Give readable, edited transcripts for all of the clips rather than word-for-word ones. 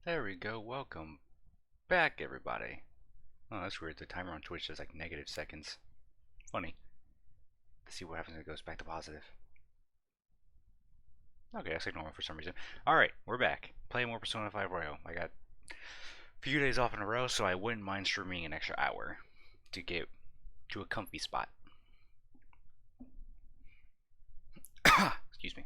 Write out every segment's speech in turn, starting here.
There we go. Welcome back, everybody. Oh, that's weird. The timer on Twitch says like -seconds. Funny. Let's see what happens when it goes back to positive. Okay, that's like normal for some reason. Alright, we're back. Playing more Persona 5 Royal. I got a few days off in a row, so I wouldn't mind streaming an extra hour to get to a comfy spot. Excuse me.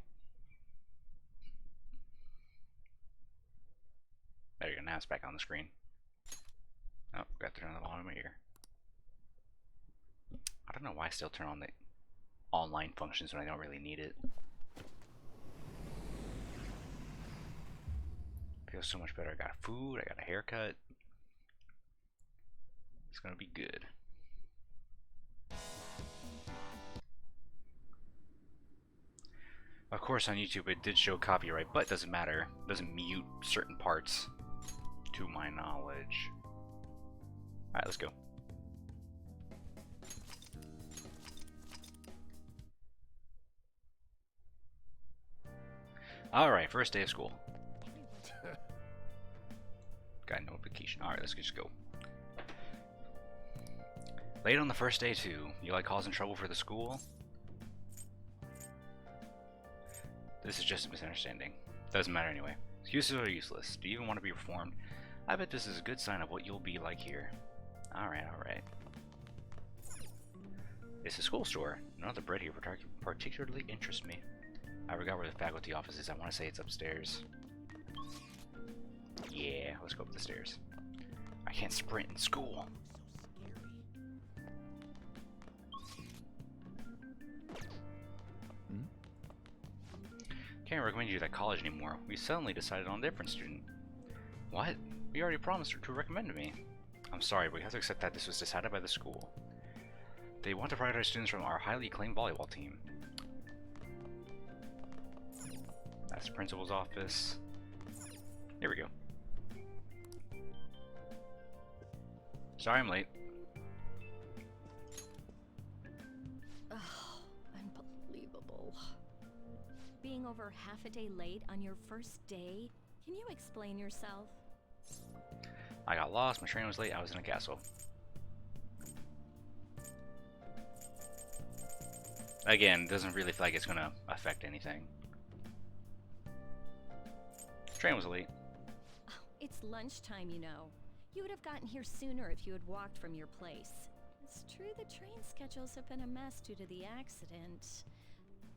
There you go. Now it's back on the screen. Oh, got to turn on the volume here. I don't know why I still turn on the online functions when I don't really need it. Feels so much better. I got food, I got a haircut. It's gonna be good. Of course on YouTube it did show copyright, but it doesn't matter. It doesn't mute certain parts to my knowledge. Alright, let's go. Alright, first day of school. Got no vacation. Alright, let's just go. Late on the first day too. You like causing trouble for the school? This is just a misunderstanding. Doesn't matter anyway. Excuses are useless. Do you even want to be reformed? I bet this is a good sign of what you'll be like here. Alright, alright. It's a school store. None of the bread here particularly interests me. I forgot where the faculty office is. I want to say it's upstairs. Yeah, let's go up the stairs. I can't sprint in school. Can't recommend you to that college anymore. We suddenly decided on a different student. What? We already promised her to recommend me. I'm sorry, but we have to accept that this was decided by the school. They want to prioritize students from our highly acclaimed volleyball team. That's the principal's office. Here we go. Sorry I'm late. Oh, unbelievable. Being over half a day late on your first day? Can you explain yourself? I got lost, my train was late, I was in a castle. Again, doesn't really feel like it's gonna affect anything. Train was late. Oh, it's lunchtime, you know. You would have gotten here sooner if you had walked from your place. It's true the train schedules have been a mess due to the accident,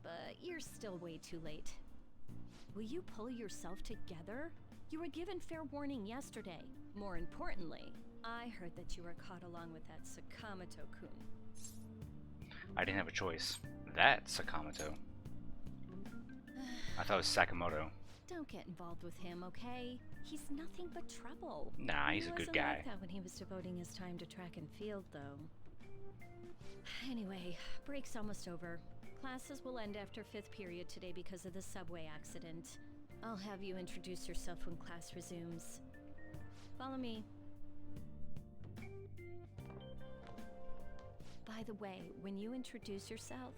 but you're still way too late. Will you pull yourself together? You were given fair warning yesterday. More importantly, I heard that you were caught along with that Sakamoto-kun. I didn't have a choice. That's Sakamoto. I thought it was Sakamoto. Don't get involved with him, okay? He's nothing but trouble. Nah, he's a good guy. Like that when he was devoting his time to track and field, though. Anyway, break's almost over. Classes will end after 5th period today because of the subway accident. I'll have you introduce yourself when class resumes. Follow me. By the way, when you introduce yourself,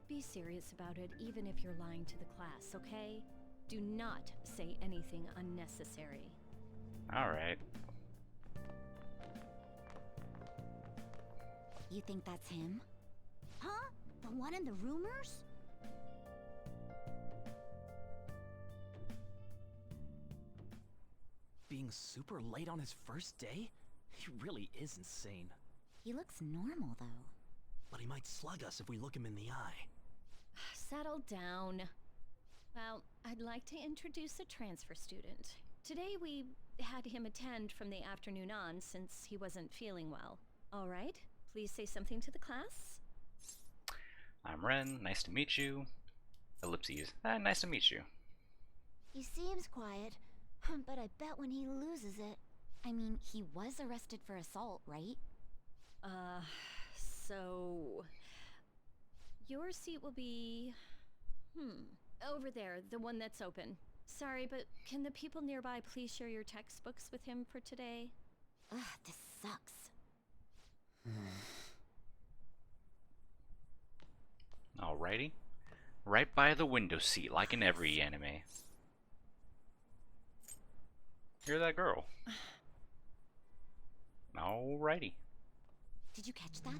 be serious about it even if you're lying to the class, okay? Do not say anything unnecessary. Alright. You think that's him? Huh? The one in the rumors? Being super late on his first day? He really is insane. He looks normal, though. But he might slug us if we look him in the eye. Settle down. Well, I'd like to introduce a transfer student. Today we had him attend from the afternoon on since he wasn't feeling well. All right, please say something to the class. I'm Ren, nice to meet you. Ellipses, nice to meet you. He seems quiet, but I bet when he loses it... I mean, he was arrested for assault, right? So... Your seat will be... over there, the one that's open. Sorry, but can the people nearby please share your textbooks with him for today? Ugh, this sucks. Alrighty. Right by the window seat, like in every anime. You're that girl. Alrighty. Did you catch that?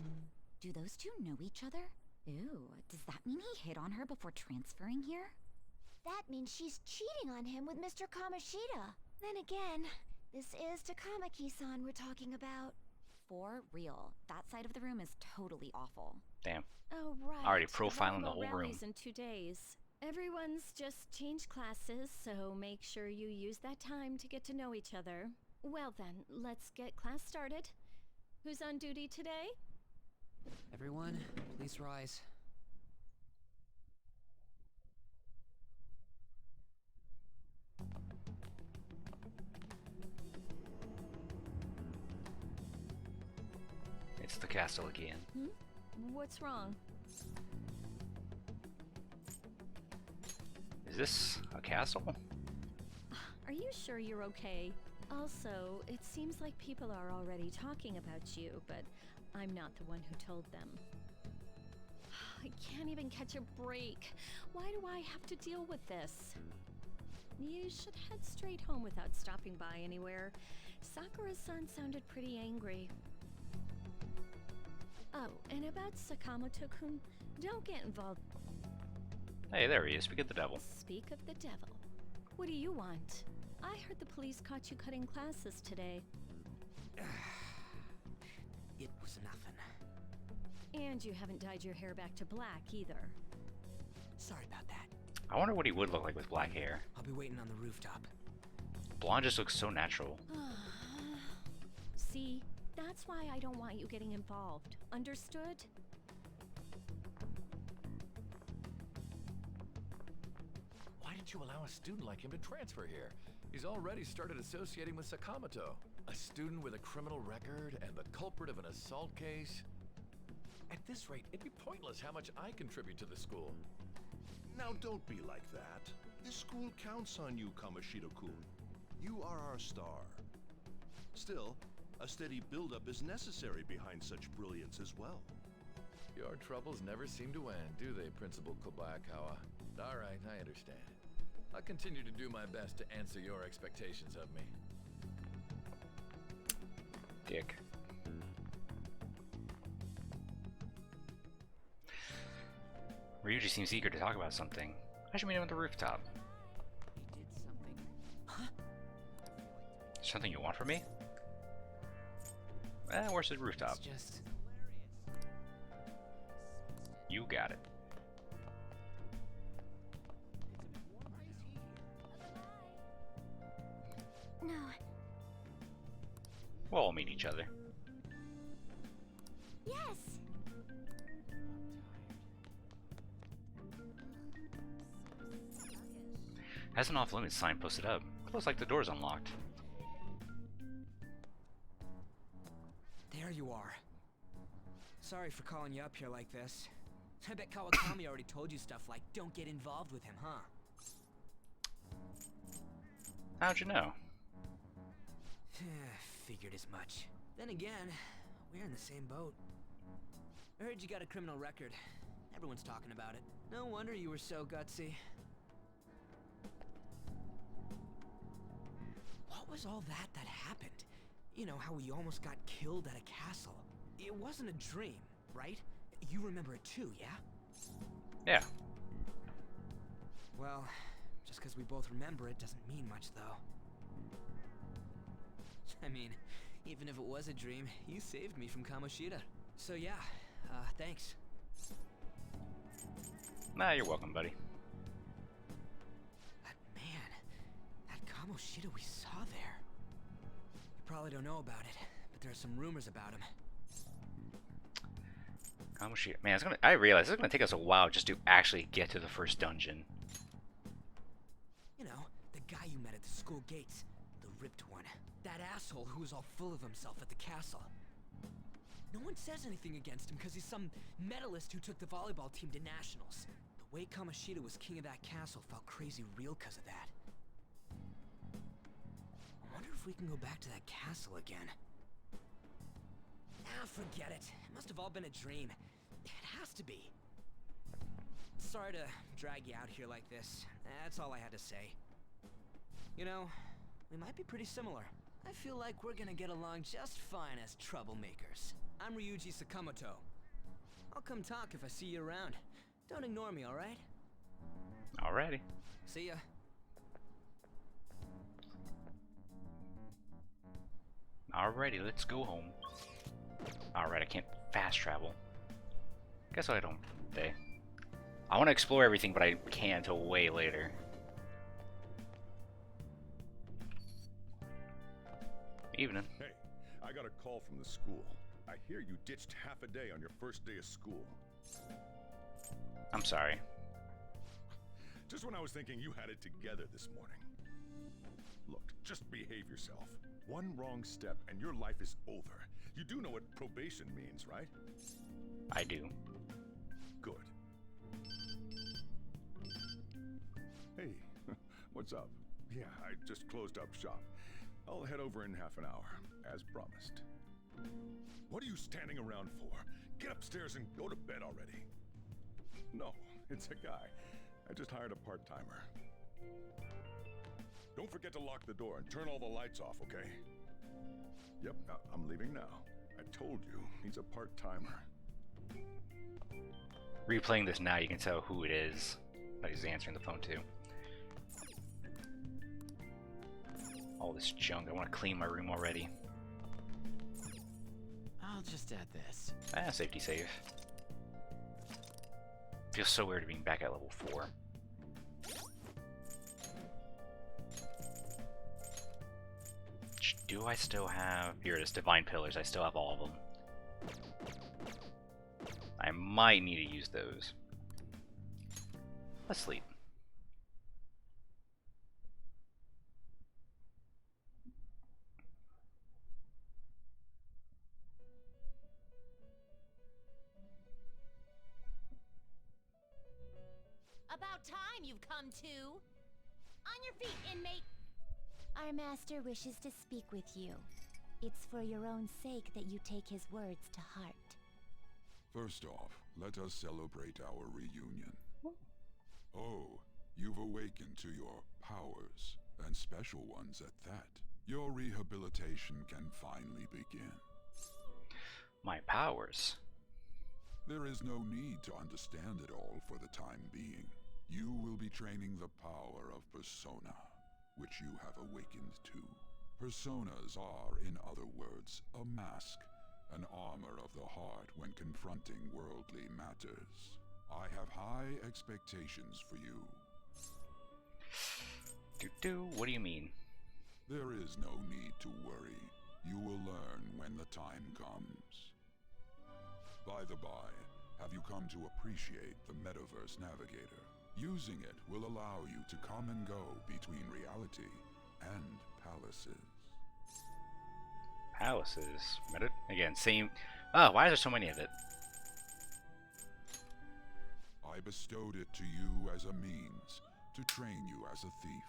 Do those two know each other? Ew, does that mean he hit on her before transferring here? That means she's cheating on him with Mr. Kamoshida. Then again, this is Takamaki-san we're talking about. For real, that side of the room is totally awful. Damn. Oh, right. Already profiling the whole room. Rallies in 2 days. Everyone's just changed classes, so make sure you use that time to get to know each other. Well then, let's get class started. Who's on duty today? Everyone, please rise. It's the castle again. What's wrong? Is this a castle? Are you sure you're okay? Also, it seems like people are already talking about you, but I'm not the one who told them. I can't even catch a break. Why do I have to deal with this? You should head straight home without stopping by anywhere. Sakura-san sounded pretty angry. Oh, and about Sakamoto-kun, don't get involved. Hey, there he is. Speak of the devil. Speak of the devil. What do you want? I heard the police caught you cutting classes today. It was nothing. And you haven't dyed your hair back to black either. Sorry about that. I wonder what he would look like with black hair. I'll be waiting on the rooftop. Blonde just looks so natural. See, that's why I don't want you getting involved. Understood? Why did you allow a student like him to transfer here? He's already started associating with Sakamoto. A student with a criminal record and the culprit of an assault case. At this rate, it'd be pointless how much I contribute to the school. Now don't be like that. This school counts on you, Kamoshida-kun. You are our star. Still, a steady build-up is necessary behind such brilliance as well. Your troubles never seem to end, do they, Principal Kobayakawa? All right, I understand. I'll continue to do my best to answer your expectations of me. Dick. Ryuji seems eager to talk about something. I should meet him at the rooftop. He did something. Huh? Something you want from me? Where's the rooftop? It's just... You got it. No. We'll all meet each other. Yes! Has an off-limits sign posted up. Looks like the door's unlocked. There you are. Sorry for calling you up here like this. I bet Kawakami already told you stuff like, don't get involved with him, huh? How'd you know? Figured as much. Then again, we're in the same boat. I heard you got a criminal record. Everyone's talking about it. No wonder you were so gutsy. What was all that happened? You know, how we almost got killed at a castle. It wasn't a dream, right? You remember it too, yeah? Yeah. Well, just because we both remember it doesn't mean much, though. I mean, even if it was a dream, you saved me from Kamoshida. So yeah, thanks. Nah, you're welcome, buddy. But man, that Kamoshida we saw there. You probably don't know about it, but there are some rumors about him. Kamoshida. Man, I realize it's gonna take us a while just to actually get to the first dungeon. You know, the guy you met at the school gates. The ripped one. That asshole who was all full of himself at the castle. No one says anything against him because he's some medalist who took the volleyball team to nationals. The way Kamoshida was king of that castle felt crazy real because of that. I wonder if we can go back to that castle again. Ah, forget it. It must have all been a dream. It has to be. Sorry to drag you out here like this. That's all I had to say. You know, We might be pretty similar. I feel like we're gonna get along just fine as troublemakers. I'm Ryuji Sakamoto. I'll come talk if I see you around. Don't ignore me, alright? Alrighty. See ya. Alrighty, let's go home. Alright, I can't fast travel. Guess what I don't today. I want to explore everything, but I can't until way later. Evening. Hey, I got a call from the school. I hear you ditched half a day on your first day of school. I'm sorry. Just when I was thinking you had it together this morning. Look, just behave yourself. One wrong step and your life is over. You do know what probation means, right? I do. Good. Hey, what's up? Yeah, I just closed up shop. I'll head over in half an hour, as promised. What are you standing around for? Get upstairs and go to bed already. No, it's a guy. I just hired a part-timer. Don't forget to lock the door and turn all the lights off, okay? Yep, I'm leaving now. I told you, he's a part-timer. Replaying this now, you can tell who it is that he's answering the phone to. All this junk. I want to clean my room already. I'll just add this. Safety save. Feels so weird being back at level 4. Do I still have... Here it is, Divine Pillars. I still have all of them. I might need to use those. Let's sleep. About time you've come to. On your feet, inmate. Our master wishes to speak with you. It's for your own sake that you take his words to heart. First off, let us celebrate our reunion. Oh, you've awakened to your powers, and special ones at that. Your rehabilitation can finally begin. My powers. There is no need to understand it all for the time being. You will be training the power of persona, which you have awakened to. Personas are, in other words, a mask, an armor of the heart when confronting worldly matters. I have high expectations for you. What do you mean? There is no need to worry. You will learn when the time comes. By the by, have you come to appreciate the Metaverse Navigator? Using it will allow you to come and go between reality and palaces. Palaces. Again, same. Oh, why is there so many of it? I bestowed it to you as a means to train you as a thief.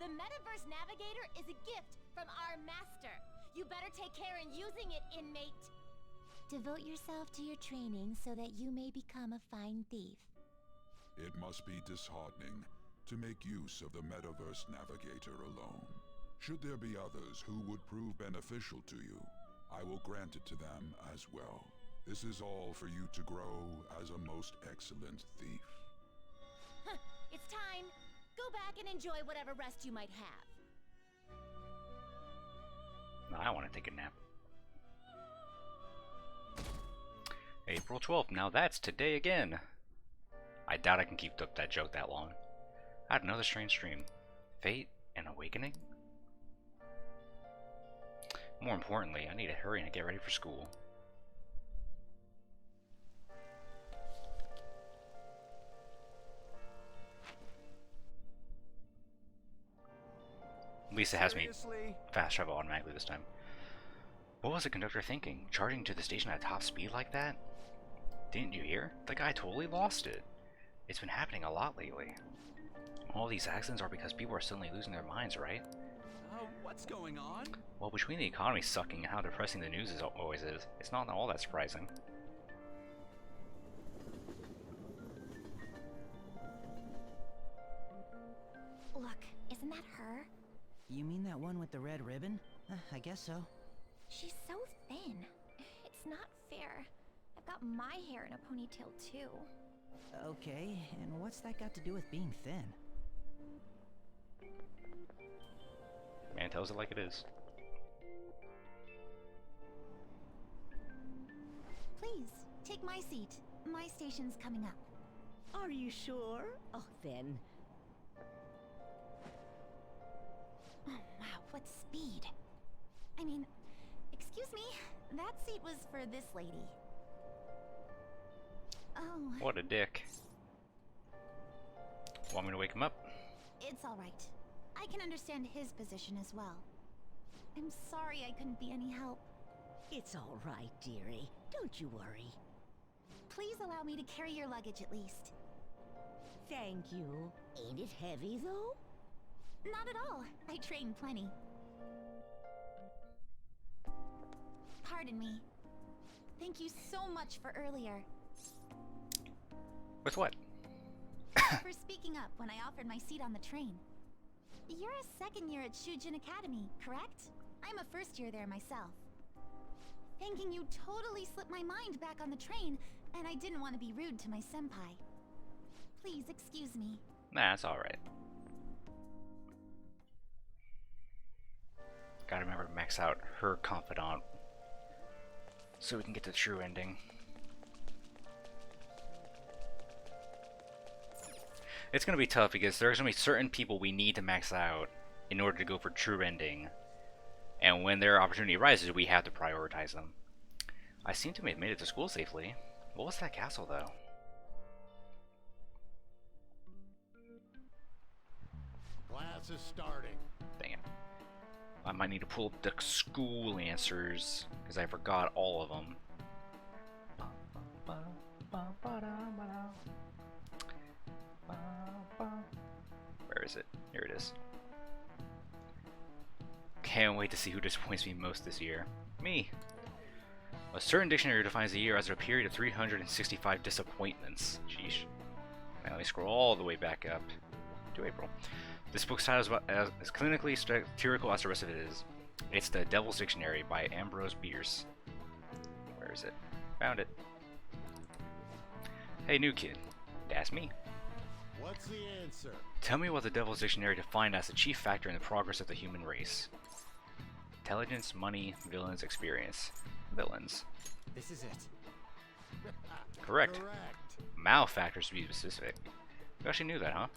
The Metaverse Navigator is a gift from our master. You better take care in using it, inmate. Devote yourself to your training so that you may become a fine thief. It must be disheartening to make use of the Metaverse Navigator alone. Should there be others who would prove beneficial to you, I will grant it to them as well. This is all for you to grow as a most excellent thief. It's time. Go back and enjoy whatever rest you might have. No, I want to take a nap. April 12th. Now that's today again. I doubt I can keep up that joke that long. I had another strange dream. Fate and awakening? More importantly, I need to hurry and get ready for school. At least it has me fast travel automatically this time. What was the conductor thinking? Charging to the station at top speed like that? Didn't you hear? The guy totally lost it. It's been happening a lot lately. All these accidents are because people are suddenly losing their minds, right? What's going on? Well, between the economy sucking and how depressing the news always is, it's not all that surprising. Look, isn't that her? You mean that one with the red ribbon? I guess so. She's so thin. It's not fair. I've got my hair in a ponytail too. Okay, and what's that got to do with being thin? Man tells it like it is. Please, take my seat. My station's coming up. Are you sure? Oh, then. Oh, wow, what speed. I mean, excuse me, that seat was for this lady. Oh. What a dick. Want me to wake him up? It's all right. I can understand his position as well. I'm sorry I couldn't be any help. It's all right, dearie. Don't you worry. Please allow me to carry your luggage at least. Thank you. Ain't it heavy, though? Not at all. I train plenty. Pardon me. Thank you so much for earlier. With what? For speaking up when I offered my seat on the train. You're a second year at Shujin Academy, correct? I'm a first year there myself. Thinking you totally slipped my mind back on the train, and I didn't want to be rude to my senpai. Please excuse me. Nah, it's alright. Gotta remember to max out her confidant so we can get to the true ending. It's gonna be tough because there's gonna be certain people we need to max out in order to go for true ending. And when their opportunity arises, we have to prioritize them. I seem to have made it to school safely. What was that castle, though? Class is starting. Dang it. I might need to pull up the school answers, because I forgot all of them. Where is it? Here it is. Can't wait to see who disappoints me most this year. Me. A certain dictionary defines a year as a period of 365 disappointments. Sheesh. Now let me scroll all the way back up to April. This book's title is about as clinically satirical as the rest of it is. It's The Devil's Dictionary by Ambrose Bierce. Where is it? Found it. Hey, new kid. That's me. What's the answer? Tell me what the Devil's Dictionary defined as the chief factor in the progress of the human race. Intelligence, money, villains, experience. Villains. This is it. Correct. Mal factors to be specific. You actually knew that, huh?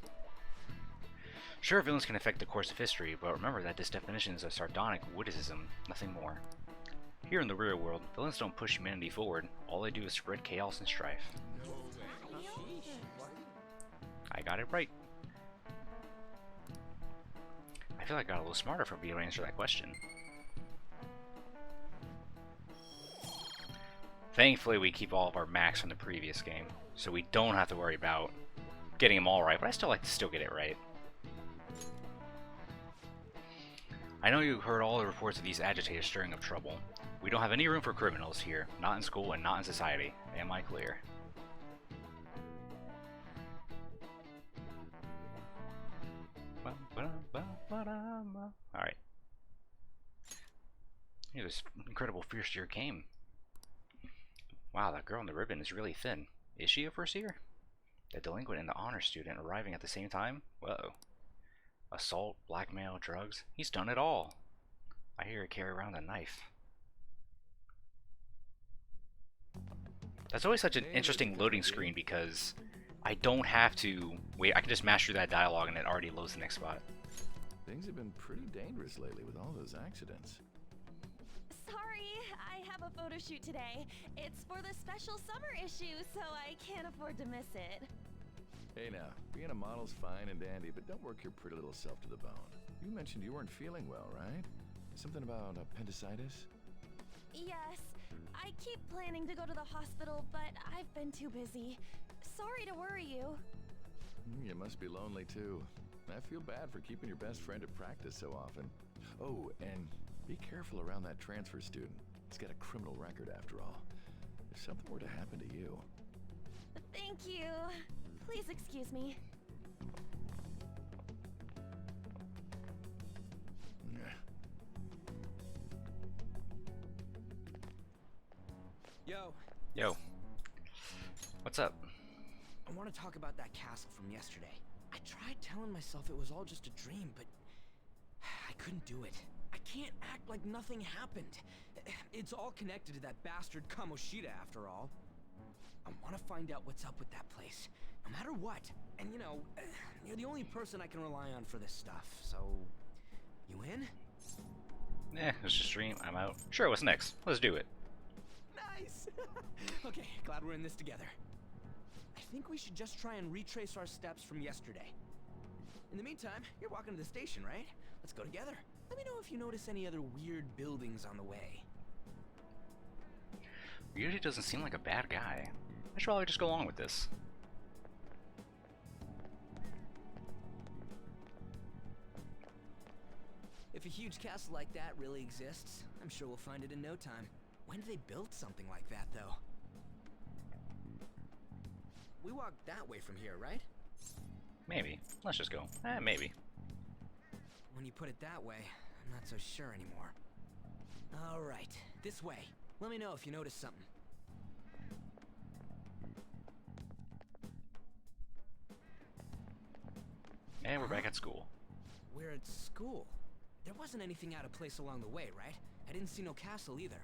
Sure, villains can affect the course of history, but remember that this definition is a sardonic witticism, nothing more. Here in the real world, villains don't push humanity forward. All they do is spread chaos and strife. I got it right. I feel like I got a little smarter for being able to answer that question. Thankfully, we keep all of our max from the previous game, so we don't have to worry about getting them all right, but I still like to still get it right. I know you heard all the reports of these agitators stirring up trouble. We don't have any room for criminals here, not in school and not in society. Am I clear? Alright. Yeah, this incredible first year came. Wow, that girl in the ribbon is really thin. Is she a first year? The delinquent and the honor student arriving at the same time? Whoa. Assault, blackmail, drugs. He's done it all. I hear her carry around a knife. That's always such an interesting loading screen because I don't have to wait. I can just mash through that dialogue and it already loads the next spot. Things have been pretty dangerous lately with all those accidents. Sorry, I have a photo shoot today. It's for the special summer issue, so I can't afford to miss it. Hey now, being a model's fine and dandy, but don't work your pretty little self to the bone. You mentioned you weren't feeling well, right? Something about appendicitis? Yes, I keep planning to go to the hospital, but I've been too busy. Sorry to worry you. You must be lonely too. I feel bad for keeping your best friend at practice so often. Oh, and be careful around that transfer student. He's got a criminal record after all. If something were to happen to you. Thank you. Please excuse me. Yo. Yo. What's up? I want to talk about that castle from yesterday. I tried telling myself it was all just a dream, but I couldn't do it. I can't act like nothing happened. It's all connected to that bastard Kamoshida, after all. I want to find out what's up with that place, no matter what. And you know, you're the only person I can rely on for this stuff, so... You in? It's just a dream. I'm out. Sure, what's next? Let's do it. Nice! Okay, glad we're in this together. I think we should just try and retrace our steps from yesterday. In the meantime, you're walking to the station, right? Let's go together. Let me know if you notice any other weird buildings on the way. Ryuji doesn't seem like a bad guy. I should probably just go along with this. If a huge castle like that really exists, I'm sure we'll find it in no time. When did they build something like that, though? We walk that way from here, right? Maybe. Let's just go. Maybe. When you put it that way, I'm not so sure anymore. Alright, this way. Let me know if you notice something. And we're back at school. We're at school. There wasn't anything out of place along the way, right? I didn't see no castle either.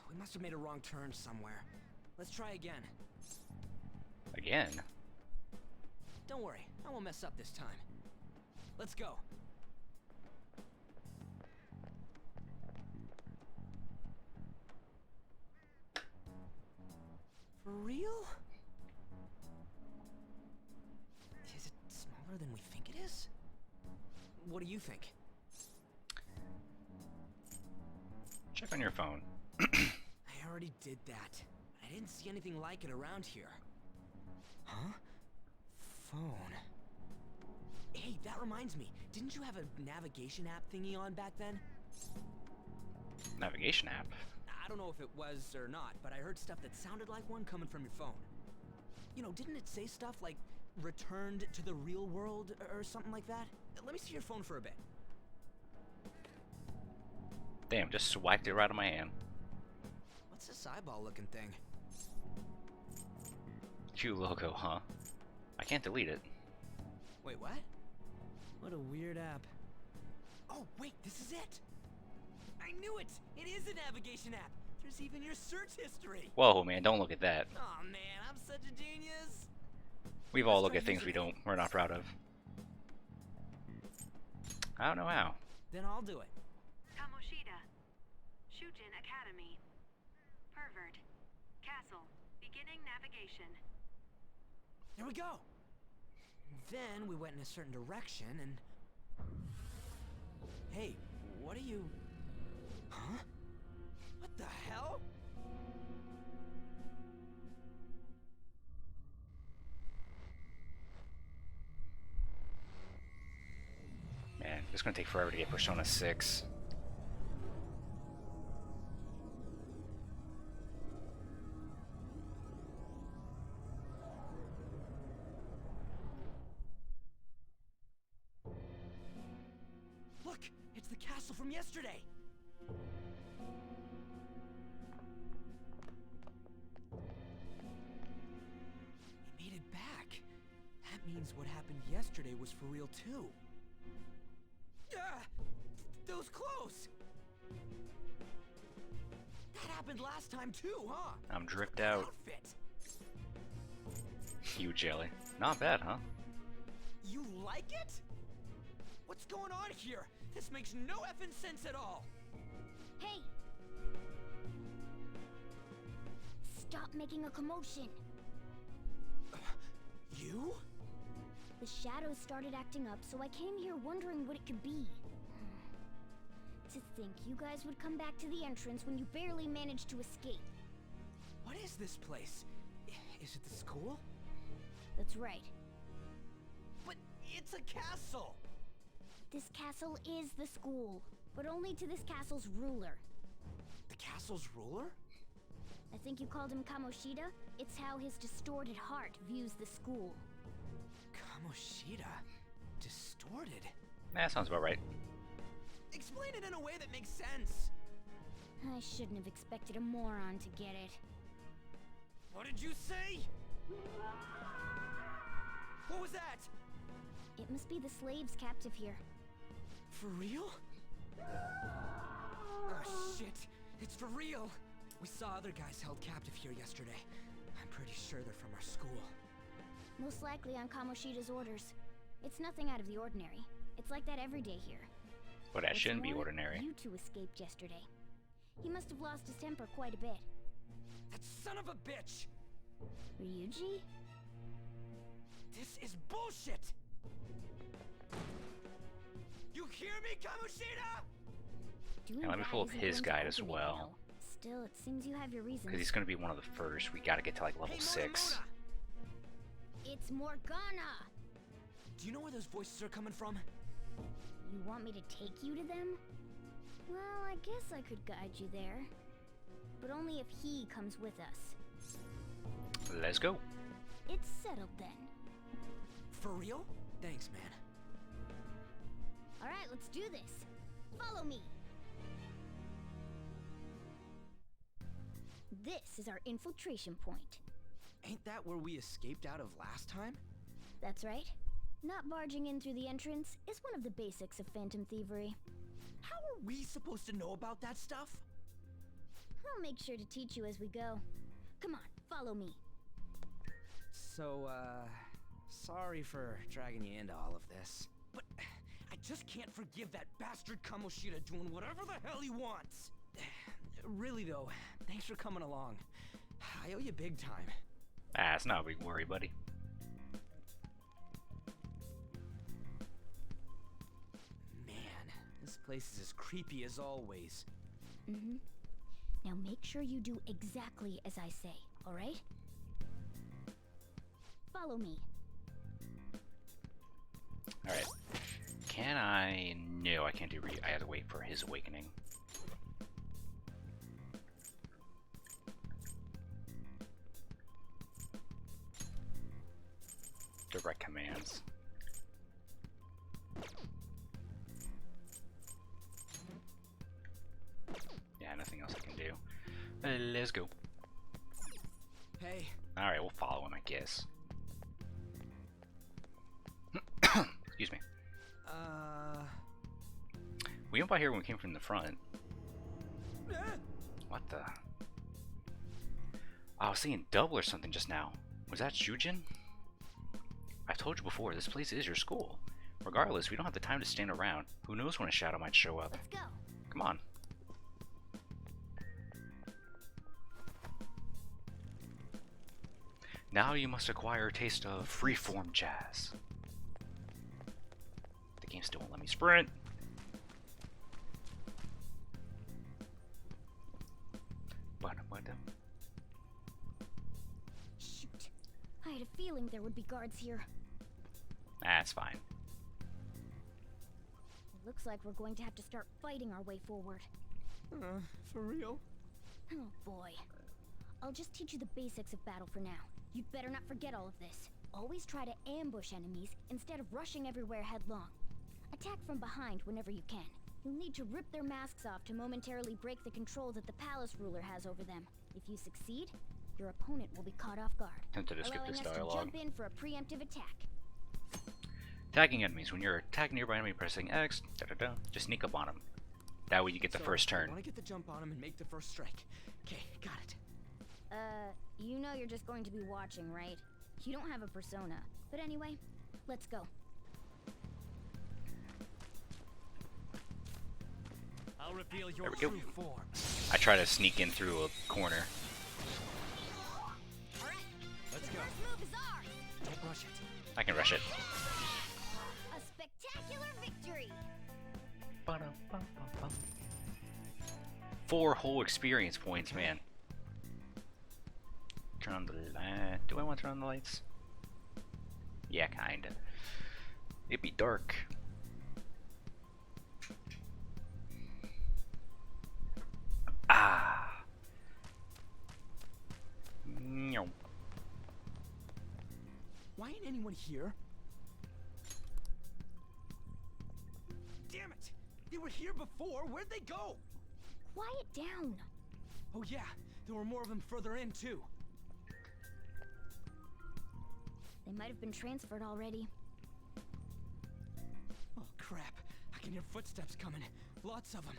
We must have made a wrong turn somewhere. Let's try again. Again? Don't worry, I won't mess up this time. Let's go. For real? Is it smaller than we think it is? What do you think? Check on your phone. I already did that. I didn't see anything like it around here. Huh? Phone. Hey, that reminds me. Didn't you have a navigation app thingy on back then? Navigation app? I don't know if it was or not, but I heard stuff that sounded like one coming from your phone. You know, didn't it say stuff like returned to the real world or something like that? Let me see your phone for a bit. Damn, just swiped it right out of my hand. What's this eyeball looking thing? Q logo, huh? I can't delete it. Wait, what? What a weird app. Oh, wait, this is it! I knew it! It is a navigation app! There's even your search history! Whoa, man, don't look at that. Aw, man, I'm such a genius! We've all looked at things we're not proud of. I don't know how. Then I'll do it. Kamoshida. Shujin Academy. Pervert. Castle. Beginning navigation. There we go! Then we went in a certain direction and... Hey, what are you... Huh? What the hell? Man, it's gonna take forever to get Persona 6. Look! It's the castle from yesterday! We made it back. That means what happened yesterday was for real too. Ah! That was close! That happened last time too, huh? I'm dripped out. Outfit. You jelly. Not bad, huh? You like it? What's going on here? This makes no effing sense at all! Hey! Stop making a commotion! You? The shadows started acting up, so I came here wondering what it could be. To think you guys would come back to the entrance when you barely managed to escape. What is this place? Is it the school? That's right. But it's a castle! This castle is the school, but only to this castle's ruler. The castle's ruler? I think you called him Kamoshida? It's how his distorted heart views the school. Kamoshida? Distorted? That sounds about right. Explain it in a way that makes sense. I shouldn't have expected a moron to get it. What did you say? What was that? It must be the slaves captive here. For real? Oh shit, it's for real. We saw other guys held captive here yesterday. I'm pretty sure they're from our school. Most likely on Kamoshida's orders. It's nothing out of the ordinary. It's like that every day here. But that What's shouldn't be more, ordinary. You two escaped yesterday. He must have lost his temper quite a bit. That son of a bitch! Ryuji? This is bullshit! You hear me, Kamoshida? And let me pull up his guide as well. Still, it seems you have your reasons. Because he's going to be one of the first. We got to get to like level 6. It's Morgana! Do you know where those voices are coming from? You want me to take you to them? Well, I guess I could guide you there. But only if he comes with us. Let's go. It's settled then. For real? Thanks, man. Alright, let's do this. Follow me. This is our infiltration point. Ain't that where we escaped out of last time? That's right. Not barging in through the entrance is one of the basics of phantom thievery. How are we supposed to know about that stuff? I'll make sure to teach you as we go. Come on, follow me. So, sorry for dragging you into all of this. But I just can't forgive that bastard Kamoshida doing whatever the hell he wants. Really though, thanks for coming along. I owe you big time. Ah, it's not a big worry, buddy. Man, this place is as creepy as always. Mm-hmm. Now make sure you do exactly as I say, alright? Follow me. Alright. Can I... No, I can't do I have to wait for his awakening. Direct commands. Yeah, nothing else I can do. Let's go. Hey. Alright, we'll follow him, I guess. Excuse me. We went by here when we came from the front. What the? I was seeing double or something just now. Was that Shujin? I've told you before, this place is your school. Regardless, we don't have the time to stand around. Who knows when a shadow might show up? Let's go. Come on. Now you must acquire a taste of freeform jazz. The game still won't let me sprint. Shoot. I had a feeling there would be guards here. That's fine. It looks like we're going to have to start fighting our way forward. For real? Oh boy. I'll just teach you the basics of battle for now. You'd better not forget all of this. Always try to ambush enemies instead of rushing everywhere headlong. Attack from behind whenever you can. You'll need to rip their masks off to momentarily break the control that the palace ruler has over them. If you succeed, your opponent will be caught off guard, Tempted to skip allowing this us to dialogue. jump in for a preemptive attack. Attacking enemies. When you're attacking nearby enemy, pressing X, just sneak up on them. That way you get the first turn. I want to get the jump on him and make the first strike. Okay, got it. You know you're just going to be watching, right? You don't have a persona. But anyway, let's go. I'll reveal your There we go. true form. I try to sneak in through a corner. All right. Let's the go. first move is ours. Don't rush it. I can rush it. A spectacular victory. 4 whole experience points, man. Turn on the light. Do I want to turn on the lights? Yeah, kinda. It'd be dark. Ah. No. Why ain't anyone here? Damn it! They were here before. Where'd they go? Quiet down. Oh yeah, there were more of them further in too. They might have been transferred already. Oh crap, I can hear footsteps coming. Lots of them.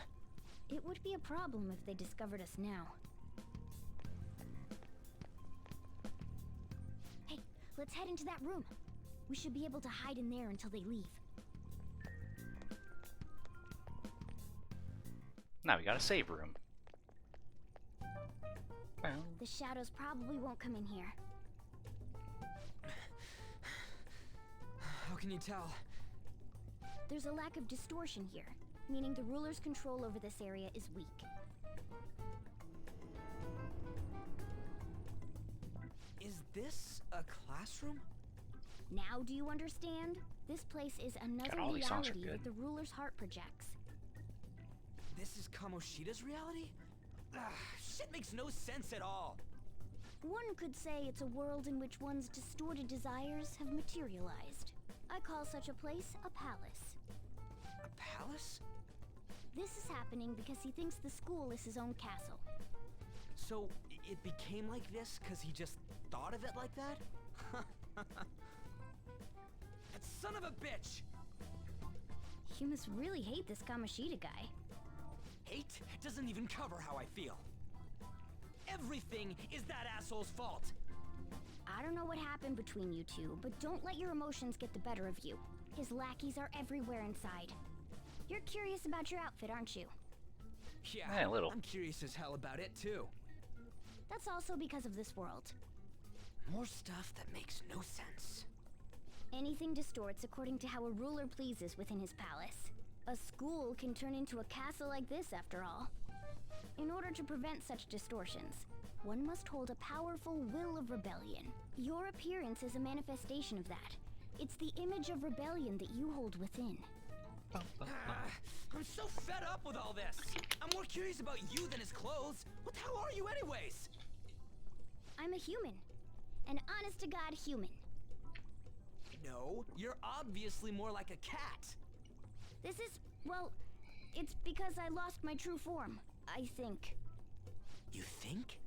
It would be a problem if they discovered us now. Hey, let's head into that room. We should be able to hide in there until they leave. Now we got a save room. Well, The shadows probably won't come in here. How can you tell? There's a lack of distortion here, meaning the ruler's control over this area is weak. Is this a classroom? Now do you understand? This place is another all these songs are reality good. that the ruler's heart projects. This is Kamoshida's reality? Shit makes no sense at all. One could say it's a world in which one's distorted desires have materialized. I call such a place a palace. A palace? This is happening because he thinks the school is his own castle. So, it became like this because he just thought of it like that? That son of a bitch! You must really hate this Kamoshida guy. Hate doesn't even cover how I feel. Everything is that asshole's fault. I don't know what happened between you two, but don't let your emotions get the better of you. His lackeys are everywhere inside. You're curious about your outfit, aren't you? Yeah, a little. I'm curious as hell about it too. That's also because of this world. More stuff that makes no sense. Anything distorts according to how a ruler pleases within his palace. A school can turn into a castle like this, after all. In order to prevent such distortions, one must hold a powerful will of rebellion. Your appearance is a manifestation of that. It's the image of rebellion that you hold within. I'm so fed up with all this. I'm more curious about you than his clothes. What the hell are you anyways? I'm a human. An honest-to-God human. No, you're obviously more like a cat. This is, well, it's because I lost my true form, I think. You think?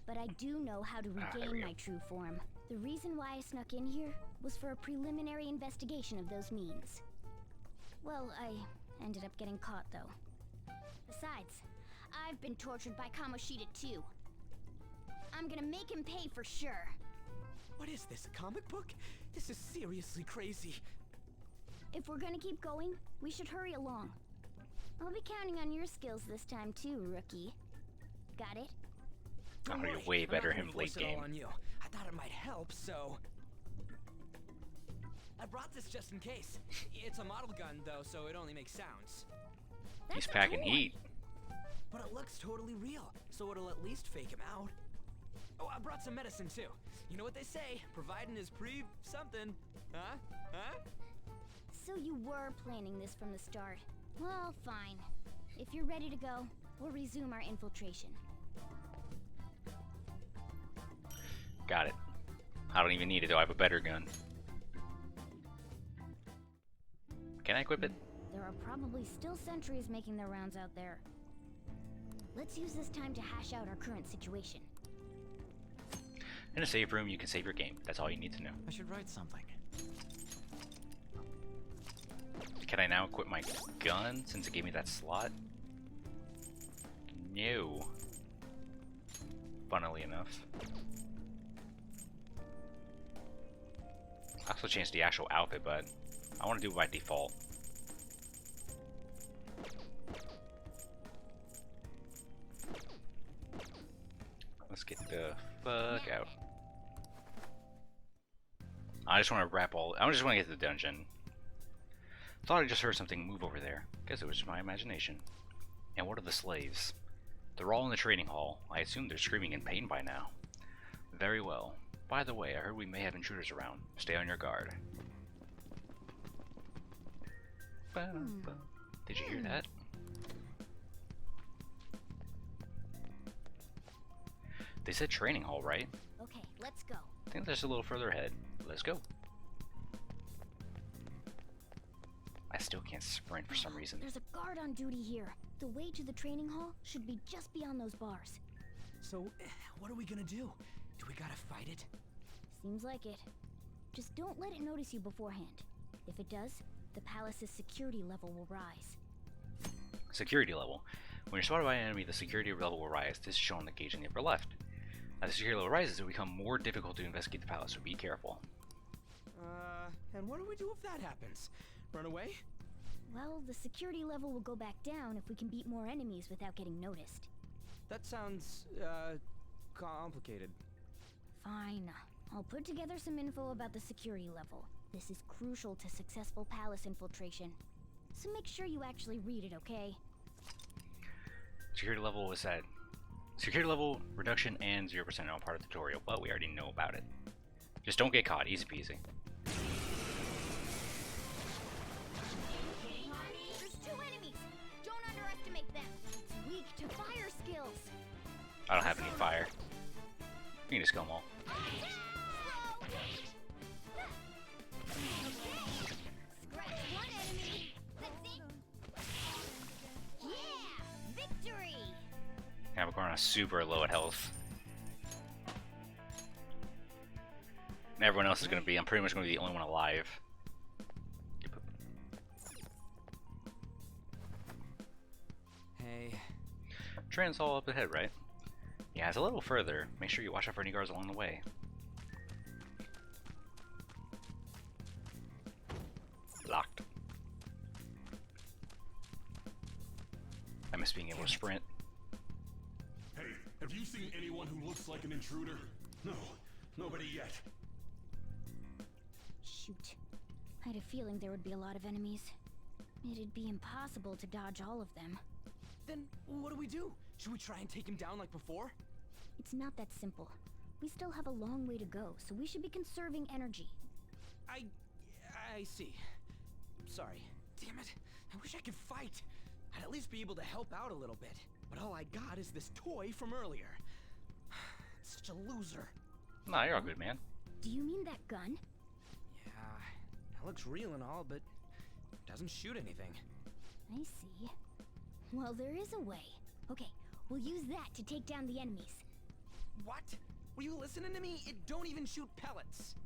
But I do know how to regain my true form. The reason why I snuck in here was for a preliminary investigation of those means. Well, I ended up getting caught, though. Besides, I've been tortured by Kamoshida, too. I'm gonna make him pay for sure. What is this, a comic book? This is seriously crazy. If we're gonna keep going, we should hurry along. I'll be counting on your skills this time, too, rookie. Got it? Oh, Don't you're worry, way I'm better not him gonna late force it all game. on you. I thought it might help, so... I brought this just in case. It's a model gun, though, so it only makes sounds. He's packing heat. But it looks totally real, so it'll at least fake him out. Oh, I brought some medicine, too. You know what they say, providing is something. Huh? Huh? So you were planning this from the start. Well, fine. If you're ready to go, we'll resume our infiltration. Got it. I don't even need it, though. I have a better gun. Can I equip it? There are probably still sentries making their rounds out there. Let's use this time to hash out our current situation. In a save room, you can save your game. That's all you need to know. I should write something. Can I now equip my gun since it gave me that slot? No. Funnily enough. I also changed the actual outfit, but I want to do it by default. Let's get the fuck out. I just want to wrap all. I just want to get to the dungeon. Thought I just heard something move over there. Guess it was just my imagination. And what are the slaves? They're all in the training hall. I assume they're screaming in pain by now. Very well. By the way, I heard we may have intruders around. Stay on your guard. Did you hear that? They said training hall, right? Okay, let's go. I think that's a little further ahead. Let's go. I still can't sprint for some reason. There's a guard on duty here. The way to the training hall should be just beyond those bars. So, what are we gonna do? Do we gotta fight it? Seems like it. Just don't let it notice you beforehand. If it does, the palace's security level will rise. Security level. When you're spotted by an enemy, the security level will rise. This is shown on the gauge in the upper left. As the security level rises, it will become more difficult to investigate the palace, so be careful. And what do we do if that happens? Run away? Well, the security level will go back down if we can beat more enemies without getting noticed. That sounds, complicated. Fine. I'll put together some info about the security level. This is crucial to successful palace infiltration. So make sure you actually read it, okay? Security level was at security level reduction and 0% on part of the tutorial, but we already know about it. Just don't get caught, easy peasy. There's 2 enemies! Don't underestimate them! It's weak to fire skills! I don't have any fire. You can just kill them all. Scratch 1 enemy! That's it! Yeah! Victory! Yeah, we're going on super low at health. And everyone else is going to be, I'm pretty much going to be the only one alive. Hey. Train's all up ahead, right? Yeah, it's a little further. Make sure you watch out for any guards along the way. Locked. I miss being able to sprint. Hey, have you seen anyone who looks like an intruder? No, nobody yet. Shoot. I had a feeling there would be a lot of enemies. It'd be impossible to dodge all of them. Then what do we do? Should we try and take him down like before? It's not that simple. We still have a long way to go, so we should be conserving energy. I see. Sorry. Damn it. I wish I could fight. I'd at least be able to help out a little bit. But all I got is this toy from earlier. Such a loser. Nah, you're all good, man. Do you mean that gun? Yeah, it looks real and all, but it doesn't shoot anything. I see. Well, there is a way. Okay, we'll use that to take down the enemies. What? Were you listening to me? It don't even shoot pellets.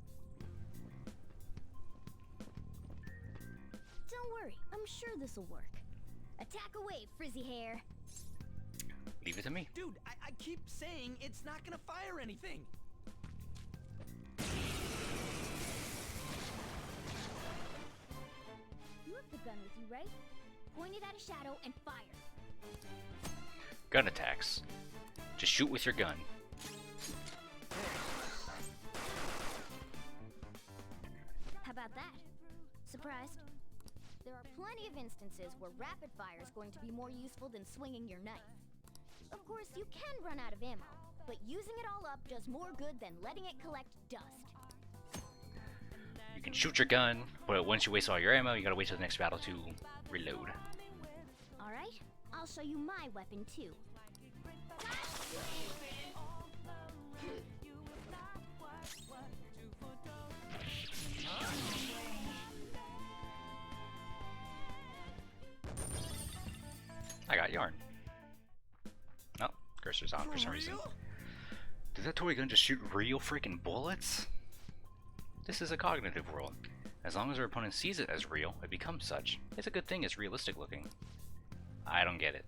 Don't worry, I'm sure this'll work. Attack away, frizzy hair. Leave it to me. Dude, I keep saying it's not gonna fire anything. You have the gun with you, right? Point it at a shadow and fire. Gun attacks. Just shoot with your gun. How about that? Surprised? There are plenty of instances where rapid fire is going to be more useful than swinging your knife. Of course, you can run out of ammo, but using it all up does more good than letting it collect dust. You can shoot your gun, but once you waste all your ammo, you gotta wait till the next battle to reload. Alright, I'll show you my weapon too. I got yarn. Oh, cursor's on for some reason. Did that toy gun just shoot real freaking bullets? This is a cognitive world. As long as our opponent sees it as real, it becomes such. It's a good thing it's realistic looking. I don't get it.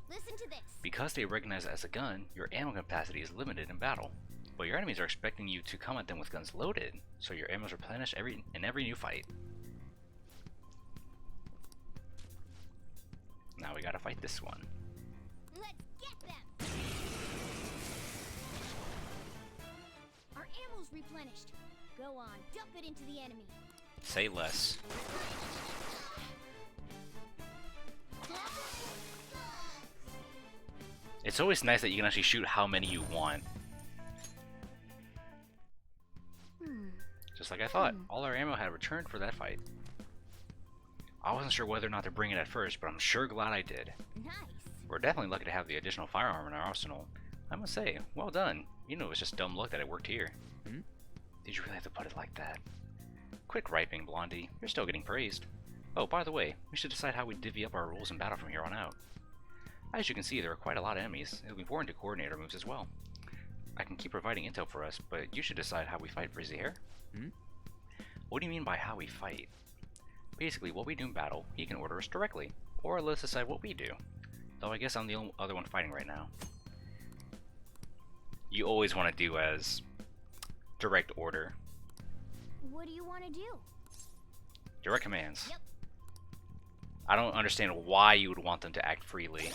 Listen to this. Because they recognize it as a gun, your ammo capacity is limited in battle. But your enemies are expecting you to come at them with guns loaded, so your ammo is replenished in every new fight. Now we gotta fight this one. Let's get them! Our ammo's replenished. Go on, dump it into the enemy. Say less. It's always nice that you can actually shoot how many you want. Just like I thought, all our ammo had returned for that fight. I wasn't sure whether or not to bring it at first, but I'm sure glad I did. Nice. We're definitely lucky to have the additional firearm in our arsenal. I must say, well done. You know, it's just dumb luck that it worked here. Did you really have to put it like that? Quit griping, Blondie. You're still getting praised. Oh, by the way, we should decide how we divvy up our roles in battle from here on out. As you can see, there are quite a lot of enemies. It'll be important to coordinate our moves as well. I can keep providing intel for us, but you should decide how we fight, Brazier. Hmm? What do you mean by how we fight? Basically, what we do in battle, he can order us directly, or let us decide what we do. Though I guess I'm the only other one fighting right now. You always want to do as direct order. What do you want to do? Direct commands. Yep. I don't understand why you would want them to act freely.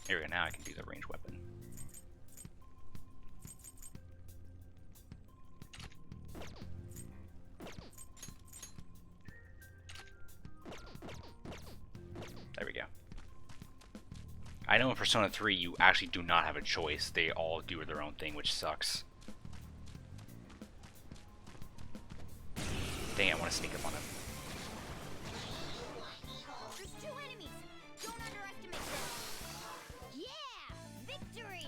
Here we go, now I can do the ranged weapon. There we go. I know in Persona 3 you actually do not have a choice. They all do their own thing, which sucks. Dang, I want to sneak up on him. There's 2 enemies. Don't underestimate them. Yeah, victory.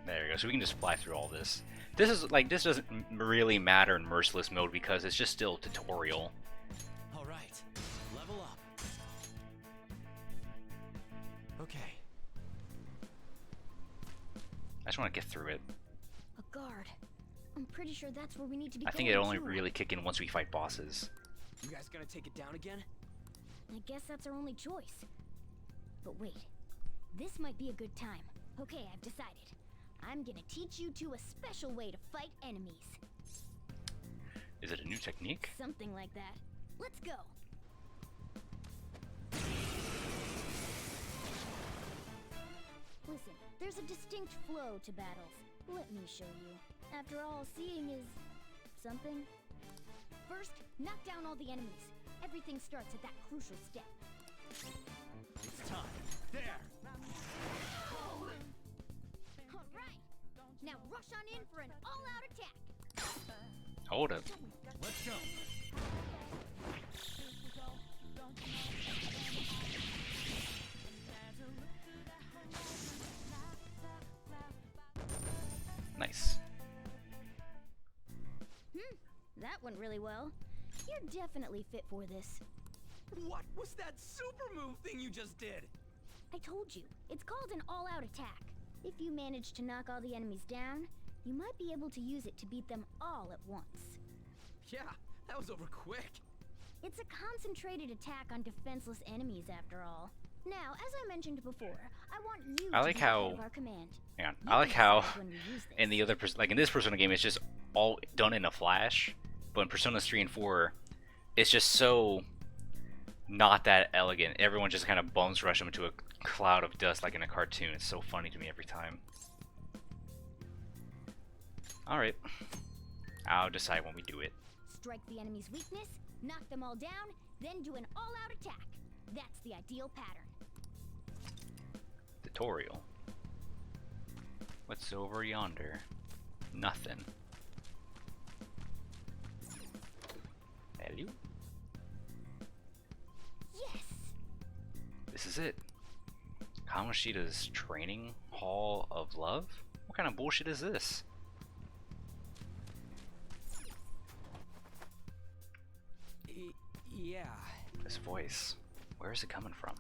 There we go. So we can just fly through all this. This is like this doesn't really matter in Merciless mode because it's just still tutorial. All right, level up. Okay. I just want to get through it. A guard. I'm pretty sure that's where we need to be I think it only really kick in once we fight bosses. You guys gonna take it down again? I guess that's our only choice. But wait, this might be a good time. Okay, I've decided. I'm gonna teach you two a special way to fight enemies. Is it a new technique? Something like that. Let's go. Listen, there's a distinct flow to battles. Let me show you. After all, seeing is something. First, knock down all the enemies. Everything starts at that crucial step. It's time. There. All right. Now rush on in for an all-out attack. Hold up. Let's go. Nice. That went really well. You're definitely fit for this. What was that super move thing you just did? I told you, it's called an all-out attack. If you manage to knock all the enemies down, you might be able to use it to beat them all at once. Yeah, that was over quick. It's a concentrated attack on defenseless enemies after all. Now, as I mentioned before, I want you I to like be the head how- of our command. Hang on. You I like can how decide when we use this. in the other like in this Persona game it's just all done in a flash, but in Personas 3 and 4 it's just so not that elegant. Everyone just kind of bums rush them into a cloud of dust like in a cartoon. It's so funny to me every time. Alright. I'll decide when we do it. Strike the enemy's weakness, knock them all down, then do an all-out attack. That's the ideal pattern. Tutorial. What's over yonder? Nothing. Hello? Yes! This is it. Kamoshida's training hall of love? What kind of bullshit is this? Yeah. This voice. Where is it coming from?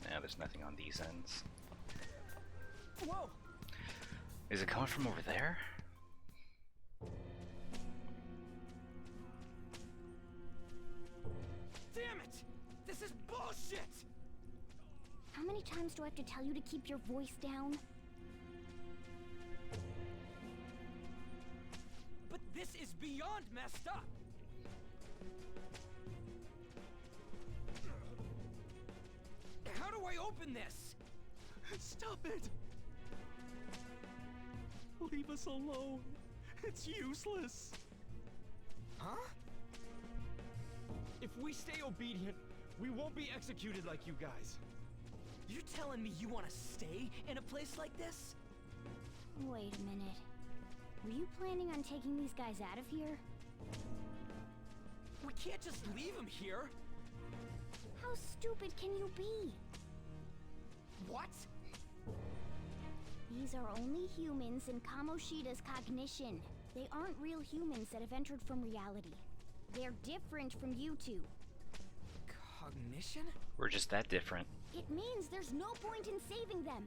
Yeah, there's nothing on these ends. Whoa! Is it coming from over there? Damn it! This is bullshit! How many times do I have to tell you to keep your voice down? But this is beyond messed up! How do I open this? Stop it! Leave us alone. It's useless. Huh? If we stay obedient, we won't be executed like you guys. You telling me you want to stay in a place like this? Wait a minute. Were you planning on taking these guys out of here? We can't just leave them here. How stupid can you be? What? These are only humans in Kamoshida's cognition. They aren't real humans that have entered from reality. They're different from you two. Cognition? We're just that different. It means there's no point in saving them.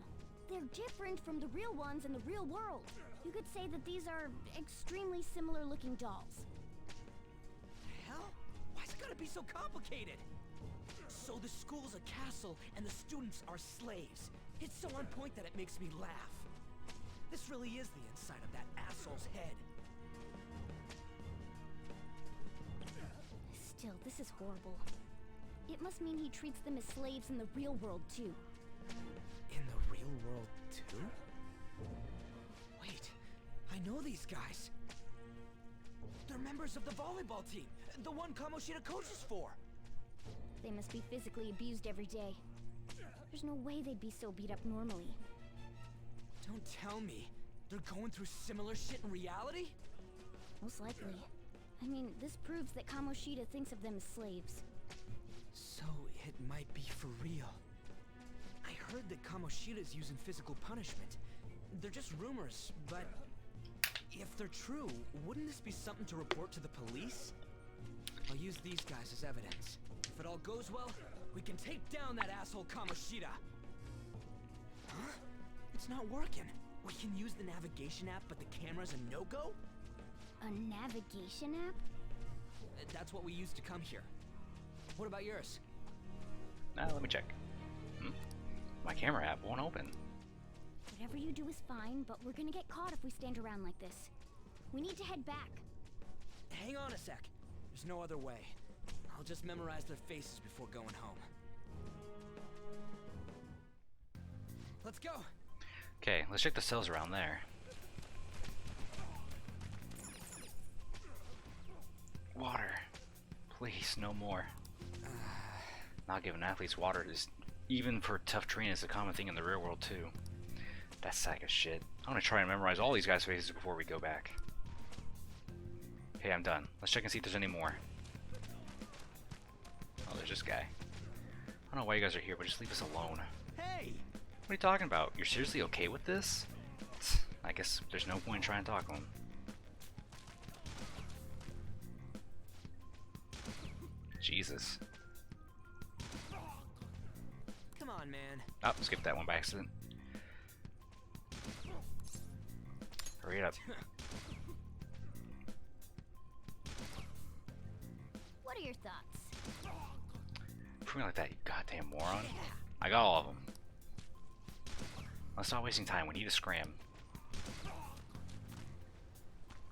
They're different from the real ones in the real world. You could say that these are extremely similar looking dolls. Hell? Why's it gotta be so complicated? So the school's a castle and the students are slaves. It's so on point that it makes me laugh. This really is the inside of that asshole's head. Still, this is horrible. It must mean he treats them as slaves in the real world too. In the real world too? Wait, I know these guys. They're members of the volleyball team, the one Kamoshida coaches for. They must be physically abused every day. There's no way they'd be so beat up normally. Don't tell me they're going through similar shit in reality? Most likely. I mean, this proves that Kamoshida thinks of them as slaves. So it might be for real. I heard that Kamoshida's using physical punishment. They're just rumors, but if they're true, wouldn't this be something to report to the police? I'll use these guys as evidence. If it all goes well, we can take down that asshole Kamoshida. Huh? It's not working. We can use the navigation app, but the camera's a no-go? A navigation app? That's what we used to come here. What about yours? Let me check. My camera app won't open. Whatever you do is fine, but we're gonna get caught if we stand around like this. We need to head back. Hang on a sec. There's no other way. I'll just memorize their faces before going home. Let's go! Okay, let's check the cells around there. Water. Please, no more. Not giving athletes water is, even for tough training, is a common thing in the real world too. That sack of shit. I'm gonna try and memorize all these guys' faces before we go back. Okay, I'm done. Let's check and see if there's any more. Oh, there's this guy. I don't know why you guys are here, but just leave us alone. Hey! What are you talking about? You're seriously okay with this? I guess there's no point in trying to talk to him. Jesus. Come on, man. Oh, skipped that one by accident. Hurry it up. What are your thoughts? Prove me like that, you goddamn moron. I got all of them. Let's not wasting time. We need to scram.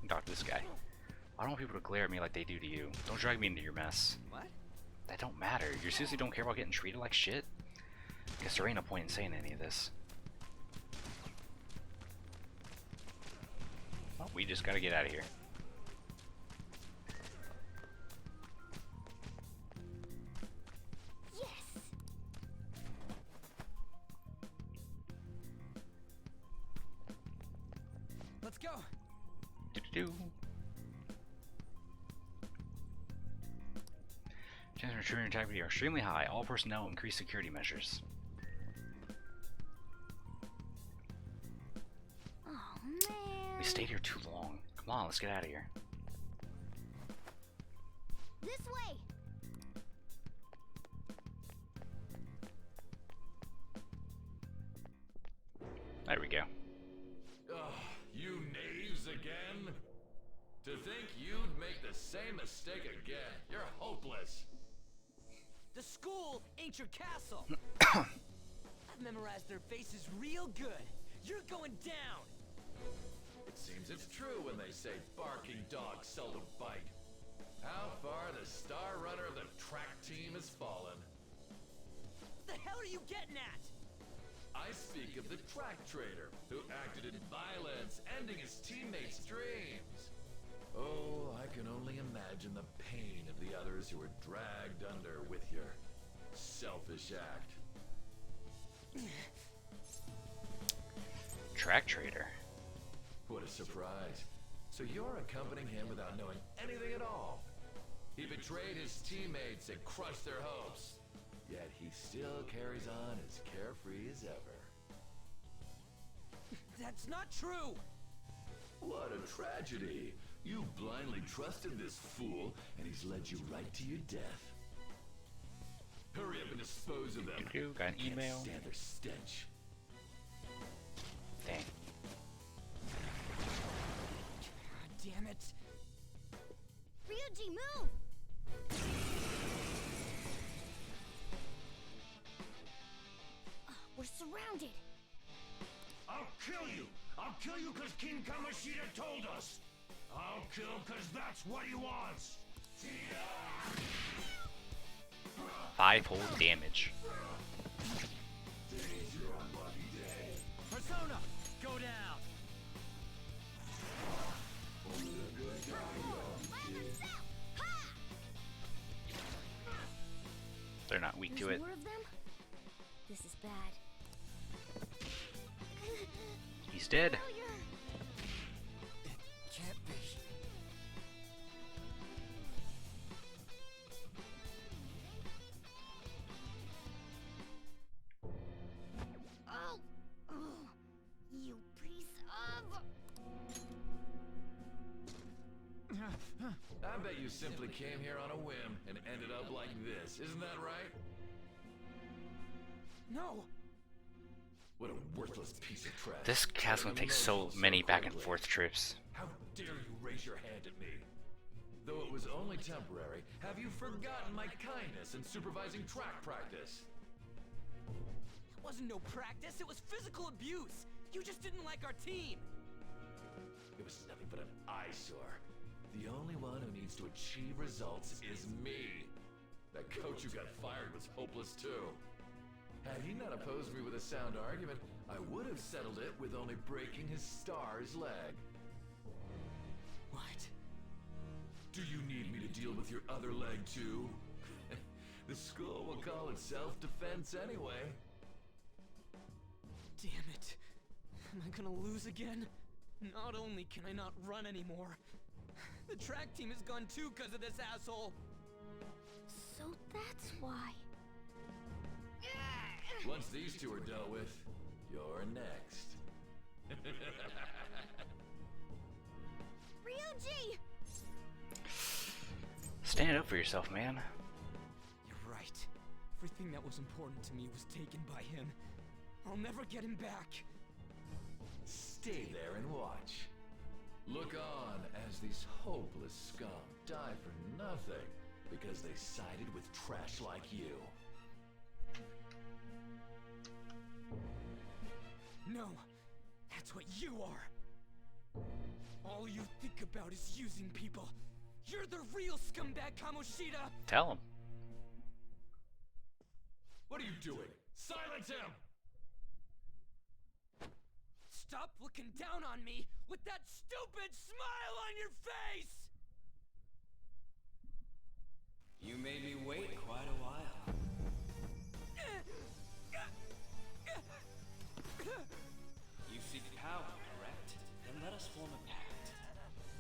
Talk to this guy. I don't want people to glare at me like they do to you. Don't drag me into your mess. What? That don't matter. You seriously don't care about getting treated like shit? Guess there ain't no point in saying any of this. Well, we just gotta get out of here. Yes! Let's go! Do-do-do. Chances of returning attack are extremely high. All personnel increase security measures. Oh man. We stayed here too long. Come on, let's get out of here. This way. There we go. Ugh, you knaves again? To think you'd make the same mistake again. You're hopeless. The school ain't your castle. I've memorized their faces real good. You're going down. It seems it's true when they say barking dogs seldom bite. How far the star runner of the track team has fallen. What the hell are you getting at? I speak of the track trader who acted in violence, ending his teammates' dreams. Oh, I can only imagine the pain of the others who were dragged under with your selfish act. Track trader. What a surprise. So you're accompanying him without knowing anything at all. He betrayed his teammates and crushed their hopes. Yet he still carries on as carefree as ever. That's not true! What a tragedy. You blindly trusted this fool, and he's led you right to your death. Hurry up and dispose of them. You got an email. Can't stand their stench. Dang. God damn it. Ryuji, move! We're surrounded. I'll kill you! I'll kill you because King Kamoshida told us! I'll kill because that's what he wants! 5-fold damage. Persona, go down. They're not weak to There's it. more of them? This is bad. He's dead. Can't be. Oh! Oh! You piece of... I bet you simply came here on a whim and ended up like this. Isn't that right? No! What a worthless piece of trash. This cast gonna take so many back and forth trips. How dare you raise your hand at me? Though it was only temporary, have you forgotten my kindness in supervising track practice? It wasn't no practice, it was physical abuse! You just didn't like our team! It was nothing but an eyesore. The only one who needs to achieve results is me. That coach who got fired was hopeless too. Had he not opposed me with a sound argument, I would have settled it with only breaking his star's leg. What? Do you need me to deal with your other leg too? The school will call it self-defense anyway. Damn it. Am I gonna lose again? Not only can I not run anymore, the track team is gone too because of this asshole. So that's why. Once these two are dealt with, you're next. Ryuji! Stand up for yourself, man. You're right. Everything that was important to me was taken by him. I'll never get him back. Stay there and watch. Look on as these hopeless scum die for nothing because they sided with trash like you. No, that's what you are. All you think about is using people. You're the real scumbag, Kamoshida! Tell him. What are you doing? Silence him! Stop looking down on me with that stupid smile on your face! You made me wait quite a while. You seek power, correct? Then let us form a pact.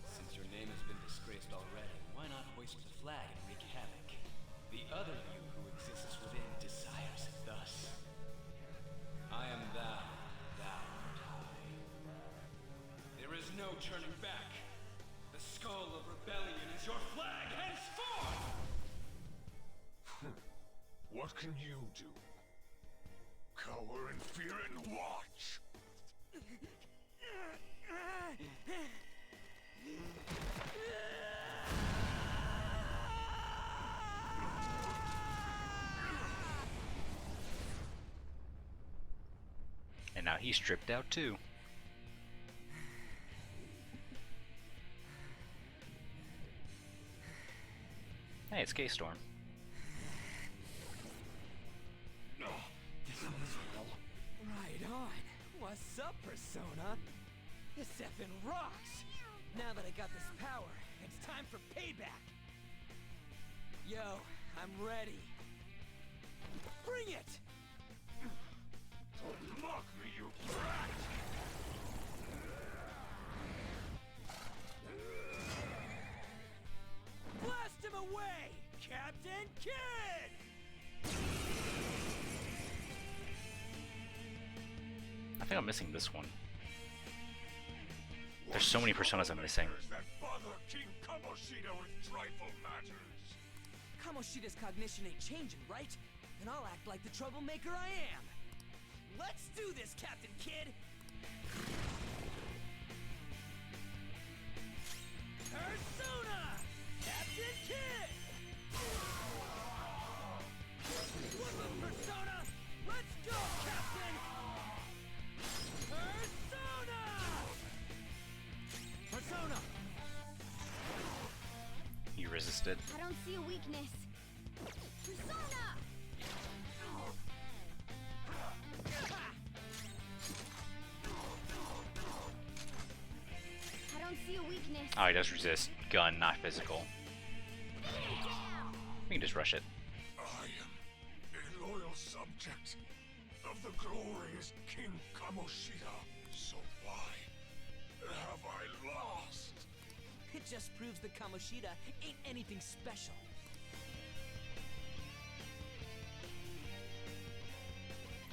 Since your name has been disgraced already, why not hoist the flag and wreak havoc? The other you who exists within desires it thus. I am thou, thou art I. There is no turning back. The skull of rebellion is your flag henceforth! What can you do? Cower in fear and watch! And now he's stripped out too. Hey, it's K-Storm. Right on. What's up, Persona? This effing rocks! Now that I got this power, it's time for payback! Yo, I'm ready. Bring it! Don't mock me, you brat! Blast him away, Captain Kid! I think I'm missing this one. There's so many personas I'm missing. That bother King Kamoshida with trifle matters. Kamoshida's cognition ain't changing, right? and I'll act like the troublemaker I am. Let's do this, Captain Kidd! Persona! Captain Kidd! What's up, Persona? Let's go, Captain! Persona! Persona! You resisted. I don't see a weakness. Persona! I don't see a weakness. Oh, he does resist. Gun, not physical. We can just rush it. I am a loyal subject of the glorious King Kamoshida. So why have I lost? It just proves that Kamoshida ain't anything special.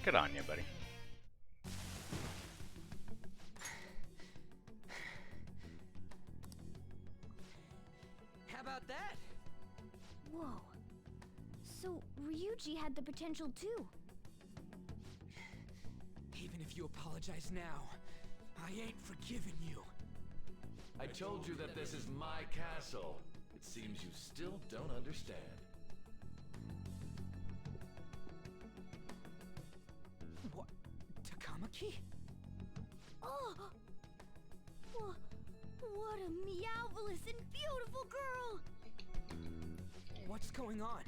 Good on you, buddy. How about that? Whoa. So, Ryuji had the potential too. Even if you apologize now, I ain't forgiving you. I told you that this is my castle. It seems you still don't understand. What? Takamaki? Oh! What a meowvelous and beautiful girl! What's going on?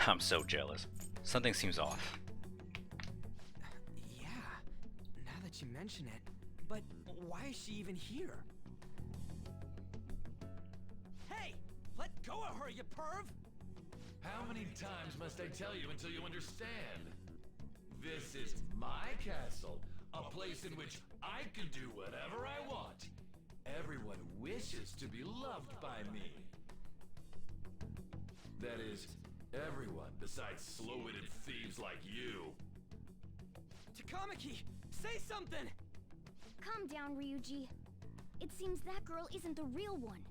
I'm so jealous. Something seems off. Yeah, now that you mention it. But why is she even here? Hey! Let go of her, you perv! How many times must I tell you until you understand? This is my castle, a place in which I can do whatever I want. Everyone wishes to be loved by me. That is, everyone besides slow-witted thieves like you. Takamaki, say something! Calm down, Ryuji. It seems that girl isn't the real one.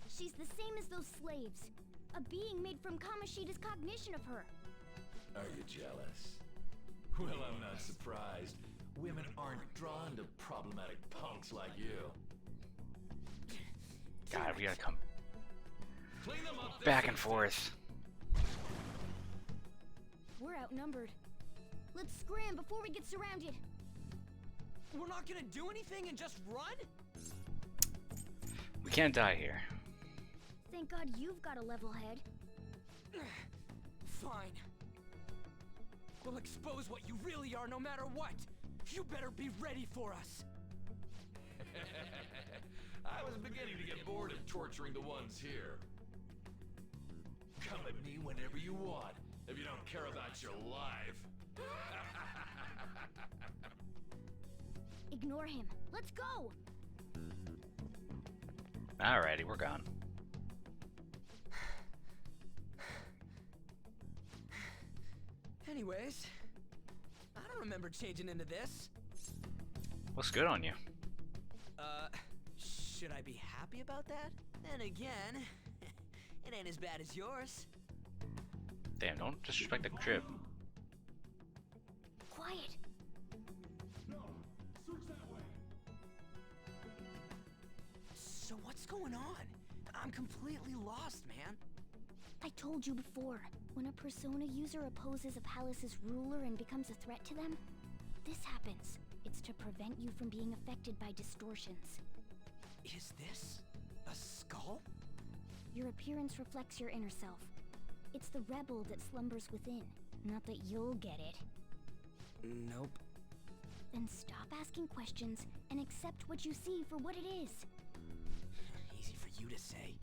She's the same as those slaves. A being made from Kamoshida's cognition of her. Are you jealous? Well, I'm not surprised. Women aren't drawn to problematic punks like you. God, we gotta come Clean them up back and forth. We're outnumbered. Let's scram before we get surrounded. We're not gonna do anything and just run? We can't die here. Thank God you've got a level head. Fine. We'll expose what you really are no matter what. You better be ready for us. I was beginning to get bored of torturing the ones here. Come at me whenever you want, if you don't care about your life. Ignore him. Let's go! Alrighty, we're gone. Anyways, I don't remember changing into this. Looks good on you. Should I be happy about that? Then again, it ain't as bad as yours. Damn, don't disrespect the crib. Quiet. So what's going on? I'm completely lost, man. I told you before, when a Persona user opposes a palace's ruler and becomes a threat to them, this happens. It's to prevent you from being affected by distortions. Is this a skull? Your appearance reflects your inner self. It's the rebel that slumbers within. Not that you'll get it. Nope. Then stop asking questions and accept what you see for what it is. Easy for you to say.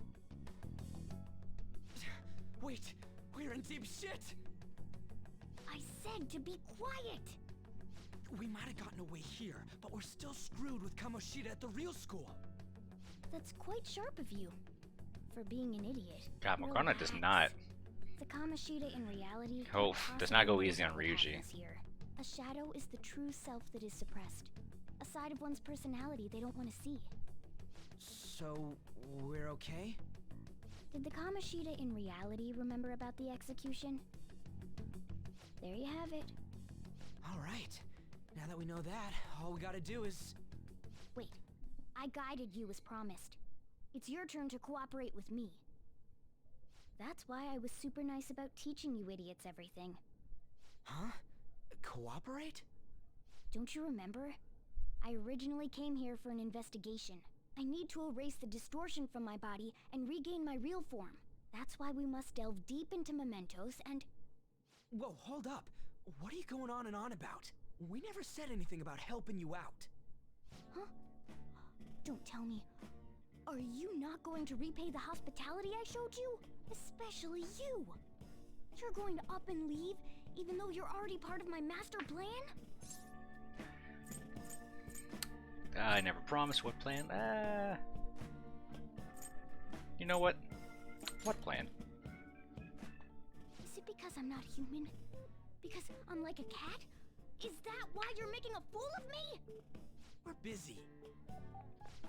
Wait, we're in deep shit! I said to be quiet! We might have gotten away here, but we're still screwed with Kamoshida at the real school. That's quite sharp of you. For being an idiot. God, Morgana does not. The Kamoshida in reality does not go easy on Ryuji. Here. A shadow is the true self that is suppressed. A side of one's personality they don't want to see. So, we're okay? Did the Kamoshida in reality remember about the execution? There you have it. Alright. Now that we know that, all we gotta do is... Wait. I guided you as promised. It's your turn to cooperate with me. That's why I was super nice about teaching you idiots everything. Huh? Cooperate? Don't you remember? I originally came here for an investigation. I need to erase the distortion from my body and regain my real form. That's why we must delve deep into mementos and... Whoa, hold up. What are you going on and on about? We never said anything about helping you out. Huh? Don't tell me. Are you not going to repay the hospitality I showed you? Especially you. You're going to up and leave, even though you're already part of my master plan? I never promised what plan. You know what? What plan? Is it because I'm not human? Because I'm like a cat? Is that why you're making a fool of me? We're busy.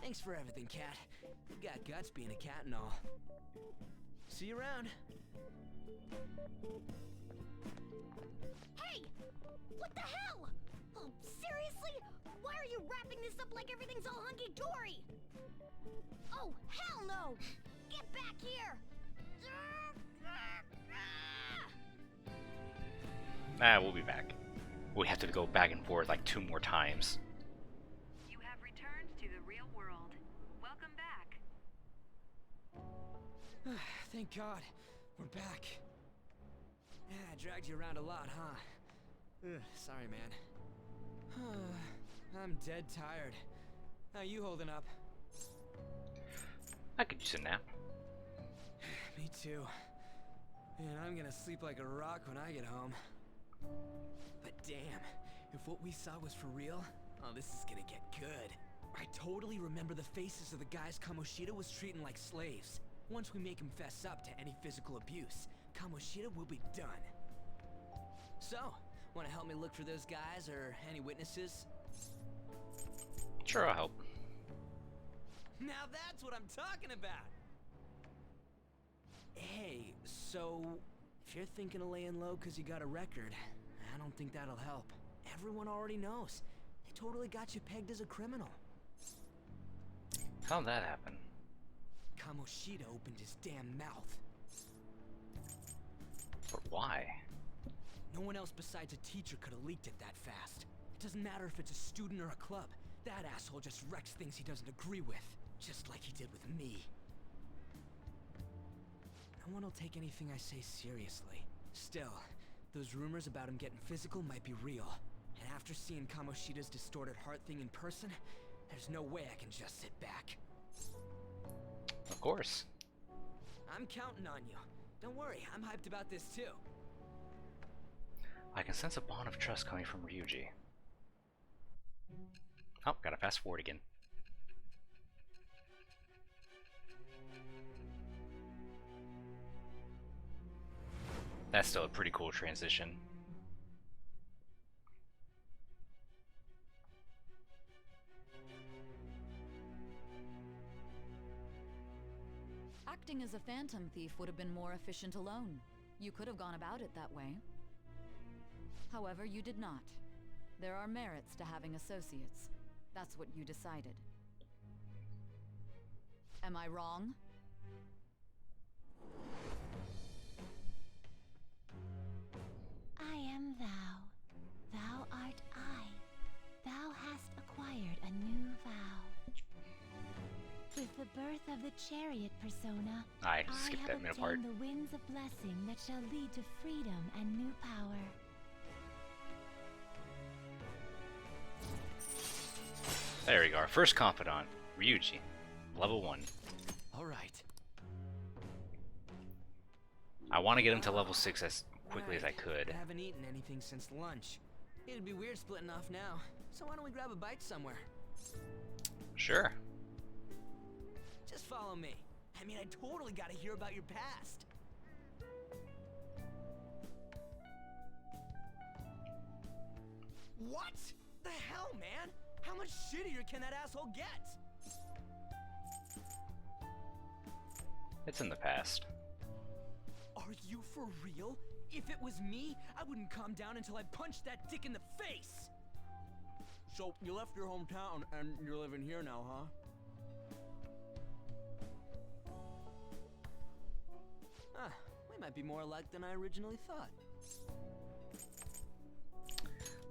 Thanks for everything, cat. You got guts being a cat and all. See you around. Hey! What the hell? Oh, seriously? Why are you wrapping this up like everything's all hunky-dory? Oh, hell no! Get back here! We'll be back. We have to go back and forth like 2 more times. You have returned to the real world. Welcome back. Thank God. We're back. Yeah, I dragged you around a lot, huh? Sorry, man. I'm dead tired. How you holding up? I could use a nap. Me too. And I'm gonna sleep like a rock when I get home. But damn, if what we saw was for real, oh, this is gonna get good. I totally remember the faces of the guys Kamoshida was treating like slaves. Once we make him fess up to any physical abuse, Kamoshida will be done. So, wanna help me look for those guys or any witnesses? Sure, I'll help. Now that's what I'm talking about! Hey, so if you're thinking of laying low because you got a record, I don't think that'll help. Everyone already knows. They totally got you pegged as a criminal. How'd that happen? Kamoshida opened his damn mouth. But why? No one else besides a teacher could have leaked it that fast. It doesn't matter if it's a student or a club. That asshole just wrecks things he doesn't agree with. Just like he did with me. No one will take anything I say seriously. Still, those rumors about him getting physical might be real. And after seeing Kamoshida's distorted heart thing in person, there's no way I can just sit back. Of course. I'm counting on you. Don't worry, I'm hyped about this too. I can sense a bond of trust coming from Ryuji. Oh, gotta fast forward again. That's still a pretty cool transition. Acting as a phantom thief would have been more efficient alone. You could have gone about it that way. However, you did not. There are merits to having associates. That's what you decided. Am I wrong? I am thou. Thou art I. Thou hast acquired a new vow. With the birth of the chariot persona, I skipped that middle part. obtained the winds of blessing that shall lead to freedom and new power. There we go, our first confidant, Ryuji, level 1. Alright. I want to get him to level 6 as quickly as I could. I haven't eaten anything since lunch. It'd be weird splitting off now, so why don't we grab a bite somewhere? Sure. Just follow me. I mean, I totally gotta hear about your past. What? The hell, man? How much shittier can that asshole get? It's in the past. Are you for real? If it was me, I wouldn't calm down until I punched that dick in the face! So, you left your hometown and you're living here now, huh? Ah, we might be more alike than I originally thought.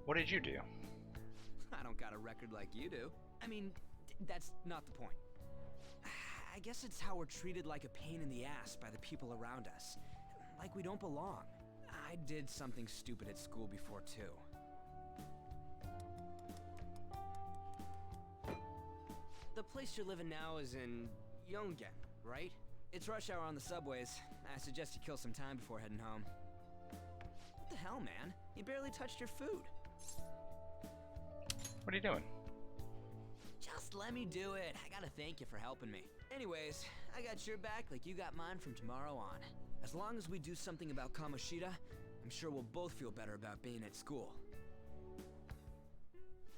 What did you do? I don't got a record like you do. I mean, that's not the point. I guess it's how we're treated like a pain in the ass by the people around us. Like we don't belong. I did something stupid at school before, too. The place you're living now is in Yongen, right? It's rush hour on the subways. I suggest you kill some time before heading home. What the hell, man? You barely touched your food. What are you doing? Just let me do it. I gotta thank you for helping me. Anyways, I got your back like you got mine from tomorrow on. As long as we do something about Kamoshida, I'm sure we'll both feel better about being at school.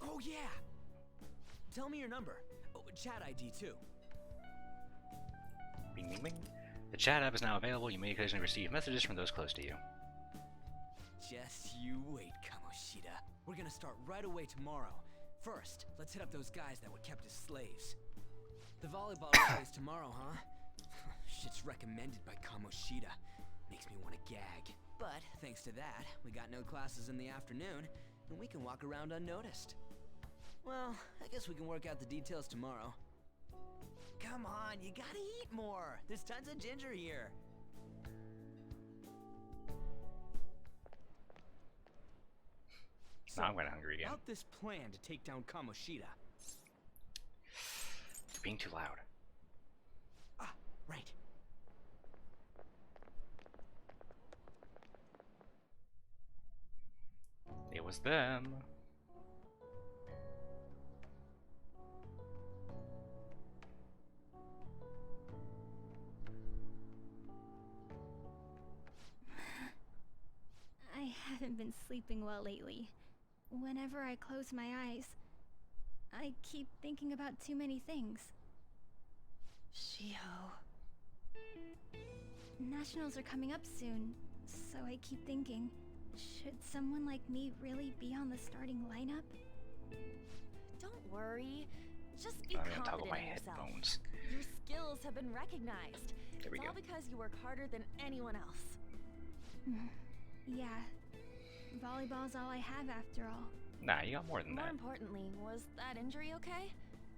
Oh yeah! Tell me your number. Oh, chat ID too. Bing bing bing. The chat app is now available. You may occasionally receive messages from those close to you. Just you wait, Kamoshida. We're gonna start right away tomorrow. First, let's hit up those guys that were kept as slaves. The volleyball plays tomorrow, huh? Shit's recommended by Kamoshida. Makes me want to gag. But, thanks to that, we got no classes in the afternoon, and we can walk around unnoticed. Well, I guess we can work out the details tomorrow. Come on, you gotta eat more! There's tons of ginger here! Now I'm getting hungry again. About this plan to take down Kamoshida. You're being too loud. Ah, right. It was them. I haven't been sleeping well lately. Whenever I close my eyes, I keep thinking about too many things. Shiho. Nationals are coming up soon, so I keep thinking, should someone like me really be on the starting lineup? Don't worry. Just be I'm gonna confident toggle my in yourself. headphones. Your skills have been recognized. There we It's all go. because you work harder than anyone else. Yeah. Volleyball's all I have after all. Nah, you got more than More that. importantly, was that injury okay?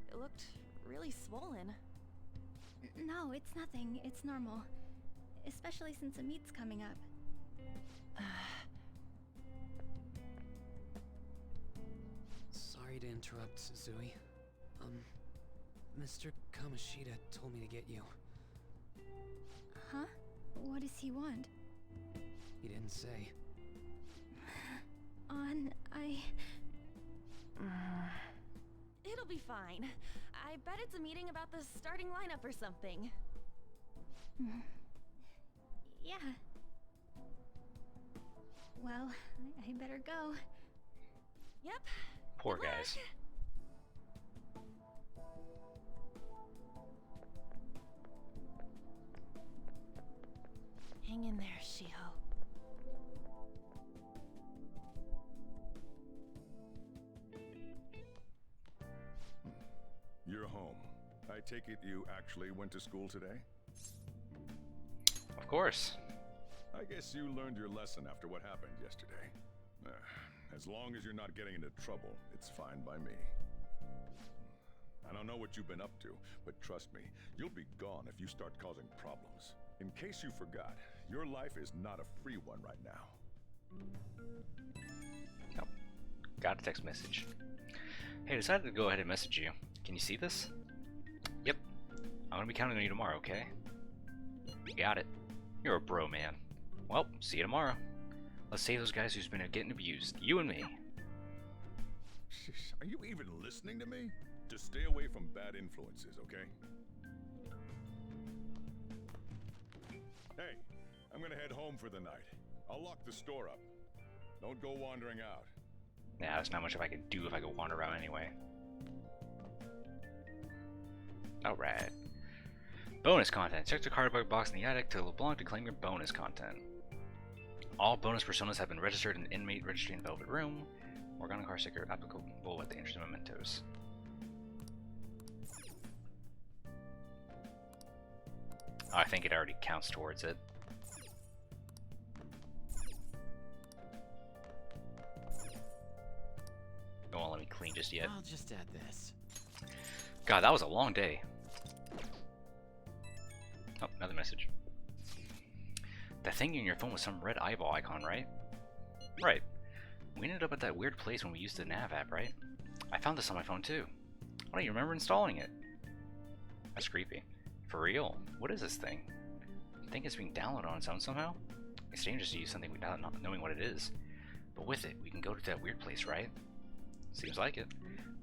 It looked really swollen. No, it's nothing. It's normal. Especially since a meet's coming up. Sorry to interrupt, Suzui. Mr. Kamoshida told me to get you. Huh? What does he want? He didn't say. It'll be fine. I bet it's a meeting about the starting lineup or something. Yeah. Well, I better go. Yep. Poor guys. Hang in there, Shiho. You're home. I take it you actually went to school today? Of course. I guess you learned your lesson after what happened yesterday. As long as you're not getting into trouble, it's fine by me. I don't know what you've been up to, but trust me, you'll be gone if you start causing problems. In case you forgot, your life is not a free one right now. Nope. Got a text message. Hey, decided to go ahead and message you. Can you see this? Yep. I'm gonna be counting on you tomorrow, okay? You got it. You're a bro, man. Well, see you tomorrow. Let's save those guys who's been getting abused. You and me. Are you even listening to me? Just stay away from bad influences, okay? Hey, I'm gonna head home for the night. I'll lock the store up. Don't go wandering out. Nah, there's not much I can do if I go wander out anyway. Alright. Bonus content. Check the cardboard box in the attic to LeBlanc to claim your bonus content. All bonus personas have been registered in the inmate registry in the Velvet Room. Organa car sticker applicable at the entrance of mementos. Oh, I think it already counts towards it. Don't want to let me clean just yet. I'll just add this. God, that was a long day. Oh, another message. That thing in your phone was some red eyeball icon, right? Right. We ended up at that weird place when we used the nav app, right? I found this on my phone too. I don't even remember installing it. That's creepy. For real? What is this thing? I think it's being downloaded on its own somehow? It's dangerous to use something without not knowing what it is. But with it, we can go to that weird place, right? Seems like it.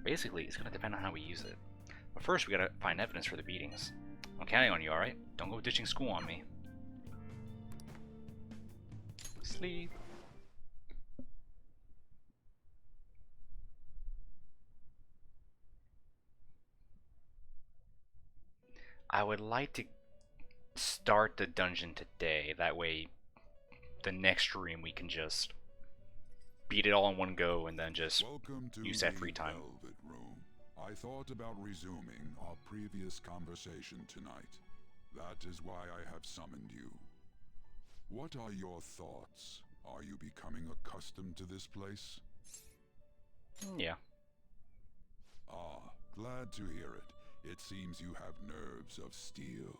Basically, it's gonna depend on how we use it. But first, we gotta find evidence for the beatings. I'm counting on you, alright? Don't go ditching school on me. Sleep. I would like to start the dungeon today. That way, the next stream we can just beat it all in one go and then just use that free time. Velvet Room. I thought about resuming our previous conversation tonight. That is why I have summoned you. What are your thoughts? Are you becoming accustomed to this place? Yeah. Ah, glad to hear it. It seems you have nerves of steel.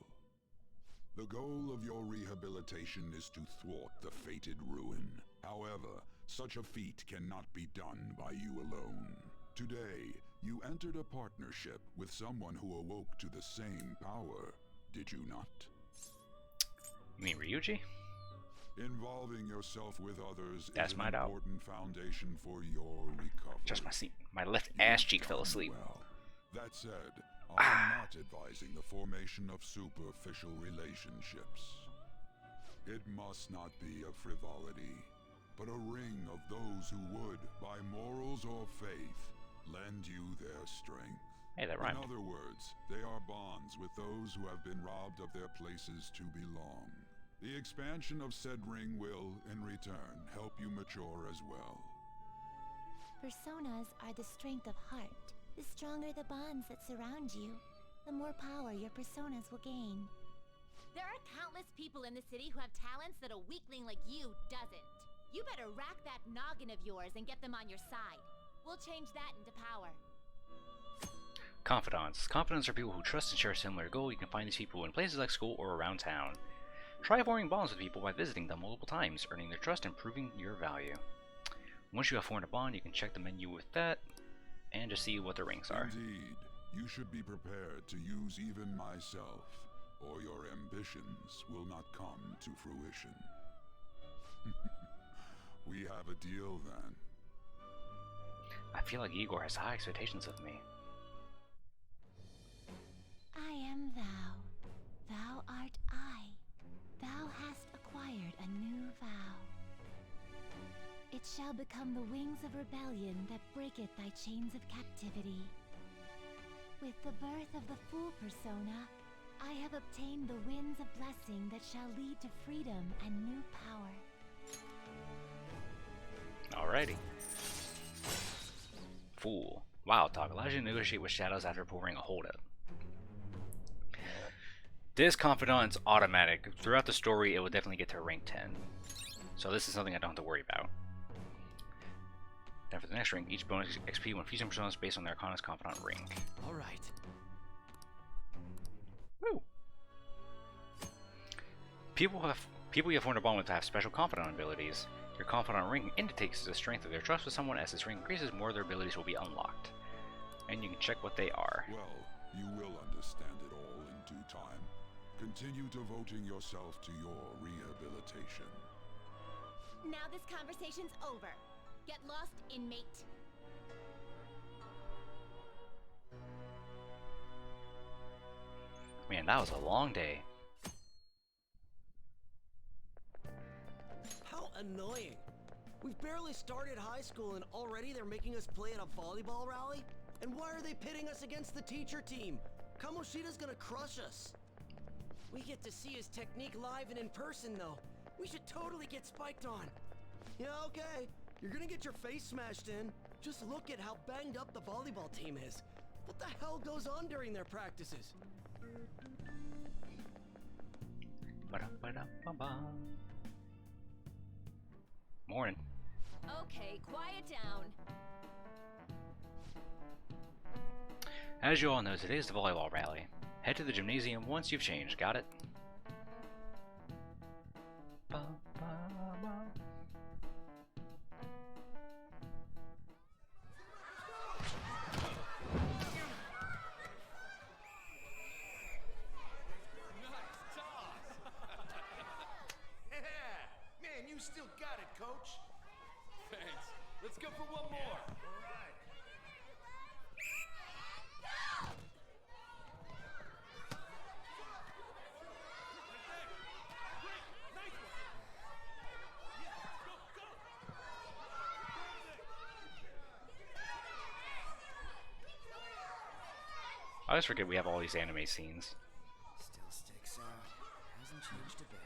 The goal of your rehabilitation is to thwart the fated ruin. However, such a feat cannot be done by you alone. Today, you entered a partnership with someone who awoke to the same power, did you not? You mean Ryuji? Involving yourself with others That's is my an doubt. important foundation for your recovery. Just my left ass cheek fell asleep. Well, that said, I am not advising the formation of superficial relationships. It must not be a frivolity, but a ring of those who would, by morals or faith, lend you their strength. Hey, that rhymed. In other words, they are bonds with those who have been robbed of their places to belong. The expansion of said ring will, in return, help you mature as well. Personas are the strength of heart. The stronger the bonds that surround you, the more power your personas will gain. There are countless people in the city who have talents that a weakling like you doesn't. You better rack that noggin of yours and get them on your side. We'll change that into power. Confidants. Confidants are people who trust and share a similar goal. You can find these people in places like school or around town. Try forming bonds with people by visiting them multiple times, earning their trust and proving your value. Once you have formed a bond, you can check the menu with that and just see what the rings are. Indeed, you should be prepared to use even myself, or your ambitions will not come to fruition. We have a deal then. I feel like Igor has high expectations of me. I am thou. Thou art I. Thou hast acquired a new vow. It shall become the wings of rebellion that breaketh thy chains of captivity. With the birth of the Fool persona, I have obtained the winds of blessing that shall lead to freedom and new power. Alrighty. Fool. Wow, talk allows you to negotiate with shadows after pouring a holdup. This confidant is automatic. Throughout the story, it will definitely get to rank 10. So this is something I don't have to worry about. Then for the next rank, each bonus XP when fusing personas based on their Arcana's confidant ring. Alright. Woo! People you have formed a bond with have special confidant abilities. Your confidant ring indicates the strength of their trust with someone. As this ring increases, more of their abilities will be unlocked. And you can check what they are. Well, you will understand it all in due time. Continue devoting yourself to your rehabilitation. Now this conversation's over. Get lost, inmate. Man, that was a long day. How annoying. We've barely started high school and already they're making us play at a volleyball rally? And why are they pitting us against the teacher team? Kamoshida's gonna crush us. We get to see his technique live and in person, though. We should totally get spiked on. Yeah, okay. You're gonna get your face smashed in. Just look at how banged up the volleyball team is. What the hell goes on during their practices? Morning. Okay, quiet down. As you all know, today is the volleyball rally. Head to the gymnasium once you've changed, got it? Man, you still got it, coach. Thanks. Let's go for one more. I always forget we have all these anime scenes. Still sticks out. Hasn't changed a bit.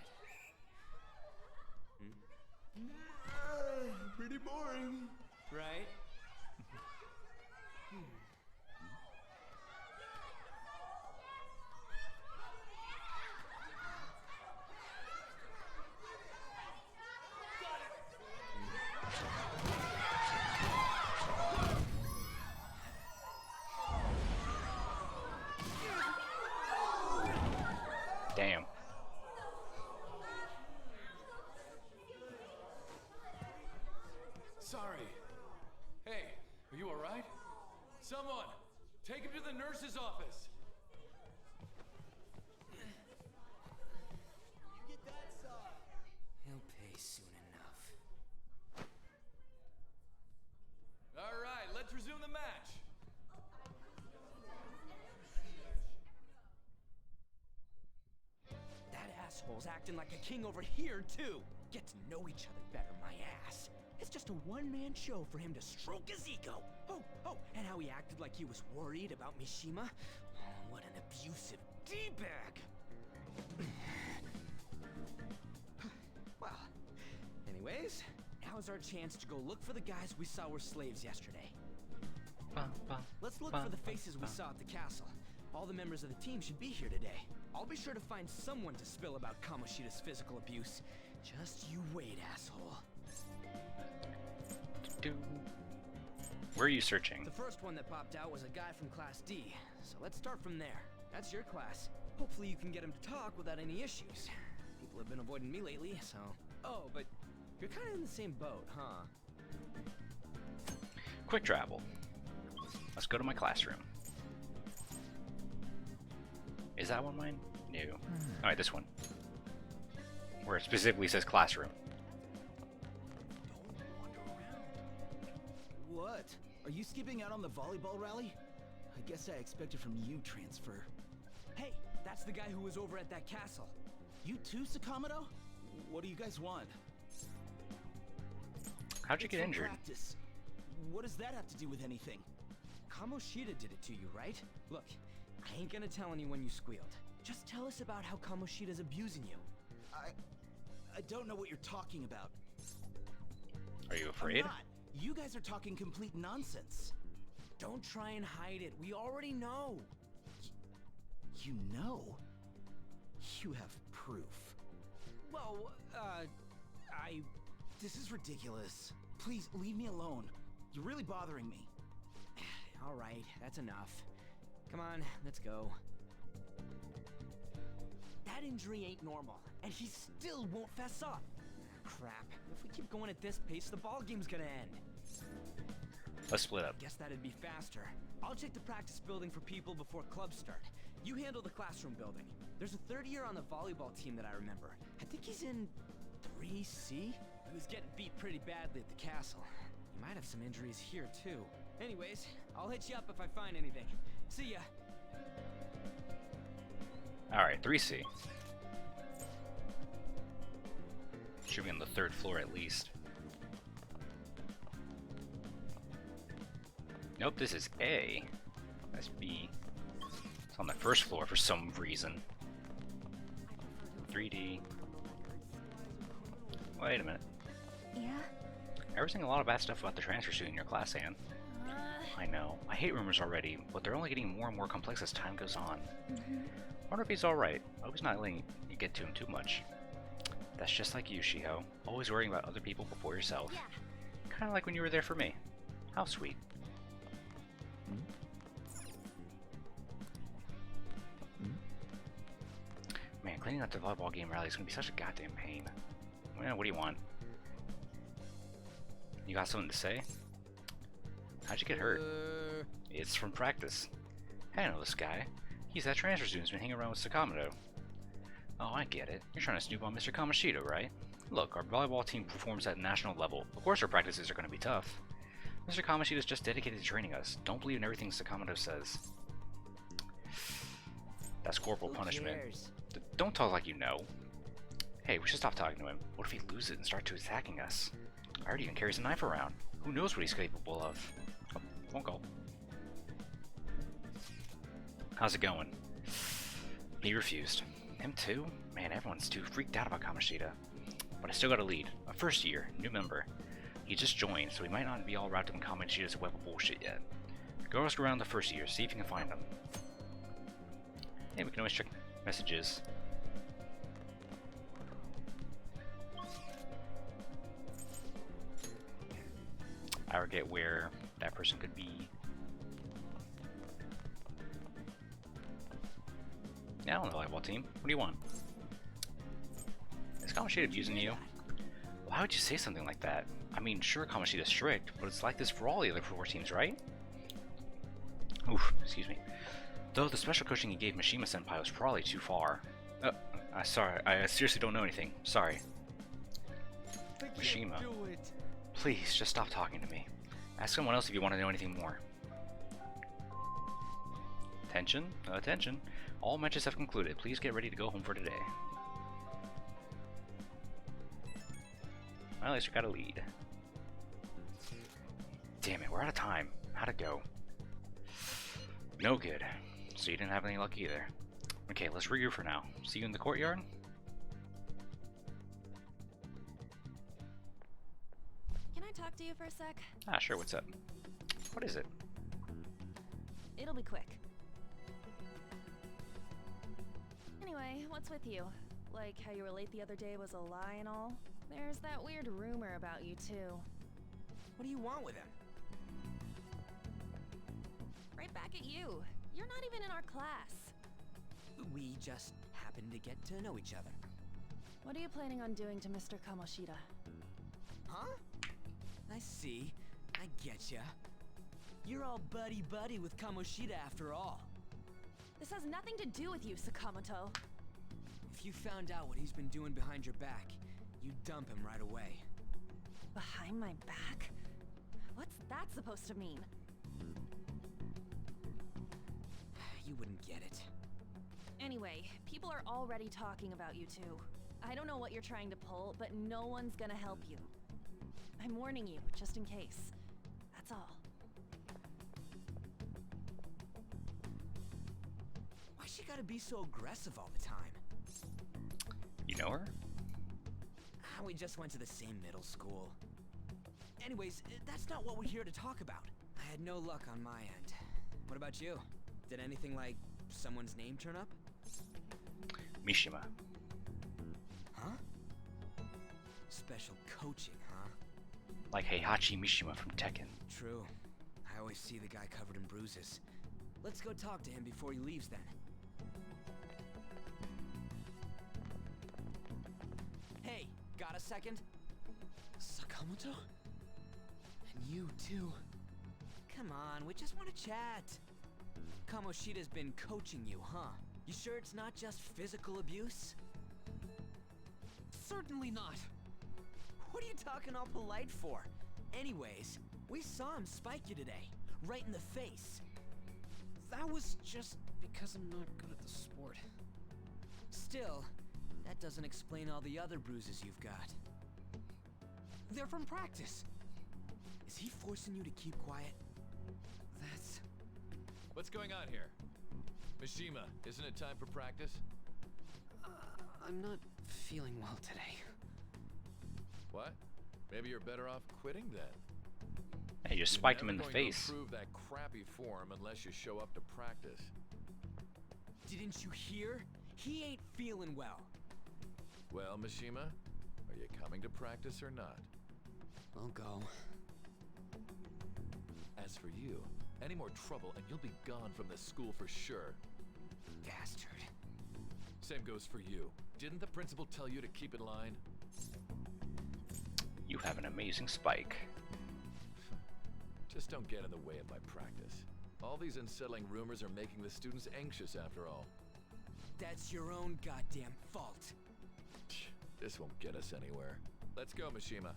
Pretty boring. Right? Damn. Sorry. Hey, are you alright? Someone, take him to the nurse's office. He'll pay soon enough. Alright, let's resume the match. That asshole's acting like a king over here, too. Get to know each other better, my ass. It's just a one-man show for him to stroke his ego. Oh, and how he acted like he was worried about Mishima. Oh, what an abusive D-bag. Well, anyways, now's our chance to go look for the guys we saw were slaves yesterday. Let's look for the faces we saw at the castle. All the members of the team should be here today. I'll be sure to find someone to spill about Kamoshida's physical abuse. Just you wait, asshole. Where are you searching? The first one that popped out was a guy from Class D, so let's start from there. That's your class. Hopefully you can get him to talk without any issues. People have been avoiding me lately, so... Oh, but you're kind of in the same boat, huh? Quick travel. Let's go to my classroom. Is that one mine? No. Alright, this one. Where it specifically says classroom. What? Are you skipping out on the volleyball rally? I guess I expected from you, Transfer. Hey, that's the guy who was over at that castle. You too, Sakamoto? What do you guys want? How'd you get injured? Practice. What does that have to do with anything? Kamoshida did it to you, right? Look, I ain't gonna tell anyone you squealed. Just tell us about how Kamoshida's abusing you. I don't know what you're talking about. Are you afraid? I'm not. You guys are talking complete nonsense. Don't try and hide it. We already know. You know? You have proof. Well, This is ridiculous. Please, leave me alone. You're really bothering me. All right, that's enough. Come on, let's go. That injury ain't normal, and he still won't fess up. Crap. If we keep going at this pace, the ball game's gonna end. Let's split up. Guess that'd be faster. I'll check the practice building for people before clubs start. You handle the classroom building. There's a third year on the volleyball team that I remember. I think he's in 3C? He was getting beat pretty badly at the castle. He might have some injuries here, too. Anyways, I'll hit you up if I find anything. See ya. Alright, 3C. Should be on the 3rd floor at least. Nope, this is A. That's B. It's on the 1st floor for some reason. 3D. Wait a minute. Yeah? Ever seen a lot of bad stuff about the transfer student in your class, Anne? I know. I hate rumors already, but they're only getting more and more complex as time goes on. Wonder if he's alright. Hope he's not letting you get to him too much. That's just like you, Shiho. Always worrying about other people before yourself. Yeah. Kinda like when you were there for me. How sweet. Man, cleaning up the volleyball game rally is gonna be such a goddamn pain. Well, what do you want? You got something to say? How'd you get hurt? It's from practice. Hey, I know this guy. He's that transfer student who's been hanging around with Sakamoto. Oh, I get it. You're trying to snoop on Mr. Kamoshida, right? Look, our volleyball team performs at national level. Of course our practices are going to be tough. Mr. Kamoshida is just dedicated to training us. Don't believe in everything Sakamoto says. That's corporal punishment. Don't talk like you know. Hey, we should stop talking to him. What if he loses it and starts to attacking us? I heard he even carries a knife around. Who knows what he's capable of? Oh, phone call. How's it going? He refused. Him too? Man, everyone's too freaked out about Kamoshida. But I still got a lead. A first year, new member. He just joined, so he might not be all wrapped up in Kamoshida's web of bullshit yet. Go ask around the first year, see if you can find him. Hey, we can always check messages. I forget where that person could be. Yeah, I don't know the volleyball team. What do you want? Is Kamoshida abusing you? Why would you say something like that? I mean, sure, Kamoshida's strict, but it's like this for all the other 4 teams, right? Oof, excuse me. Though the special coaching he gave Mishima-senpai was probably too far. Sorry, I seriously don't know anything. Sorry. Mishima. Please, just stop talking to me. Ask someone else if you want to know anything more. Attention, attention. All matches have concluded. Please get ready to go home for today. Well, at least we got a lead. Damn it, we're out of time. How'd it go? No good. So you didn't have any luck either. Okay, let's regroup for now. See you in the courtyard? Can I talk to you for a sec? Ah, sure, what's up? What is it? It'll be quick. Anyway, what's with you? Like how you were late the other day was a lie and all? There's that weird rumor about you too. What do you want with him? Right back at you. You're not even in our class. We just happen to get to know each other. What are you planning on doing to Mr. Kamoshida? Huh? I see. I getcha. You're all buddy-buddy with Kamoshida after all. This has nothing to do with you, Sakamoto. If you found out what he's been doing behind your back, you'd dump him right away. Behind my back? What's that supposed to mean? You wouldn't get it. Anyway, people are already talking about you two. I don't know what you're trying to pull, but no one's gonna help you. I'm warning you, just in case. That's all. Why she gotta be so aggressive all the time? You know her? We just went to the same middle school. Anyways, that's not what we're here to talk about. I had no luck on my end. What about you? Did anything like someone's name turn up? Mishima. Huh? Special coaching, huh? Like Heihachi Mishima from Tekken. True. I always see the guy covered in bruises. Let's go talk to him before he leaves then. Hey, got a second? Sakamoto? And you too. Come on, we just want to chat. Kamoshida's been coaching you, huh? You sure it's not just physical abuse? Certainly not. What are you talking all polite for? Anyways, we saw him spike you today, right in the face. That was just because I'm not good at the sport. Still, that doesn't explain all the other bruises you've got. They're from practice. Is he forcing you to keep quiet? That's... What's going on here? Mishima, isn't it time for practice? I'm not feeling well today. What? Maybe you're better off quitting then. Hey, you just spiked him in the face. You're never going to improve that crappy form unless you show up to practice. Didn't you hear? He ain't feeling well. Well, Mishima, are you coming to practice or not? I'll go. As for you, any more trouble and you'll be gone from this school for sure. Bastard. Same goes for you. Didn't the principal tell you to keep in line? You have an amazing spike. Just don't get in the way of my practice. All these unsettling rumors are making the students anxious after all. That's your own goddamn fault. This won't get us anywhere. Let's go, Mishima.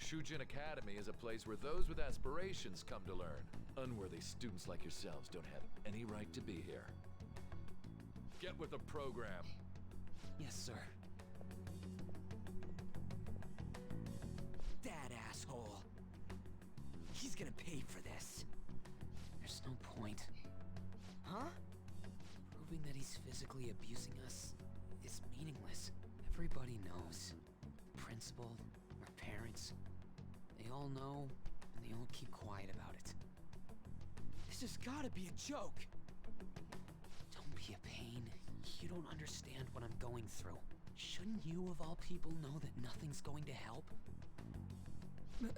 Shujin Academy is a place where those with aspirations come to learn. Unworthy students like yourselves don't have any right to be here. Get with the program. Yes, sir. That asshole. He's gonna pay for this. There's no point. Huh? Proving that he's physically abusing us is meaningless. Everybody knows. The principal, our parents, they all know, and they all keep quiet about it. This has gotta be a joke. Don't be a pain. You don't understand what I'm going through. Shouldn't you, of all people, know that nothing's going to help? Damn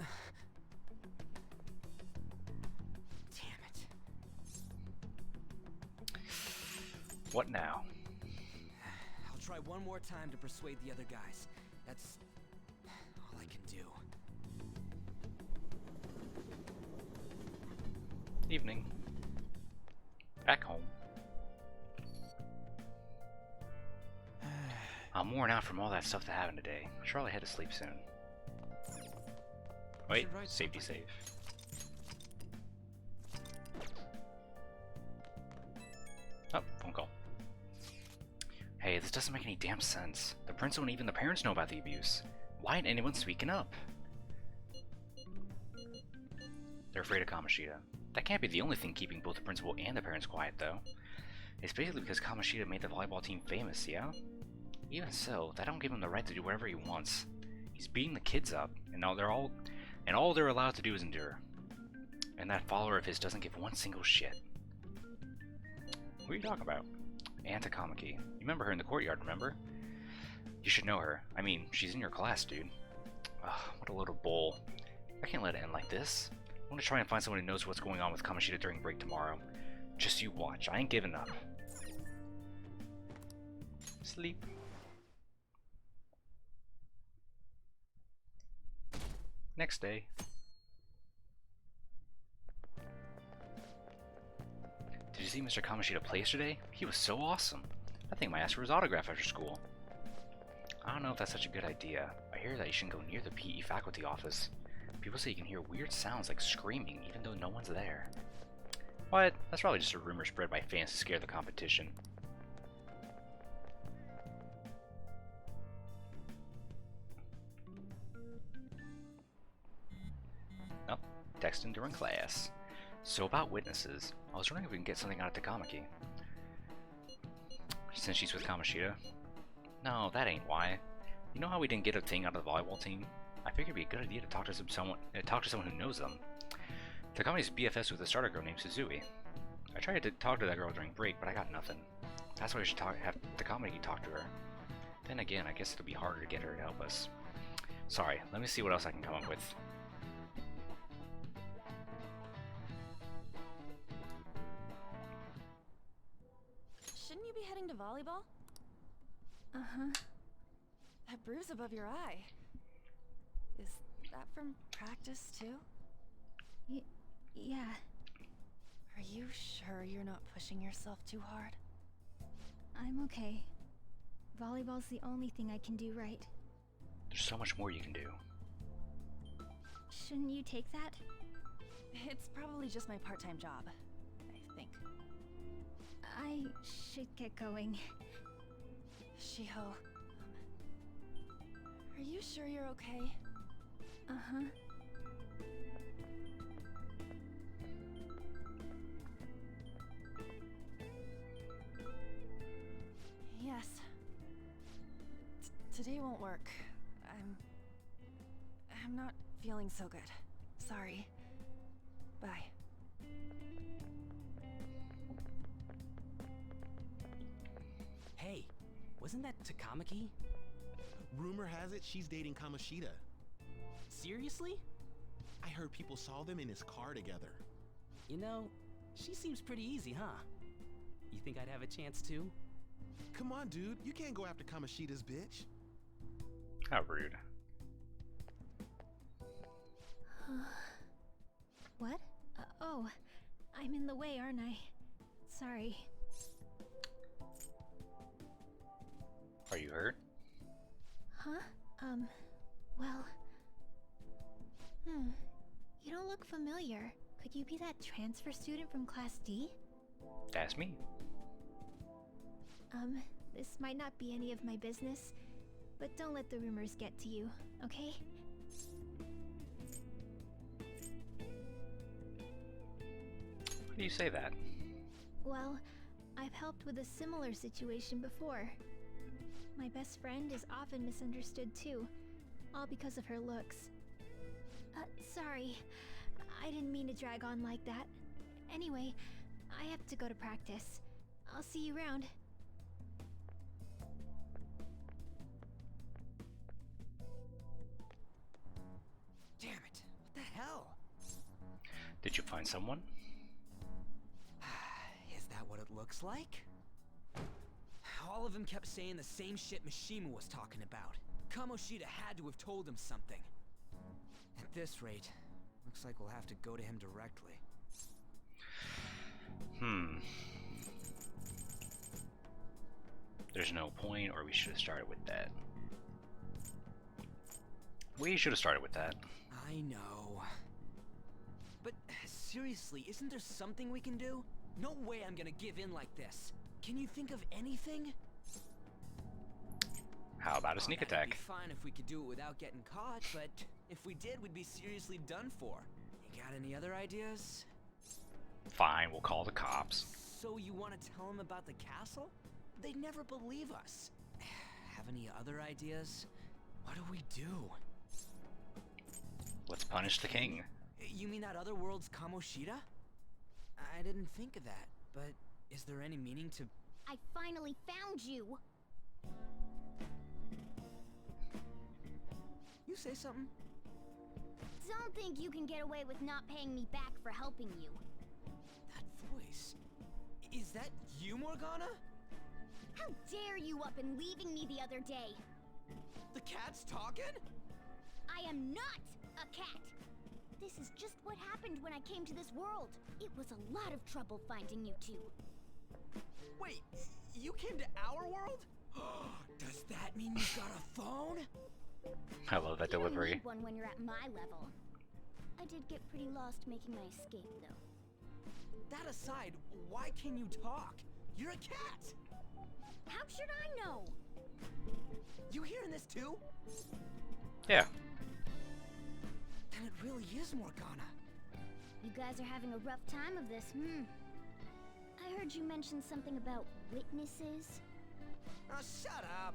it. What now? I'll try one more time to persuade the other guys. That's all I can do. Evening. Back home. I'm worn out from all that stuff that happened today. I'll surely head to sleep soon. Wait, safety save. Oh, phone call. Hey, this doesn't make any damn sense. The principal and even the parents know about the abuse. Why ain't anyone speaking up? They're afraid of Kamoshida. That can't be the only thing keeping both the principal and the parents quiet, though. It's basically because Kamoshida made the volleyball team famous, yeah? Even so, that don't give him the right to do whatever he wants. He's beating the kids up, and all they're allowed to do is endure. And that follower of his doesn't give one single shit. Who are you talking about? Aunt Takamaki. You remember her in the courtyard, remember? You should know her. I mean, she's in your class, dude. Ugh, what a load of bull. I can't let it end like this. I'm gonna try and find someone who knows what's going on with Kamoshida during break tomorrow. Just you watch. I ain't giving up. Sleep. Next day. Did you see Mr. Kamoshida play yesterday? He was so awesome. I think I might ask for his autograph after school. I don't know if that's such a good idea. I hear that you shouldn't go near the PE faculty office. People say you can hear weird sounds like screaming even though no one's there. What? That's probably just a rumor spread by fans to scare the competition. Oh, texting during class. So about witnesses, I was wondering if we can get something out of Takamaki. Since she's with Kamoshida. No, that ain't why. You know how we didn't get a thing out of the volleyball team? I figured it'd be a good idea to talk to someone who knows them. Takami's BFS with a starter girl named Suzui. I tried to talk to that girl during break, but I got nothing. That's why we should have Takamaki talk to her. Then again, I guess it'll be harder to get her to help us. Sorry, let me see what else I can come up with. Shouldn't you be heading to volleyball? Uh-huh. That bruise above your eye. Is that from practice, too? Yeah. Are you sure you're not pushing yourself too hard? I'm okay. Volleyball's the only thing I can do right. There's so much more you can do. Shouldn't you take that? It's probably just my part-time job, I think. I should get going. Shiho, are you sure you're okay? Uh-huh. Yes, Today won't work. I'm not feeling so good. Sorry. Bye. Hey, wasn't that Takamaki? Rumor has it she's dating Kamoshida. Seriously? I heard people saw them in his car together. You know, she seems pretty easy, huh? You think I'd have a chance too? Come on, dude. You can't go after Kamoshida's bitch. How rude. What? Oh, I'm in the way, aren't I? Sorry. Are you hurt? Huh? Well... You don't look familiar. Could you be that transfer student from Class D? That's me. This might not be any of my business, but don't let the rumors get to you, okay? Why do you say that? Well, I've helped with a similar situation before. My best friend is often misunderstood too, all because of her looks. Sorry. I didn't mean to drag on like that. Anyway, I have to go to practice. I'll see you around. Damn it. What the hell? Did you find someone? Is that what it looks like? All of them kept saying the same shit Mishima was talking about. Kamoshida had to have told him something. At this rate, looks like we'll have to go to him directly. There's no point, or we should have started with that. We should have started with that. I know. But seriously, isn't there something we can do? No way I'm gonna give in like this. Can you think of anything? How about a sneak attack? It'd be fine if we could do it without getting caught, but if we did, we'd be seriously done for. You got any other ideas? Fine, we'll call the cops. So you want to tell them about the castle? They'd never believe us. Have any other ideas? What do we do? Let's punish the king. You mean that other world's Kamoshida? I didn't think of that, but is there any meaning to... I finally found you! You say something? Don't think you can get away with not paying me back for helping you. That voice... Is that you, Morgana? How dare you up and leaving me the other day? The cat's talking? I am not a cat! This is just what happened when I came to this world. It was a lot of trouble finding you two. Wait, you came to our world? Does that mean you got a phone? I love that delivery. You don't need one when you're at my level. I did get pretty lost making my escape, though. That aside, why can you talk? You're a cat! How should I know? You hearing this too? Yeah. Then it really is Morgana. You guys are having a rough time of this, I heard you mention something about witnesses. Oh, shut up!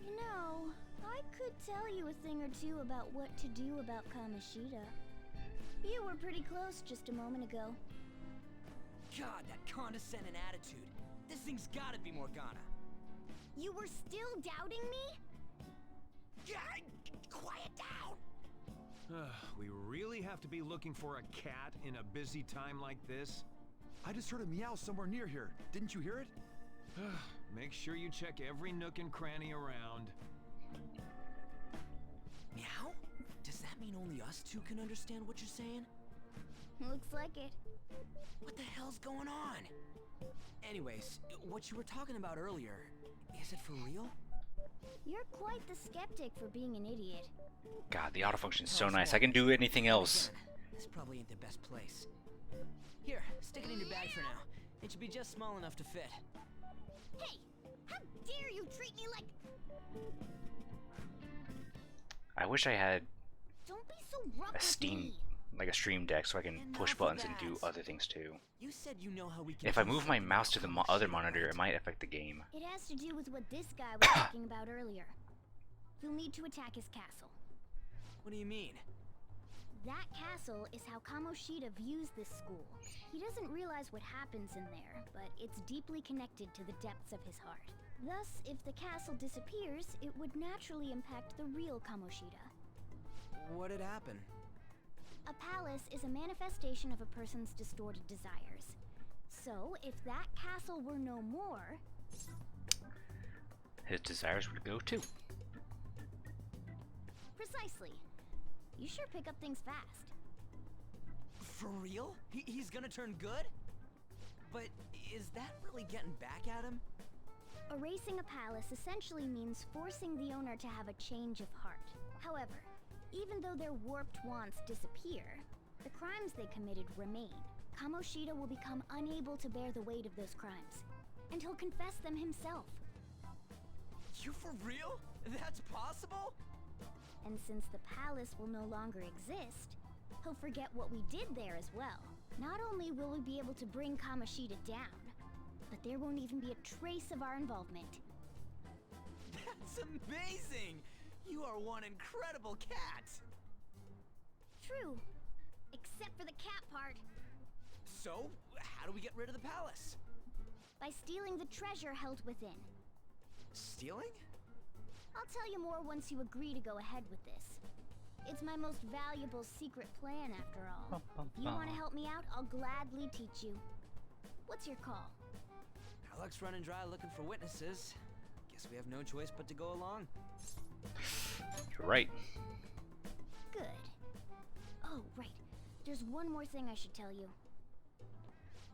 You know, I could tell you a thing or two about what to do about Kamoshida. You were pretty close just a moment ago. God, that condescending attitude. This thing's gotta be Morgana. You were still doubting me? Quiet down! We really have to be looking for a cat in a busy time like this? I just heard a meow somewhere near here. Didn't you hear it? Make sure you check every nook and cranny around. Meow? Does that mean only us two can understand what you're saying? Looks like it. What the hell's going on? Anyways, what you were talking about earlier, is it for real? You're quite the skeptic for being an idiot. God, the auto function's so nice. I can do anything else. This probably ain't the best place. Here, stick it in your bag for now. It should be just small enough to fit. Hey! How dare you treat me like... I wish I had Don't be so rough like a stream deck so I can push buttons and do other things too. You said you know how we can... If I move my mouse to the other monitor, it might affect the game. It has to do with what this guy was talking about earlier. you'll need to attack his castle. What do you mean? That castle is how Kamoshida views this school. He doesn't realize what happens in there, but it's deeply connected to the depths of his heart. Thus, if the castle disappears, it would naturally impact the real Kamoshida. What'd happen? A palace is a manifestation of a person's distorted desires. So, if that castle were no more... his desires would go too. Precisely. You sure pick up things fast. For real? He's gonna turn good? But is that really getting back at him? Erasing a palace essentially means forcing the owner to have a change of heart. However, even though their warped wants disappear, the crimes they committed remain. Kamoshida will become unable to bear the weight of those crimes, and he'll confess them himself. You for real? That's possible? And since the palace will no longer exist, he'll forget what we did there as well. Not only will we be able to bring Kamoshida down, but there won't even be a trace of our involvement. That's amazing! You are one incredible cat! True. Except for the cat part. So, how do we get rid of the palace? By stealing the treasure held within. Stealing? I'll tell you more once you agree to go ahead with this. It's my most valuable secret plan, after all. If you want to help me out, I'll gladly teach you. What's your call? Our luck's running dry looking for witnesses. Guess we have no choice but to go along. You're right. Good. Oh, right. There's one more thing I should tell you.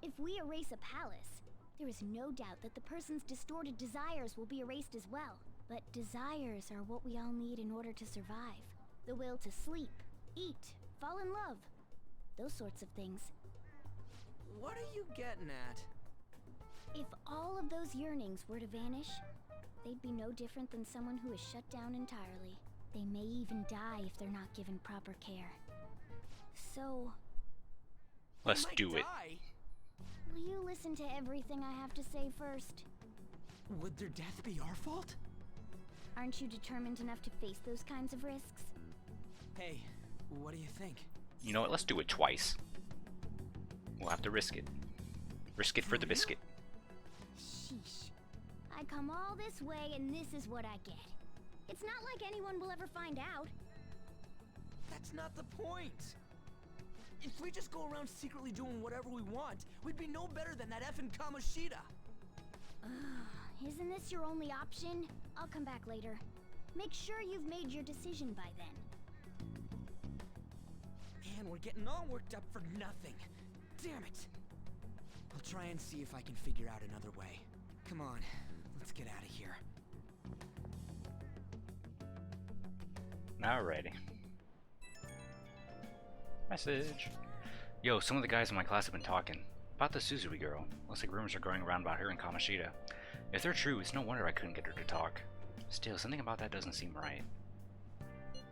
If we erase a palace, there is no doubt that the person's distorted desires will be erased as well. But desires are what we all need in order to survive. The will to sleep, eat, fall in love. Those sorts of things. What are you getting at? If all of those yearnings were to vanish, they'd be no different than someone who is shut down entirely. They may even die if they're not given proper care. So... let's do it. Will you listen to everything I have to say first? Would their death be our fault? Aren't you determined enough to face those kinds of risks? Hey, what do you think? You know what? Let's do it twice. We'll have to risk it. Risk it for the biscuit. Sheesh. I come all this way and this is what I get. It's not like anyone will ever find out. That's not the point. If we just go around secretly doing whatever we want, we'd be no better than that effing Kamoshida. Isn't this your only option? I'll come back later. Make sure you've made your decision by then. Man, we're getting all worked up for nothing. Damn it. I'll try and see if I can figure out another way. Come on, let's get out of here. Alrighty. Message. Yo, some of the guys in my class have been talking about the Suzui girl. Looks like rumors are going around about her and Kamoshida. If they're true, it's no wonder I couldn't get her to talk. Still, something about that doesn't seem right.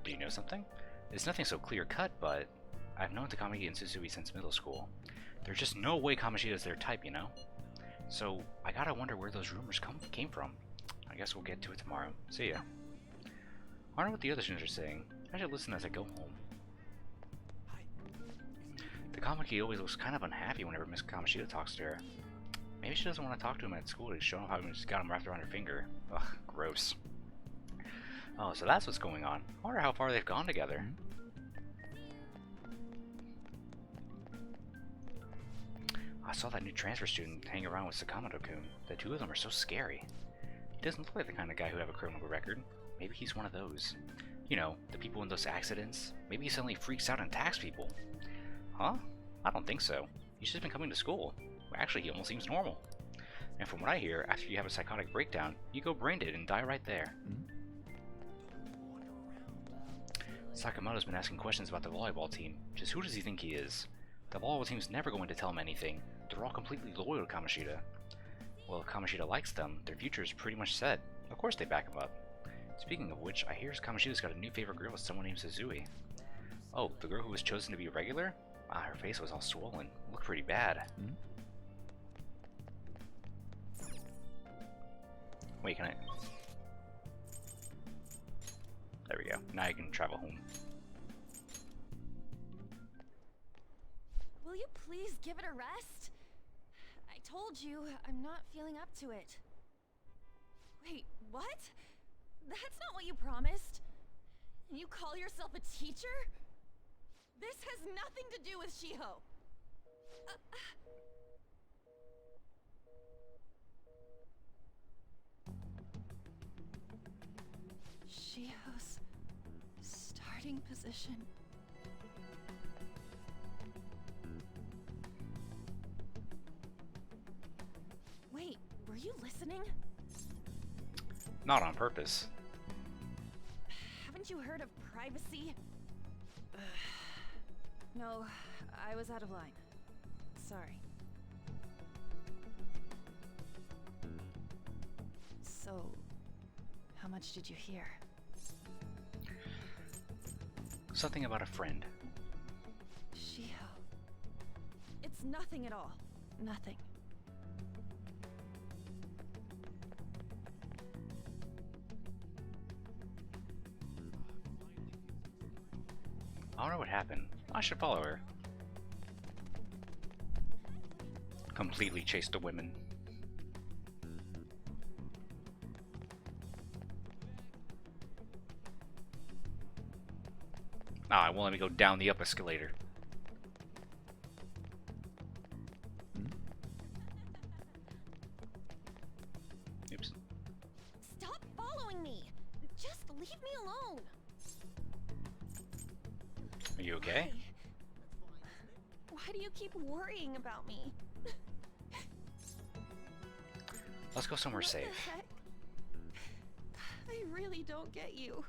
Do you know something? It's nothing so clear-cut, but I've known Takamaki and Suzui since middle school. There's just no way Kamoshida's their type, you know? So, I gotta wonder where those rumors came from. I guess we'll get to it tomorrow. See ya. I wonder what the other students are saying. I should listen as I go home. Takamaki always looks kind of unhappy whenever Miss Kamoshida talks to her. Maybe she doesn't want to talk to him at school to show him how she's got him wrapped around her finger. Ugh, gross. Oh, so that's what's going on. I wonder how far they've gone together. I saw that new transfer student hang around with Sakamoto-kun. The two of them are so scary. He doesn't look like the kind of guy who have a criminal record. Maybe he's one of those. You know, the people in those accidents. Maybe he suddenly freaks out and attacks people. Huh? I don't think so. He's just been coming to school. Actually, he almost seems normal. And from what I hear, after you have a psychotic breakdown, you go brain dead and die right there. Sakamoto's been asking questions about the volleyball team. Just who does he think he is? The volleyball team's never going to tell him anything. They're all completely loyal to Kamoshida. Well, if Kamoshida likes them, their future is pretty much set. Of course they back him up. Speaking of which, I hear Kamoshida's got a new favorite girl with someone named Suzui. Oh, the girl who was chosen to be regular? Ah, her face was all swollen. Looked pretty bad. Wait, can I... now I can travel home. Will you please give it a rest? I told you, I'm not feeling up to it. Wait, what? That's not what you promised. And you call yourself a teacher? This has nothing to do with Shiho. Shiho's starting position. Wait, were you listening? Not on purpose. Haven't you heard of privacy? No, I was out of line. Sorry. So, how much did you hear? Something about a friend. Shiho. It's nothing at all. Nothing. I wonder what happened. I should follow her. Completely chase the women. Ah, it won't let me go down the up escalator. Oops. Stop following me! Just leave me alone! Are you okay? Why do you keep worrying about me? Let's go somewhere What safe. the heck? I really don't get you.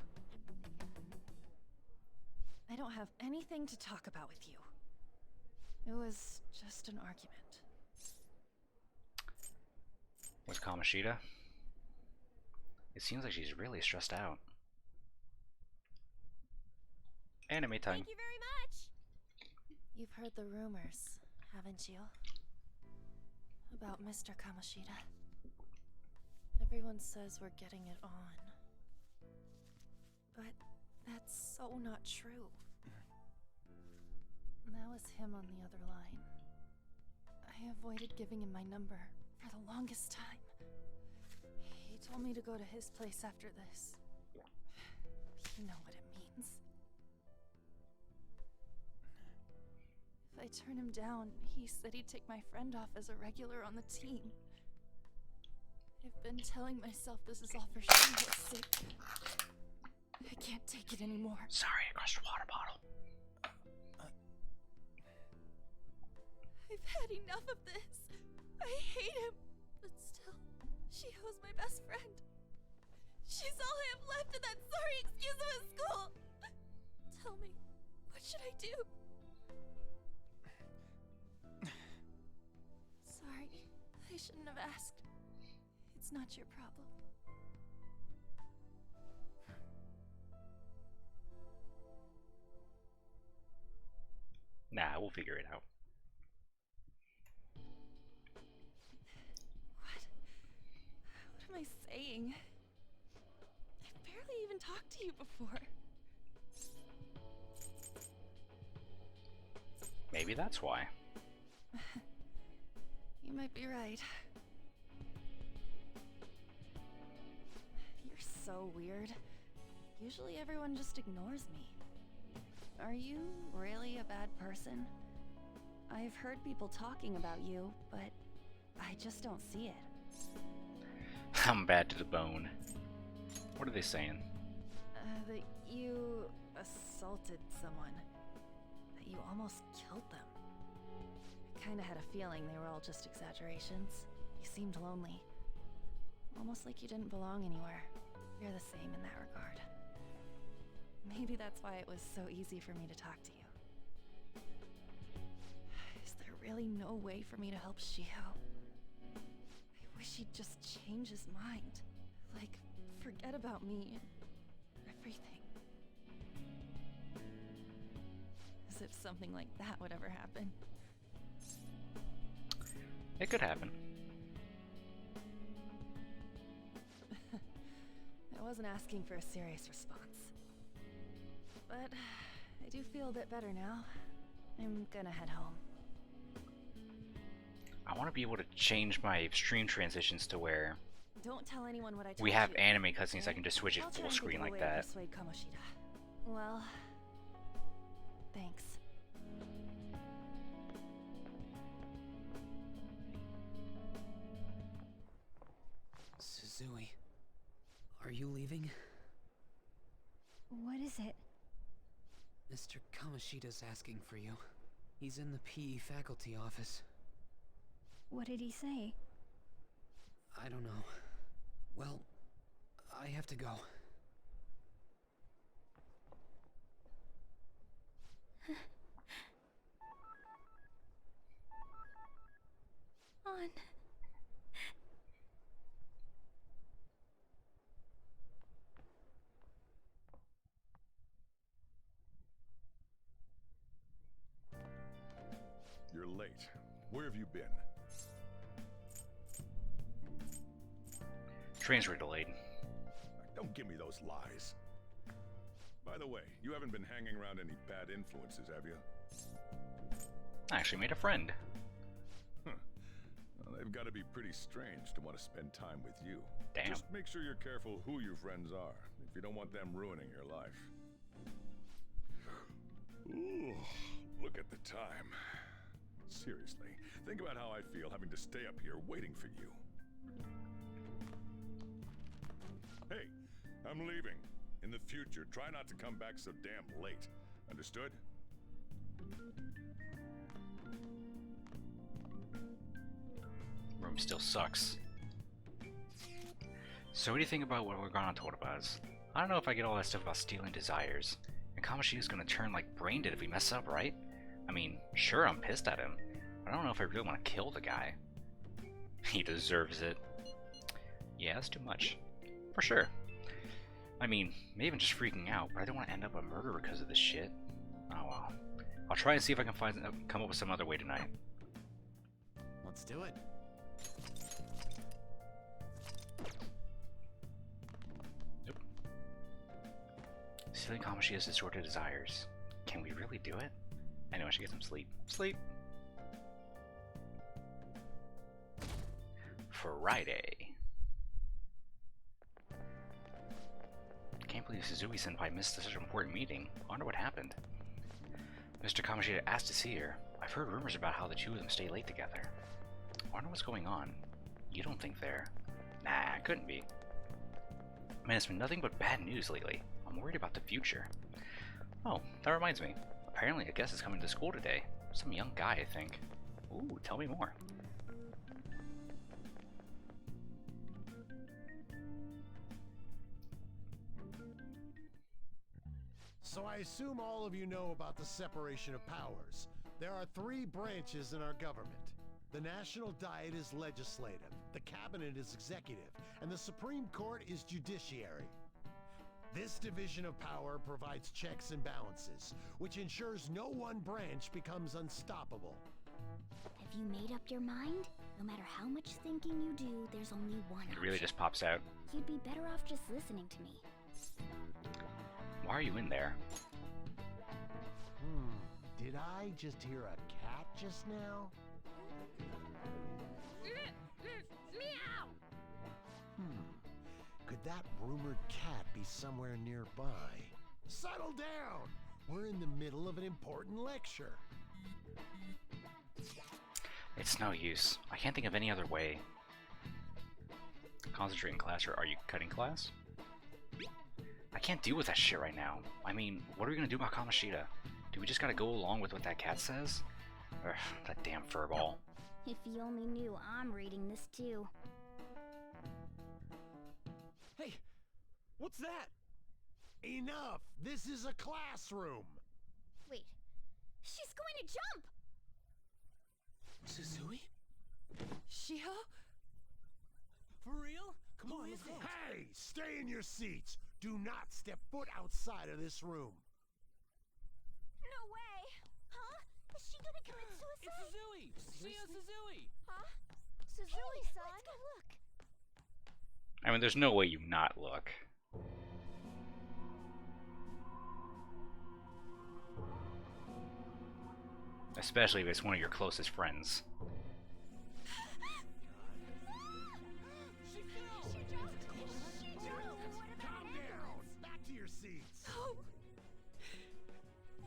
I don't have anything to talk about with you. It was just an argument. With Kamoshida? It seems like she's really stressed out. Anime time. Thank you very much! You've heard the rumors, haven't you? About Mr. Kamoshida. Everyone says we're getting it on. But that's so not true. That was him on the other line. I avoided giving him my number for the longest time. He told me to go to his place after this. You know what it means. If I turn him down, he said he'd take my friend off as a regular on the team. I've been telling myself this is all for Shiho's sake. I can't take it anymore. Sorry, I crushed a water bottle. I've had enough of this. I hate him. But still, Shiho's my best friend. She's all I have left in that sorry excuse of a school. Tell me, what should I do? Sorry, I shouldn't have asked. It's not your problem. Nah, we'll figure it out. What am I saying? I've barely even talked to you before. Maybe that's why. You might be right. You're so weird. Usually everyone just ignores me. Are you really a bad person? I've heard people talking about you, but I just don't see it. I'm bad to the bone. What are they saying? That you assaulted someone. That you almost killed them. I kinda had a feeling they were all just exaggerations. You seemed lonely. Almost like you didn't belong anywhere. You're the same in that regard. Maybe that's why it was so easy for me to talk to you. Is there really no way for me to help Shiho? I wish he'd just change his mind. Like, forget about me and everything. As if something like that would ever happen. It could happen. I wasn't asking for a serious response. but I do feel a bit better now. I'm gonna head home. I want to be able to change my stream transitions to where Don't tell anyone what I told we have you, anime cutscenes. okay? I can just switch it I'll try full and screen think of a like way to that. persuade Kamoshida. Well, thanks. Suzui, are you leaving? What is it? Mr. Kamoshida's asking for you. He's in the PE faculty office. What did he say? I don't know. Well, I have to go. On. You're late. Where have you been? Trains were delayed. Don't give me those lies. By the way, you haven't been hanging around any bad influences, have you? I actually made a friend. Huh. Well, they've got to be pretty strange to want to spend time with you. Damn. Just make sure you're careful who your friends are, if you don't want them ruining your life. Ooh, look at the time. Seriously, think about how I feel having to stay up here waiting for you. Hey, I'm leaving. In the future, try not to come back so damn late. Understood? Room still sucks. So what do you think about what we're going on told about us? I don't know if I get all that stuff about stealing desires. And Kamoshida's gonna turn like Brain did if we mess up, right? I mean, sure, I'm pissed at him, but I don't know if I really want to kill the guy. He deserves it. Yeah, that's too much. For sure. I mean, maybe I'm just freaking out, but I don't want to end up a murderer because of this shit. Oh well. I'll try and see if I can come up with some other way tonight. Let's do it. Nope. Stealing Kamoshida's distorted desires. Can we really do it? I know I should get some sleep. Sleep! Friday. Can't believe Suzui-senpai missed such an important meeting. I wonder what happened. Mr. Kamoshida asked to see her. I've heard rumors about how the two of them stay late together. I wonder what's going on. You don't think they're... Nah, it couldn't be. Man, it's been nothing but bad news lately. I'm worried about the future. Oh, that reminds me. Apparently a guest is coming to school today. Some young guy, I think. Ooh, tell me more. So I assume all of you know about the separation of powers. There are 3 branches in our government. The National Diet is legislative, the Cabinet is executive, and the Supreme Court is judiciary. This division of power provides checks and balances, which ensures no one branch becomes unstoppable. Have you made up your mind? No matter how much thinking you do, there's only one It really just pops out. You'd be better off just listening to me. Why are you in there? Did I just hear a cat just now? Meow! Could that rumored cat be somewhere nearby? Settle down! We're in the middle of an important lecture. It's no use. I can't think of any other way. Concentrate in class, or are you cutting class? I can't deal with that shit right now. I mean, what are we gonna do about Kamoshida? Do we just gotta go along with what that cat says? Ugh, that damn furball. If you only knew I'm reading this too. Hey, what's that? Enough! This is a classroom! Wait, she's going to jump! Suzui? Shiho? For real? Come on, let's go. Hey! Stay in your seats! Do not step foot outside of this room! No way! Huh? Is she gonna commit suicide? It's Suzui! Shio Suzui! Huh? Suzui-san? Let's go look. I mean, there's no way you not look. Especially if it's one of your closest friends. Calm down. Back to your seats. No.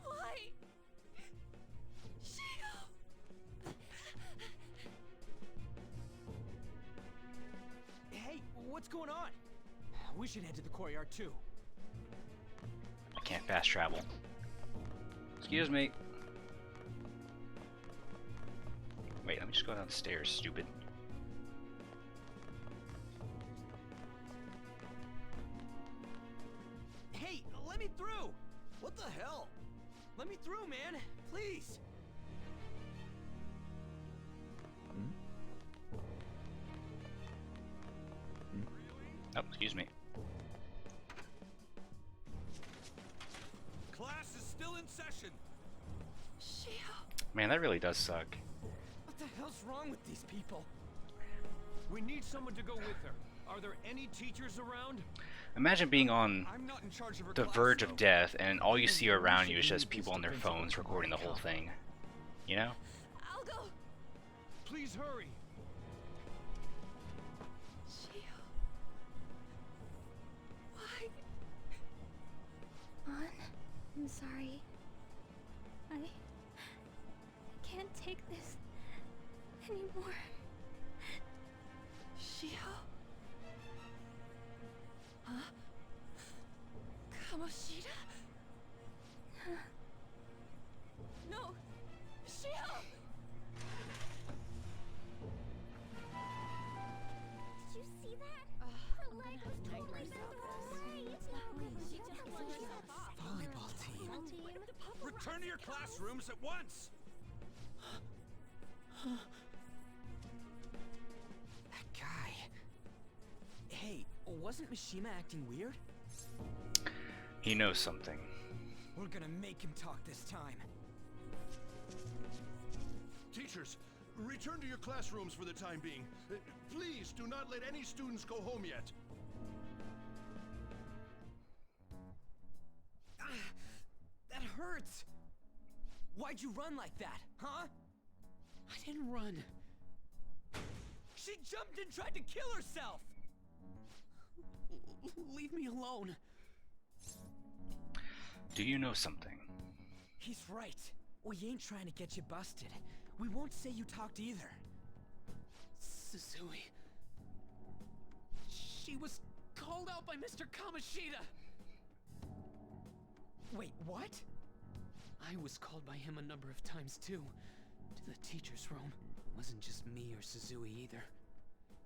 Why? Shio. Hey, what's going on? We should head to the courtyard too. I can't fast travel. Excuse me. Wait, let me just go down the stairs, stupid. Hey, let me through! What the hell? Let me through, man! Please! Oh, excuse me. Class is still in session. Shio. Man, that really does suck. What the hell's wrong with these people? We need someone to go with her. Are there any teachers around? Imagine being on I'm not in charge of her the class, verge though. of death and all you see around you is just people on their phones recording the whole thing. You know? I'll go. Please hurry. Shio. Why? On. I'm sorry. I can't take this anymore. Shio? Huh? Kamoshida? No! Shio! Did you see that? Her leg was totally bent away. Volleyball team. Return to your classrooms at once. That guy. Hey, wasn't Mishima acting weird? He knows something. We're gonna make him talk this time. Teachers, return to your classrooms for the time being. Please do not let any students go home yet. That hurts! Why'd you run like that, huh? I didn't run. She jumped and tried to kill herself! Leave me alone. Do you know something? He's right. We ain't trying to get you busted. We won't say you talked either. Suzui. She was called out by Mr. Kamoshida! Wait, what? I was called by him a number of times too. To the teacher's room. It wasn't just me or Suzui either.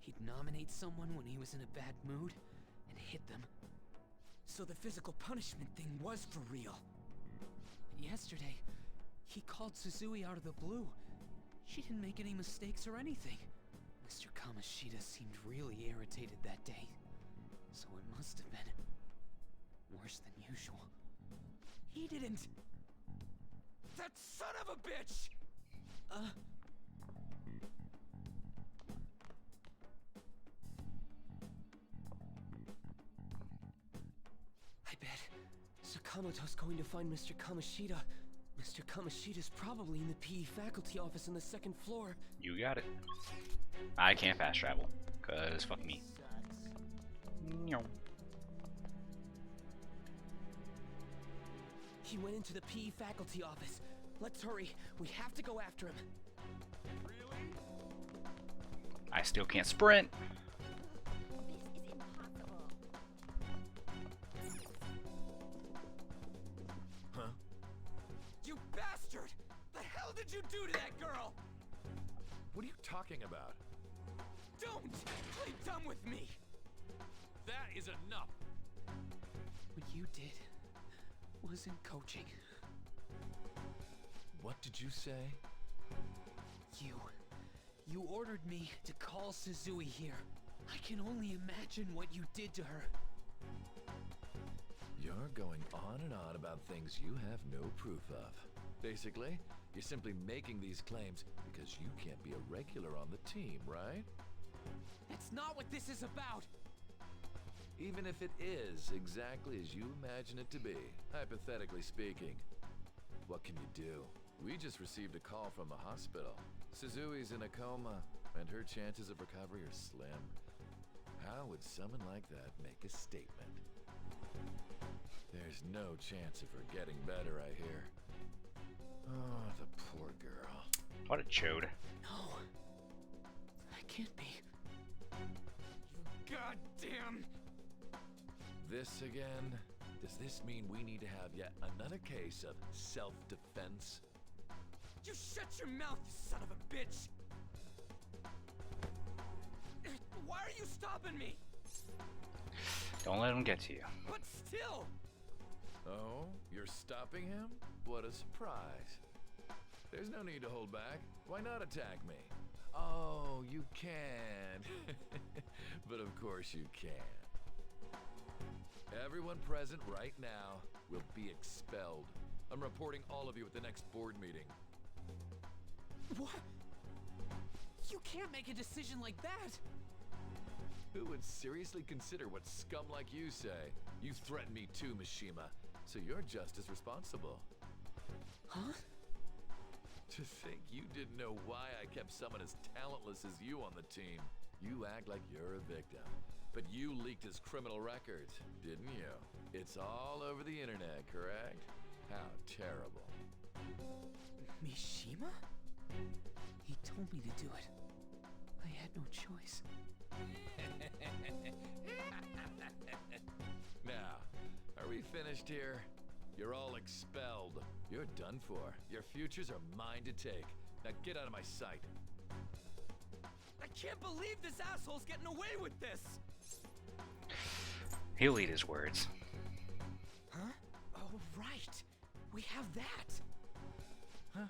He'd nominate someone when he was in a bad mood and hit them. So the physical punishment thing was for real. And yesterday, he called Suzui out of the blue. She didn't make any mistakes or anything. Mr. Kamoshida seemed really irritated that day. So it must have been worse than usual. He didn't... That son of a bitch! I bet Sakamoto's going to find Mr. Kamoshida. Mr. Kamoshida's probably in the PE faculty office on the second floor. You got it. I can't fast travel, cause fuck me. No. He went into the PE faculty office. Let's hurry. We have to go after him. I still can't sprint. This is impossible. Huh? You bastard! The hell did you do to that girl? What are you talking about? Don't play dumb with me! That is enough. What you did wasn't coaching. What did you say? You ordered me to call Suzui here. I can only imagine what you did to her. You're going on and on about things you have no proof of. Basically, you're simply making these claims because you can't be a regular on the team, right? That's not what this is about! Even if it is exactly as you imagine it to be, hypothetically speaking, what can you do? We just received a call from the hospital. Suzui's in a coma, and her chances of recovery are slim. How would someone like that make a statement? There's no chance of her getting better, I hear. Oh, the poor girl. What a chode. No. That can't be. You goddamn... This again? Does this mean we need to have yet another case of self-defense? You shut your mouth, you son of a bitch! Why are you stopping me? Don't let him get to you. But still! Oh, you're stopping him? What a surprise. There's no need to hold back. Why not attack me? Oh, you can. But of course you can. Everyone present right now will be expelled. I'm reporting all of you at the next board meeting. What? You can't make a decision like that! Who would seriously consider what scum like you say? You threatened me too, Mishima, so you're just as responsible. Huh? To think you didn't know why I kept someone as talentless as you on the team. You act like you're a victim. But you leaked his criminal records, didn't you? It's all over the internet, correct? How terrible. Mishima? He told me to do it. I had no choice. Now, are we finished here? You're all expelled. You're done for. Your futures are mine to take. Now get out of my sight. I can't believe this asshole's getting away with this! He'll eat his words. Huh? Oh, right. We have that. Huh?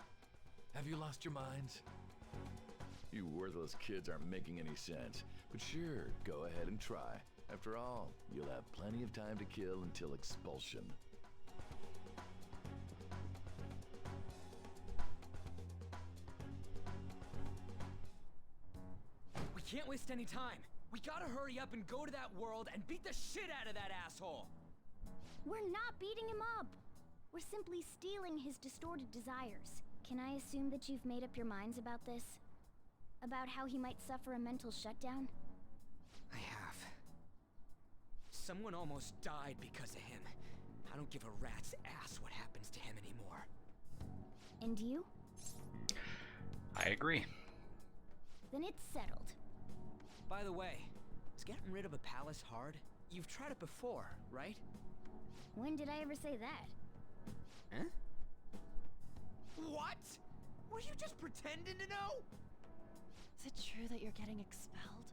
Have you lost your minds? You worthless kids aren't making any sense. But sure, go ahead and try. After all, you'll have plenty of time to kill until expulsion. We can't waste any time. We gotta hurry up and go to that world and beat the shit out of that asshole! We're not beating him up! We're simply stealing his distorted desires. Can I assume that you've made up your minds about this? About how he might suffer a mental shutdown? I have. Someone almost died because of him. I don't give a rat's ass what happens to him anymore. And you? I agree. Then it's settled. By the way, is getting rid of a palace hard? You've tried it before, right? When did I ever say that? Huh? What? Were you just pretending to know? Is it true that you're getting expelled?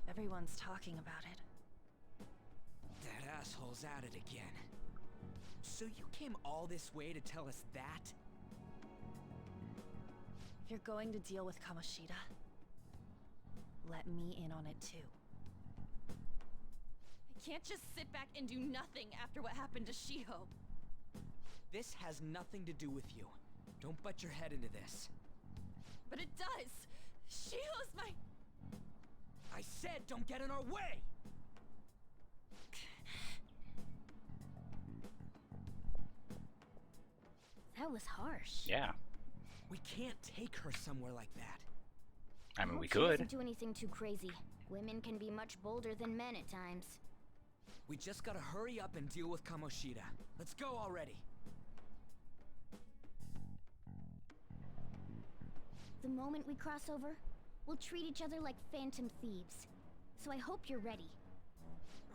Everyone's talking about it. That asshole's at it again. So you came all this way to tell us that? If you're going to deal with Kamoshida, let me in on it too. I can't just sit back and do nothing after what happened to Shiho. This has nothing to do with you. Don't butt your head into this. But it does! Shiho's my... I said don't get in our way! That was harsh. Yeah. We can't take her somewhere like that. I mean, we She could. doesn't do anything too crazy. Women can be much bolder than men at times. We just gotta hurry up and deal with Kamoshida. Let's go already. The moment we cross over, we'll treat each other like phantom thieves. So I hope you're ready.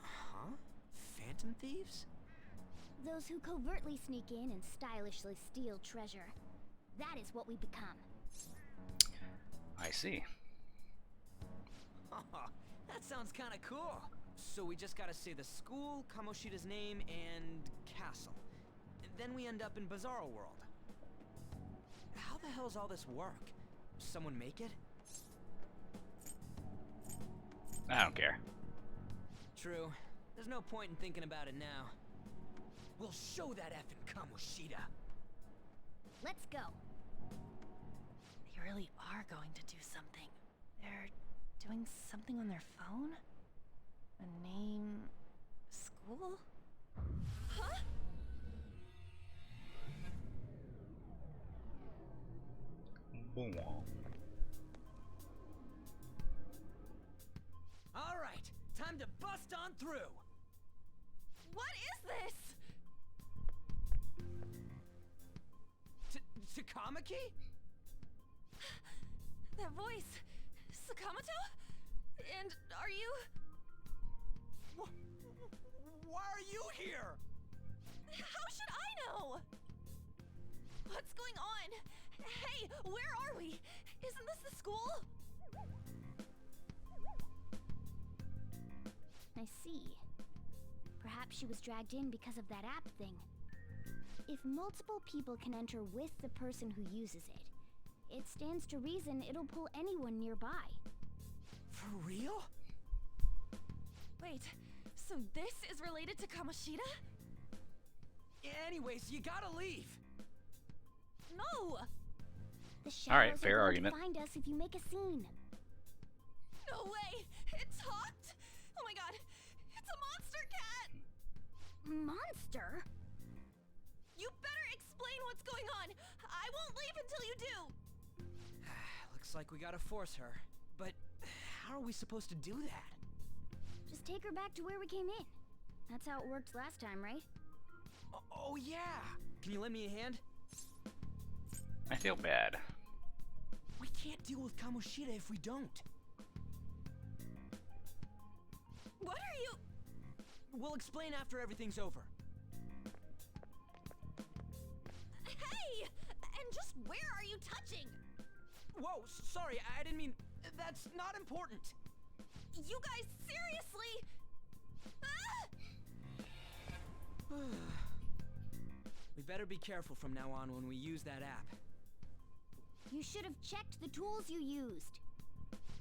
Huh? Phantom thieves? Those who covertly sneak in and stylishly steal treasure. That is what we become. I see. That sounds kinda cool. So we just gotta say the school, Kamoshida's name, and castle. And then we end up in Bizarro World. How the hell's all this work? Someone make it? I don't care. True. There's no point in thinking about it now. We'll show that effing Kamoshida. Let's go. They really are going to do something. They're doing something on their phone? A name... school? Huh? All right, time to bust on through. What is this? Takamaki? That voice. Sakamoto? And are you... Why are you here? How should I know? What's going on? Hey, where are we? Isn't this the school? I see. Perhaps she was dragged in because of that app thing. If multiple people can enter with the person who uses it, it stands to reason it'll pull anyone nearby. For real? Wait, so this is related to Kamoshida? Anyways, you gotta leave. No! The All right, shadows fair are going argument. to find us if you make a scene. No way! It talked! Oh my god! It's a monster cat! Monster? You better explain what's going on! I won't leave until you do! Looks like we gotta force her. But how are we supposed to do that? Just take her back to where we came in. That's how it worked last time, right? Oh yeah! Can you lend me a hand? I feel bad. We can't deal with Kamoshida if we don't. What are you... We'll explain after everything's over. Hey! And just where are you touching? Whoa, sorry, I didn't mean... That's not important. You guys, seriously? Ah! We better be careful from now on when we use that app. You should have checked the tools you used.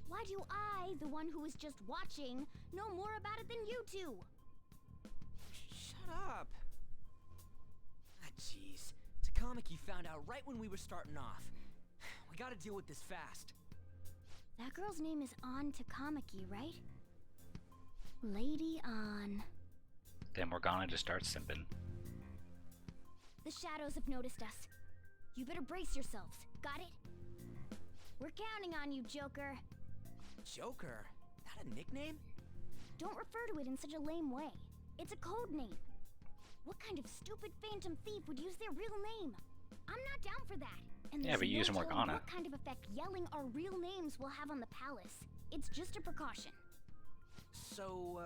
Why do I, the one who was just watching, know more about it than you two? Shut up. Ah, jeez. Takamaki found out right when we were starting off. We gotta deal with this fast. That girl's name is An Takamaki, right? Lady An. Then Morgana just starts simping. The shadows have noticed us. You better brace yourselves. Got it? We're counting on you, Joker. Joker? That a nickname? Don't refer to it in such a lame way. It's a code name. What kind of stupid phantom thief would use their real name? I'm not down for that. And Yeah, but use telling Morgana. what kind of effect yelling our real names will have on the palace. It's just a precaution. So,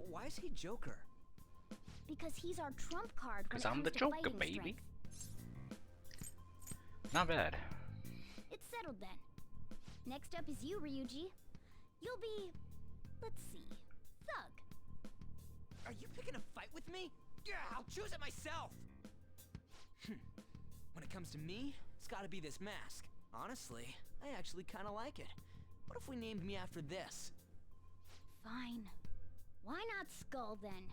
why is he Joker? Because he's our trump card when Because it I'm comes the to Joker, fighting baby. strength. Not bad. It's settled then. Next up is you, Ryuji. You'll be... let's see... Thug. Are you picking a fight with me? Yeah, I'll choose it myself! When it comes to me, it's gotta be this mask. Honestly, I actually kinda like it. What if we named me after this? Fine. Why not Skull then?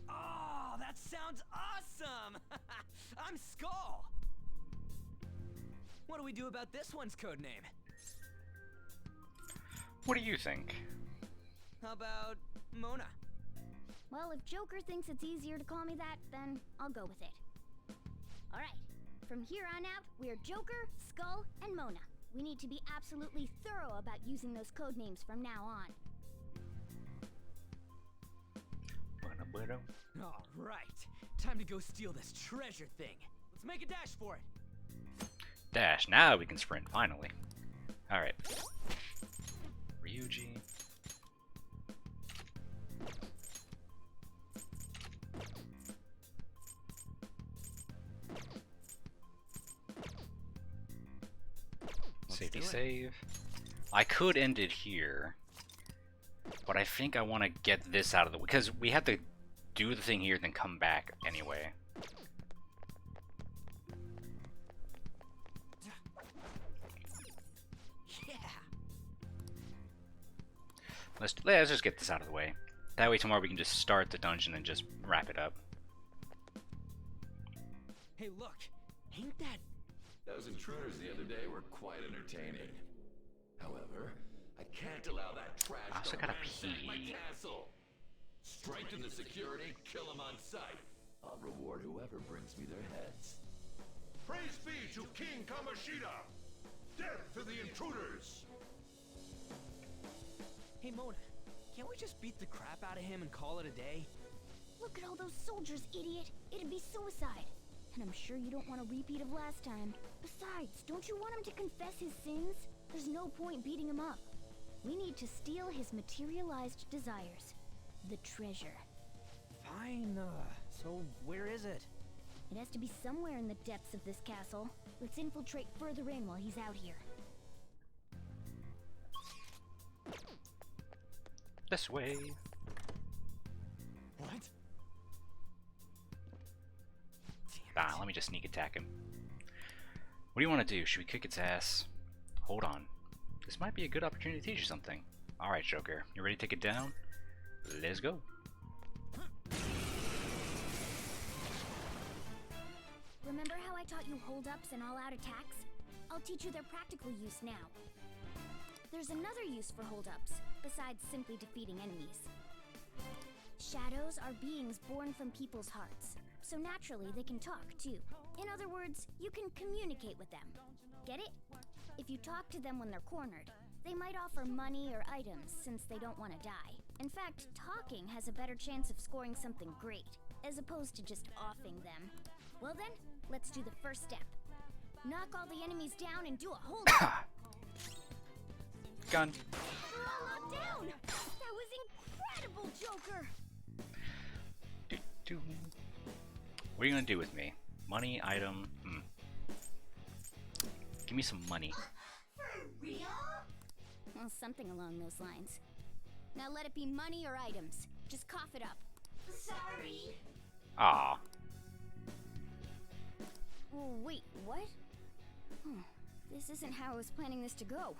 Oh, that sounds awesome! I'm Skull! What do we do about this one's codename? What do you think? How about Mona? Well, if Joker thinks it's easier to call me that, then I'll go with it. Alright, from here on out, we're Joker, Skull, and Mona. We need to be absolutely thorough about using those code names from now on. Alright, time to go steal this treasure thing. Let's make a dash for it. Dash. Now we can sprint, finally. Alright. Ryuji. Safety save. I could end it here, but I think I want to get this out of the way because we have to do the thing here, then come back anyway. Yeah. Let's just get this out of the way. That way tomorrow we can just start the dungeon and just wrap it up. Hey, look. Ain't that... Those intruders the other day were quite entertaining. However, I can't allow that trash I also to gotta ransack my pee. castle. Strengthen the security, kill them on sight. I'll reward whoever brings me their heads. Praise be to King Kamoshida! Death to the intruders! Hey, Mona, can't we just beat the crap out of him and call it a day? Look at all those soldiers, idiot. It'd be suicide. And I'm sure you don't want a repeat of last time. Besides, don't you want him to confess his sins? There's no point beating him up. We need to steal his materialized desires. The treasure. Fine, so where is it? It has to be somewhere in the depths of this castle. Let's infiltrate further in while he's out here. This way. What? Ah, let me just sneak attack him. What do you want to do? Should we kick its ass? Hold on. This might be a good opportunity to teach you something. Alright, Joker. You ready to take it down? Let's go. Remember how I taught you hold-ups and all-out attacks? I'll teach you their practical use now. There's another use for hold-ups, besides simply defeating enemies. Shadows are beings born from people's hearts, so naturally they can talk too. In other words, you can communicate with them. Get it? If you talk to them when they're cornered, they might offer money or items since they don't want to die. In fact, talking has a better chance of scoring something great, as opposed to just offing them. Well then, let's do the first step. Knock all the enemies down and do a hold-up. Gun. We're all locked down! That was incredible, Joker! What are you gonna do with me? Money, item, Give me some money. For real? Well, something along those lines. Now let it be money or items. Just cough it up. Sorry. Ah. Oh, wait, what? This isn't how I was planning this to go.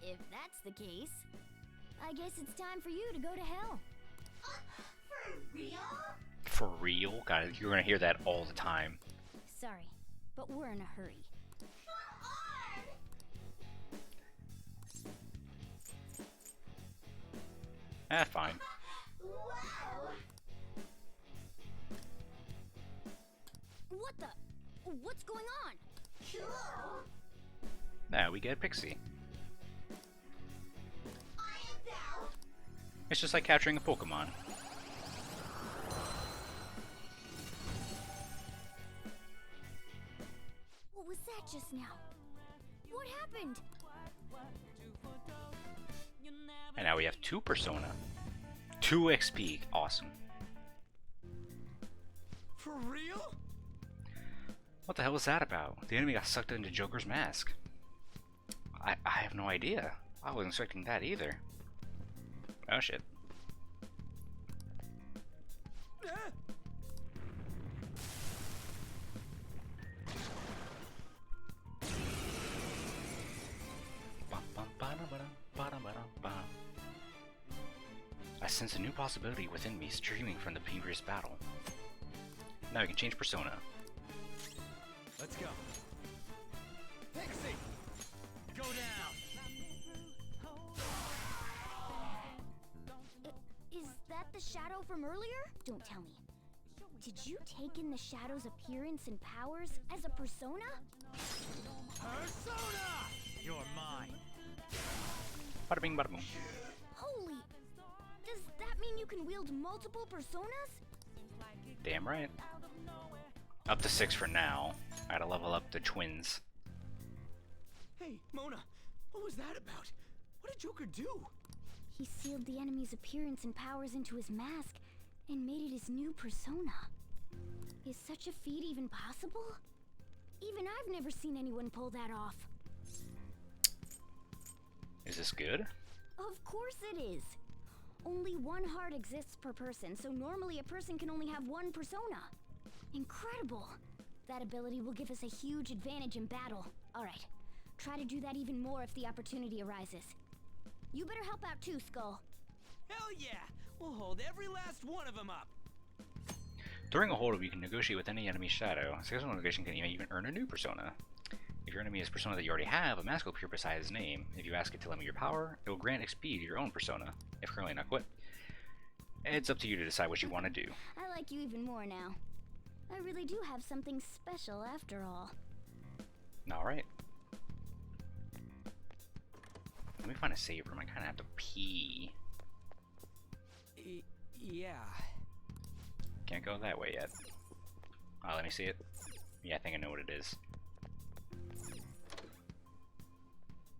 If that's the case, I guess it's time for you to go to hell. For real? For real? God, you're gonna hear that all the time. Sorry, but we're in a hurry. Ah, fine. Wow. What the? What's going on? Cool. Now we get Pixie. It's just like capturing a Pokemon. What was that just now? What happened? And now we have 2 Persona. 2 XP. Awesome. For real? What the hell was that about? The enemy got sucked into Joker's mask. I have no idea. I wasn't expecting that either. Oh shit. I sense a new possibility within me streaming from the previous battle. Now we can change persona. Let's go. Pixie! Go down! Is that the shadow from earlier? Don't tell me. Did you take in the shadow's appearance and powers as a persona? Persona! You're mine. Bada bing, bada boom. Holy! Does that mean you can wield multiple personas? Damn right. Up to 6 for now. I gotta level up the twins. Hey, Mona, what was that about? What did Joker do? He sealed the enemy's appearance and powers into his mask and made it his new persona. Is such a feat even possible? Even I've never seen anyone pull that off. Is this good? Of course it is. Only one heart exists per person, so normally a person can only have one persona. Incredible! That ability will give us a huge advantage in battle. Alright, try to do that even more if the opportunity arises. You better help out too, Skull. Hell yeah! We'll hold every last one of them up. During a hold-up, you can negotiate with any enemy shadow. Successful negotiation can even earn a new persona. If your enemy is a persona that you already have, a mask will appear beside his name. If you ask it to limit your power, it will grant XP to your own persona, if currently not equipped. It's up to you to decide what you want to do. I like you even more now. I really do have something special after all. Alright, Let me find a save room. I kind of have to pee. Yeah. Can't go that way yet. Oh, let me see it. Yeah, I think I know what it is.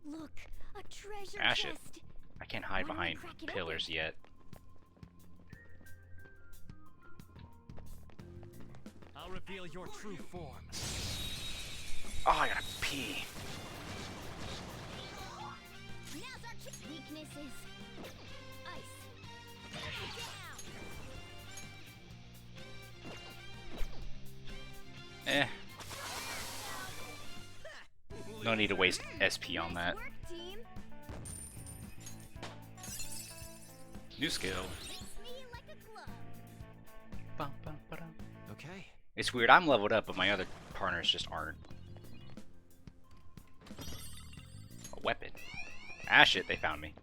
Look, a treasure Ah, shit. chest. I can't hide Why don't we behind crack it pillars open? yet. I'll reveal your true form. Oh, I gotta pee. Now's our weaknesses. Ice. Down. Eh. No need to waste SP on that. Work, team. New skill. Fits me like a glove. Bum, bum, ba-dum. Okay. It's weird, I'm leveled up, but my other partners just aren't. A weapon. Ah shit, they found me.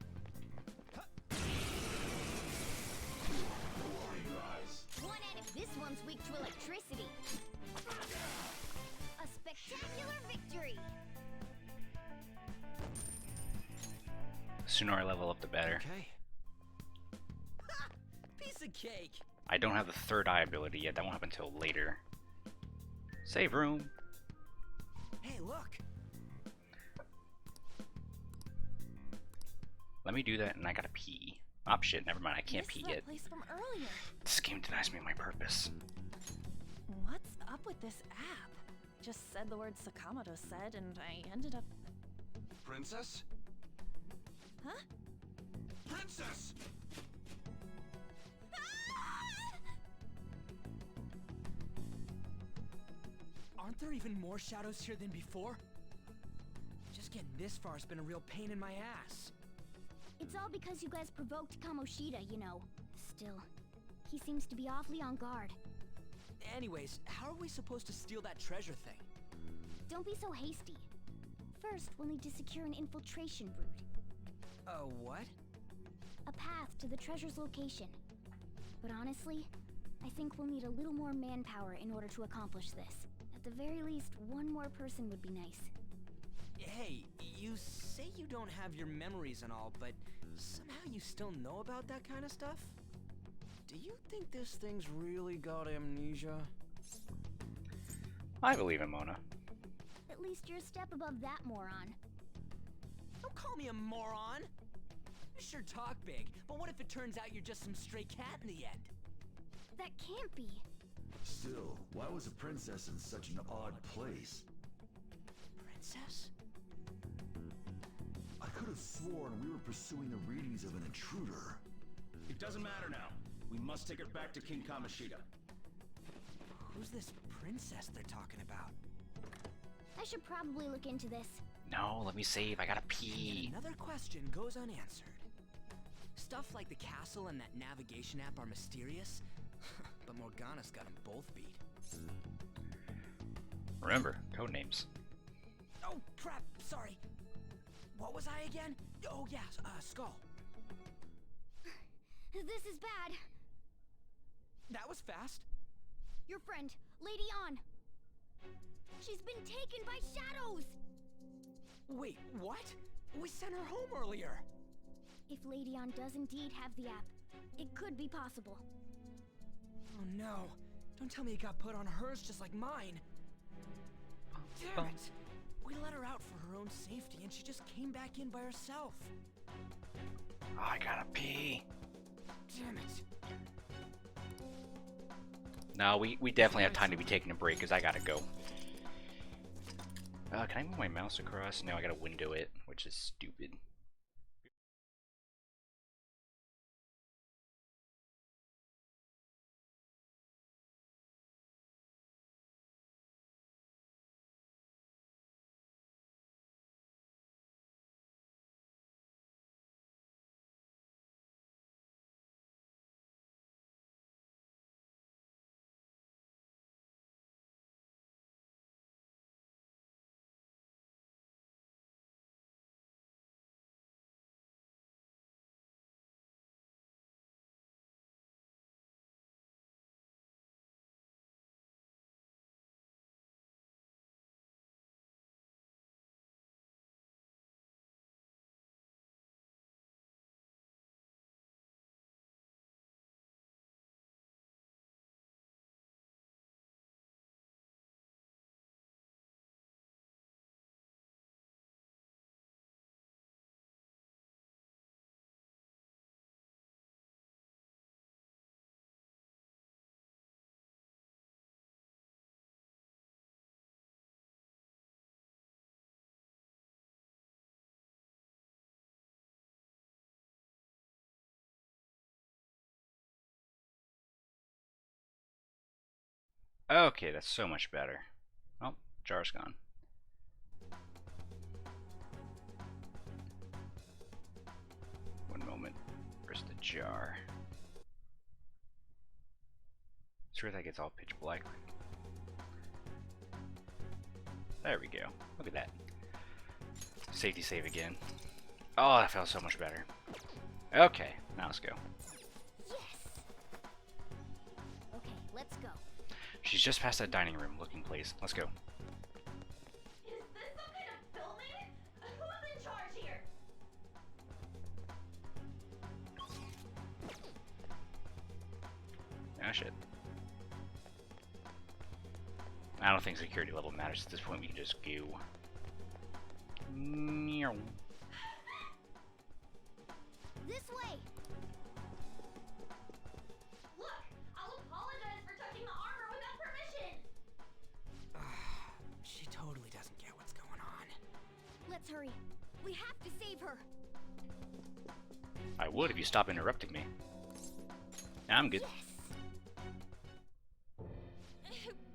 One out of this one's weak to electricity. A spectacular victory. The sooner I level up, the better. Okay. Piece of cake. I don't have the third eye ability yet, that won't happen until later. Save room. Hey, look. Let me do that and I gotta pee. Oh shit, never mind, I can't pee yet. Place from earlier. This game denies me my purpose. What's up with this app? Just said the word Sakamoto said, and I ended up. Princess? Huh? Princess! Aren't there even more shadows here than before? Just getting this far has been a real pain in my ass. It's all because you guys provoked Kamoshida, you know. Still, he seems to be awfully on guard. Anyways, how are we supposed to steal that treasure thing? Don't be so hasty. First, we'll need to secure an infiltration route. What? A path to the treasure's location. But honestly, I think we'll need a little more manpower in order to accomplish this. At the very least, one more person would be nice. Hey, you say you don't have your memories and all, but somehow you still know about that kind of stuff? Do you think this thing's really got amnesia? I believe in Mona. At least you're a step above that, moron. Don't call me a moron! You sure talk big, but what if it turns out you're just some stray cat in the end? That can't be. Still, why was a princess in such an odd place? Princess? I could have sworn we were pursuing the readings of an intruder. It doesn't matter now. We must take her back to King Kamoshida. Who's this princess they're talking about? I should probably look into this. No, let me save, I gotta pee. Another question goes unanswered. Stuff like the castle and that navigation app are mysterious, but Morgana's got them both beat. Remember, code names. Oh, crap, sorry. What was I again? Oh, yeah, Skull. This is bad. That was fast. Your friend, Lady On. She's been taken by shadows! Wait, what? We sent her home earlier. If Lady On does indeed have the app, it could be possible. Oh no. Don't tell me it got put on hers just like mine. Damn it. We let her out for her own safety and she just came back in by herself. Oh, I gotta pee. Damn it. No, we definitely have time to be taking a break because I gotta go. Can I move my mouse across? No, I gotta window it, which is stupid. Okay, that's so much better. Oh, jar's gone. One moment. Where's the jar? Sure, that gets all pitch black. There we go. Look at that. Safety save again. Oh, that felt so much better. Okay, now let's go. Yes. Okay, let's go. She's just past that dining room looking place. Let's go. Is this some kind of filming? Who's in charge here? Ah, shit. I don't think security level matters at this point. We can just go. Meow. This way. Look, I'll apologize for touching the armor without permission. She totally doesn't get what's going on. Let's hurry. We have to save her. I would if you stop interrupting me. Now I'm good.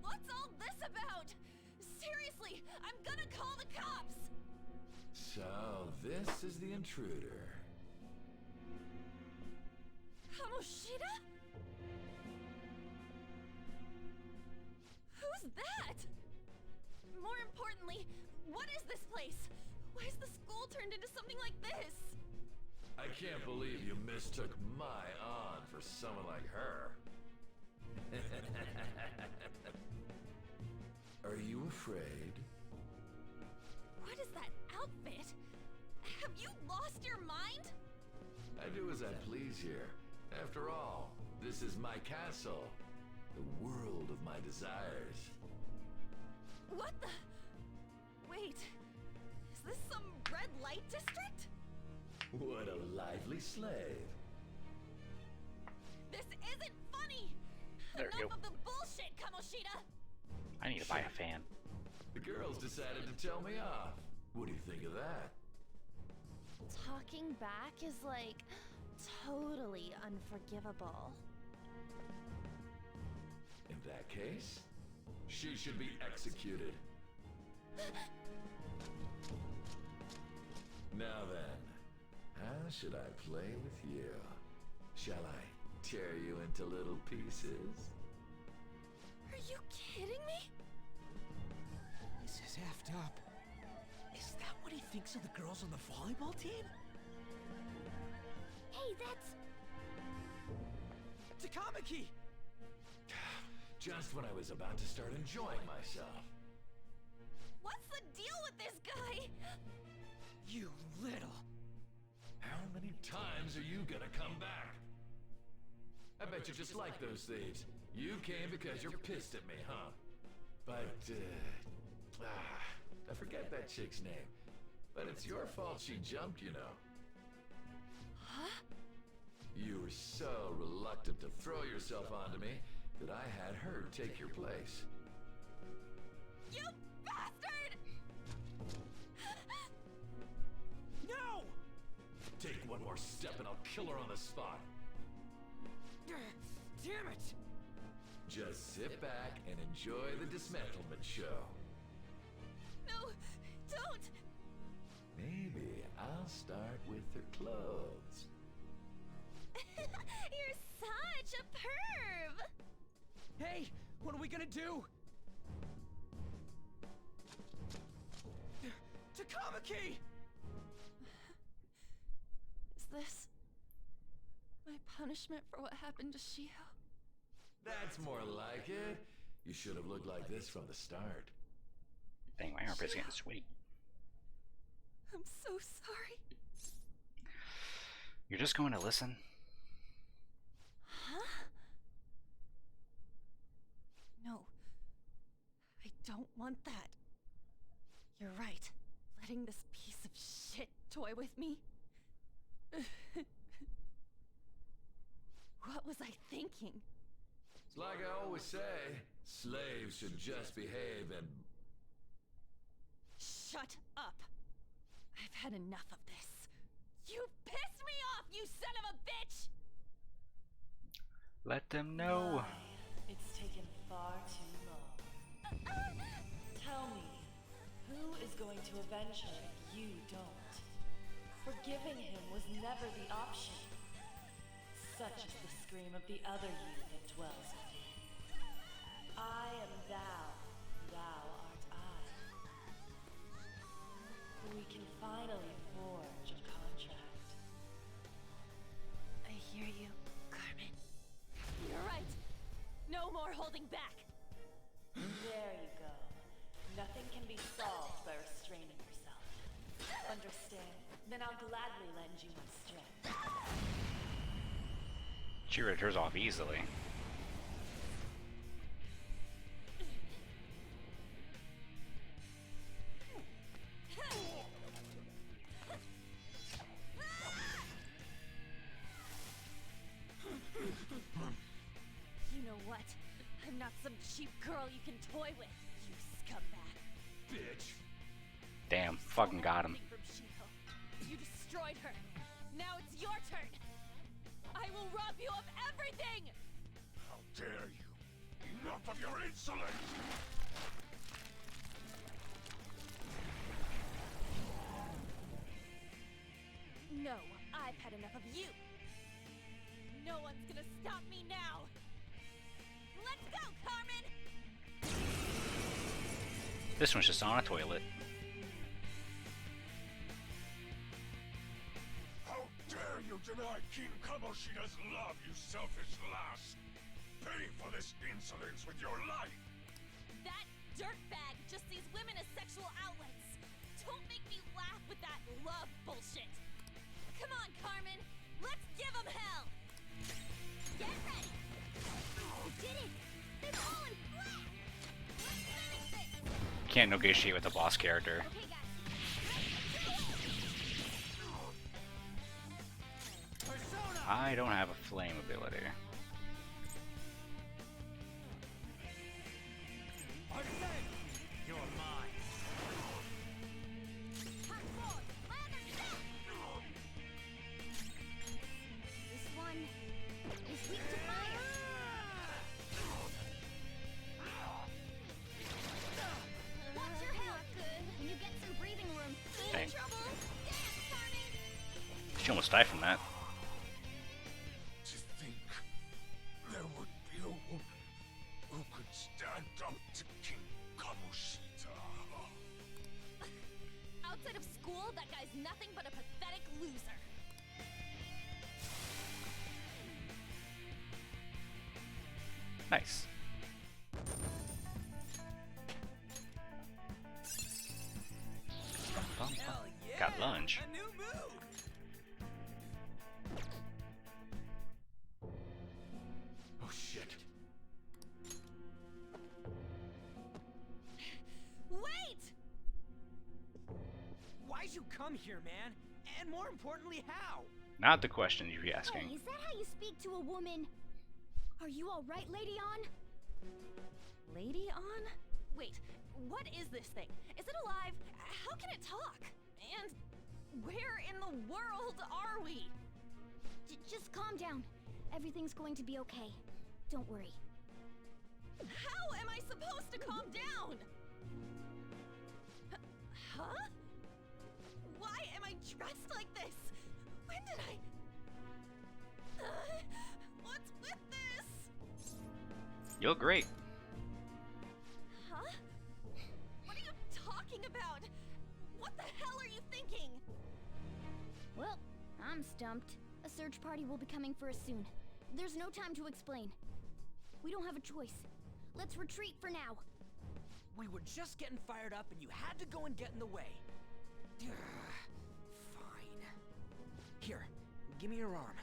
What's all this about? Seriously, I'm gonna call the cops! So, this is the intruder. Kamoshida? Who's that? More importantly, what is this place? Why is the school turned into something like this? I can't believe you mistook my aunt for someone like her. Are you afraid? What is that outfit? Have you lost your mind? I do as I please here. After all, this is my castle. The world of my desires. What the? Wait, is this some red light district? What a lively slave. This isn't funny! There we Enough go. of the bullshit, Kamoshida! I need to buy a fan. The girls decided to tell me off. What do you think of that? Talking back is like totally unforgivable. In that case, she should be executed. Now then, how should I play with you? Shall I tear you into little pieces? Are you kidding me? This is effed up. Is that what he thinks of the girls on the volleyball team? Hey, that's... Takamaki! Just when I was about to start enjoying myself. What's the deal with this guy? You little... How many times are you gonna come back? I bet you just like those thieves. You came because you're pissed at me, huh? But, I forget that chick's name. But it's your fault she jumped, you know. Huh? You were so reluctant to throw yourself onto me that I had her take your place. You bastard! No! Take one more step and I'll kill her on the spot. Damn it! Just sit back and enjoy the dismantlement show. No, don't! Maybe I'll start with her clothes. You're such a perv! Hey, what are we gonna do? Takamaki! Is this my punishment for what happened to Shio? That's more like it. You should have looked like this from the start. Dang, my armpit's getting sweaty. I'm so sorry. You're just going to listen? Huh? No. I don't want that. You're right. Letting this piece of shit toy with me. What was I thinking? It's like I always say, slaves should just behave and... Shut up! I've had enough of this. You pissed me off, you son of a bitch! Let them know. It's taken far too going to avenge her if you don't. Forgiving him was never the option. Such is the scream of the other you that dwells within. I am thou, thou art I. We can finally forge a contract. I hear you, Carmen. You're right. No more holding back. There you go. Nothing can be solved by restraining yourself. Understand? Then I'll gladly lend you my strength. She ripped hers off easily. You know what? I'm not some cheap girl you can toy with, you scumbag. Bitch. Damn, fucking got him. From Shiho. You destroyed her. Now it's your turn. I will rob you of everything! How dare you! Enough of your insolence! No, I've had enough of you. No one's gonna stop me now. Let's go, Carmen! This one's just on a toilet. How dare you deny King Kamoshida's love, you selfish lass! Pay for this insolence with your life! That dirtbag just sees women as sexual outlets. Don't make me laugh with that love bullshit. Come on, Carmen. Let's give him hell. Get ready. You did it! They're falling flat! Let's finish this! Can't negotiate with a boss character. Okay, guys. I don't have a flame ability. You're mine. This one is weak to fire. Watch your health. Can you get some breathing room? Dang. Trouble? Dance, Carmen! She almost died from that. To think there would be a woman who could stand up to King Kamoshida. Outside of school, that guy's nothing but a pathetic loser. Nice. Hell yeah! Got lunch. A new move! Oh shit. Wait! Why'd you come here, man? And more importantly, how? Not the question you'd be asking. Hey, is that how you speak to a woman? Are you alright, Lady On? Lady on? Wait, what is this thing? Is it alive? How can it talk? And where in the world are we? Just calm down. Everything's going to be okay. Don't worry. How am I supposed to calm down? Huh? Why am I dressed like this? When did I... what's with this? You look great. Huh? What are you talking about? What the hell are you thinking? Well, I'm stumped. A search party will be coming for us soon. There's no time to explain. We don't have a choice. Let's retreat for now. We were just getting fired up and you had to go and get in the way. Fine. Here, give me your arm.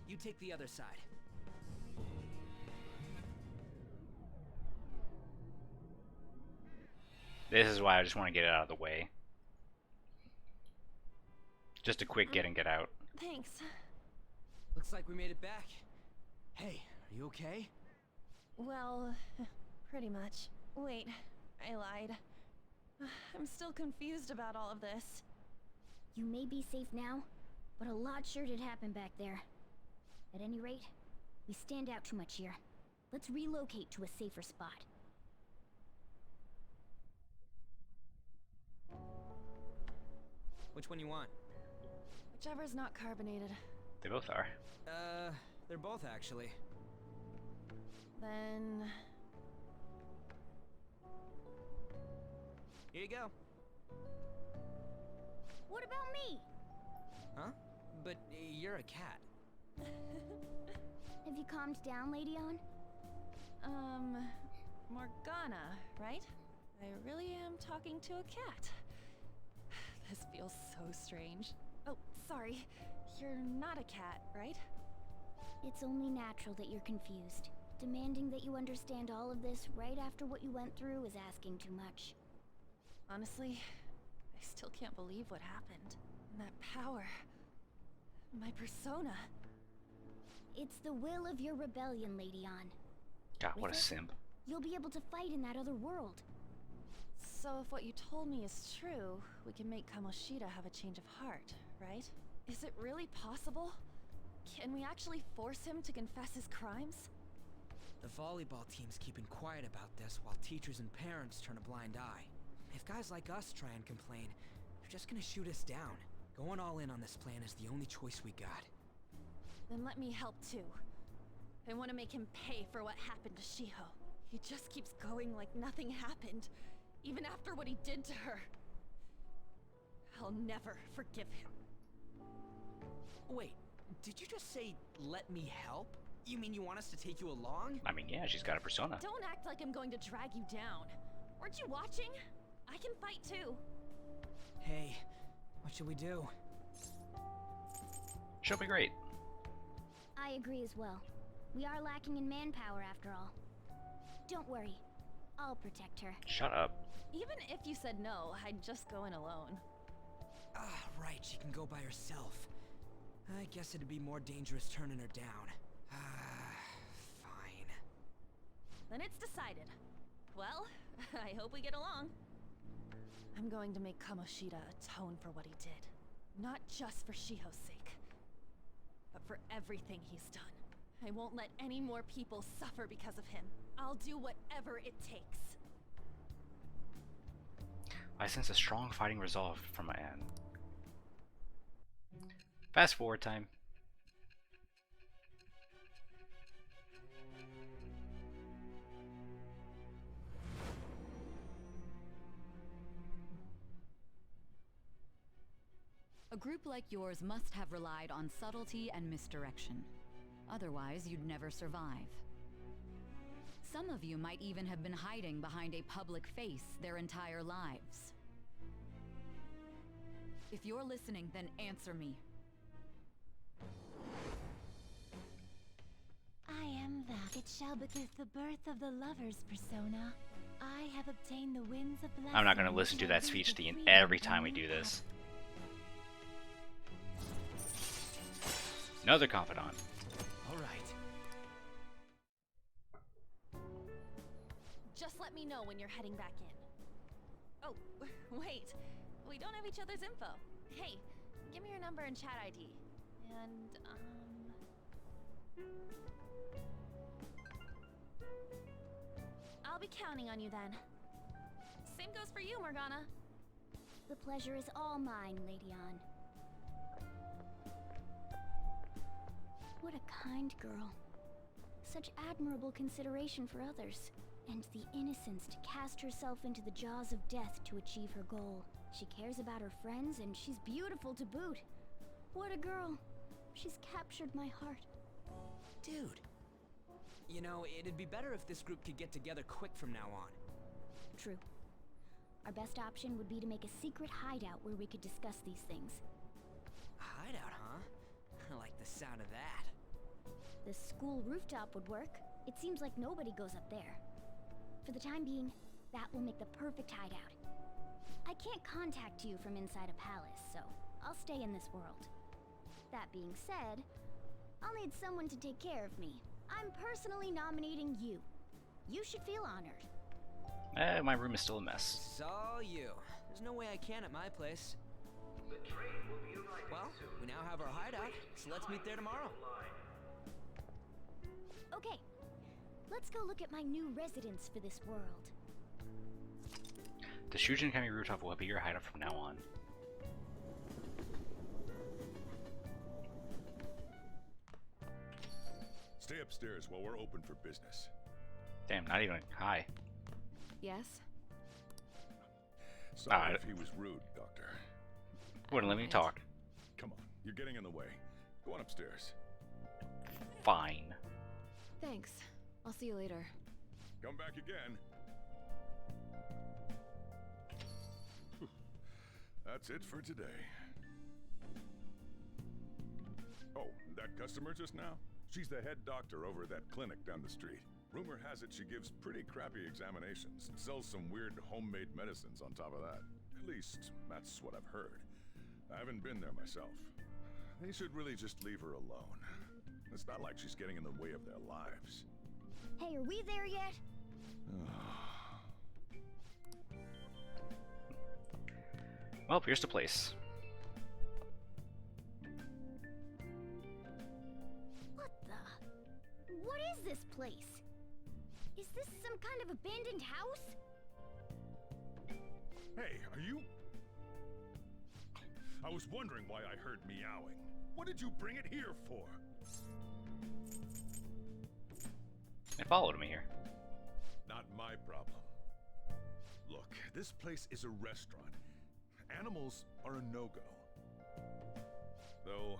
You take the other side. This is why I just want to get it out of the way. Just a quick get in, get out. Thanks. Looks like we made it back. Hey, are you okay? Well, pretty much. Wait, I lied. I'm still confused about all of this. You may be safe now, but a lot sure did happen back there. At any rate, we stand out too much here. Let's relocate to a safer spot. Which one you want? Whichever's not carbonated. They both are. They're both actually. Then... Here you go. What about me? Huh? But you're a cat. Have you calmed down, Lady On? Morgana, right? I really am talking to a cat. This feels so strange. Oh, sorry. You're not a cat, right? It's only natural that you're confused. Demanding that you understand all of this right after what you went through is asking too much. Honestly, I still can't believe what happened. And that power... my persona... It's the will of your rebellion, Lady On. God, what a With it, simp. You'll be able to fight in that other world. So if what you told me is true, we can make Kamoshida have a change of heart, right? Is it really possible? Can we actually force him to confess his crimes? The volleyball team's keeping quiet about this while teachers and parents turn a blind eye. If guys like us try and complain, they're just gonna shoot us down. Going all in on this plan is the only choice we got. Then let me help too. I want to make him pay for what happened to Shiho. He just keeps going like nothing happened, even after what he did to her. I'll never forgive him. Wait, did you just say, let me help? You mean you want us to take you along? I mean, yeah, she's got a persona. Don't act like I'm going to drag you down. Weren't you watching? I can fight too. Hey, what should we do? She'll be great. I agree as well. We are lacking in manpower after all. Don't worry. I'll protect her. Shut up. Even if you said no, I'd just go in alone. Ah, right, she can go by herself. I guess it'd be more dangerous turning her down. Fine. Then it's decided. Well, I hope we get along. I'm going to make Kamoshida atone for what he did. Not just for Shiho's sake, but for everything he's done. I won't let any more people suffer because of him. I'll do whatever it takes. I sense a strong fighting resolve from Anne. Fast forward time. A group like yours must have relied on subtlety and misdirection. Otherwise, you'd never survive. Some of you might even have been hiding behind a public face their entire lives. If you're listening, then answer me. I am that. It shall be with the birth of the lover's persona. I have obtained the winds of blessing. I'm not going to listen to that speech every time we do this. Another confidant. All right. Just let me know when you're heading back in. Oh, wait. We don't have each other's info. Hey, give me your number and chat ID. And, I'll be counting on you then. Same goes for you, Morgana. The pleasure is all mine, Lady On. What a kind girl. Such admirable consideration for others. And the innocence to cast herself into the jaws of death to achieve her goal. She cares about her friends, and she's beautiful to boot. What a girl. She's captured my heart. Dude. You know, it'd be better if this group could get together quick from now on. True. Our best option would be to make a secret hideout where we could discuss these things. A hideout, huh? I like the sound of that. The school rooftop would work. It seems like nobody goes up there. For the time being, that will make the perfect hideout. I can't contact you from inside a palace, so I'll stay in this world. That being said, I'll need someone to take care of me. I'm personally nominating you. You should feel honored. My room is still a mess. It's all you. There's no way I can at my place. The train will be arriving well, soon. We now have our hideout, so let's meet there tomorrow. Okay, let's go look at my new residence for this world. The Shujin Academy rooftop will be your hideout from now on. upstairs while we're open for business. Damn, not even hi. Yes? Sorry if he was rude, Doctor. Wouldn't let me talk. Come on, you're getting in the way. Go on upstairs. Fine. Thanks. I'll see you later. Come back again. That's it for today. Oh, that customer just now? She's the head doctor over at that clinic down the street. Rumor has it she gives pretty crappy examinations and sells some weird homemade medicines on top of that. At least, that's what I've heard. I haven't been there myself. They should really just leave her alone. It's not like she's getting in the way of their lives. Hey, are we there yet? Well, here's the place. What is this place? Is this some kind of abandoned house? Hey, are you... I was wondering why I heard meowing. What did you bring it here for? It followed me here. Not my problem. Look, this place is a restaurant. Animals are a no-go. Though,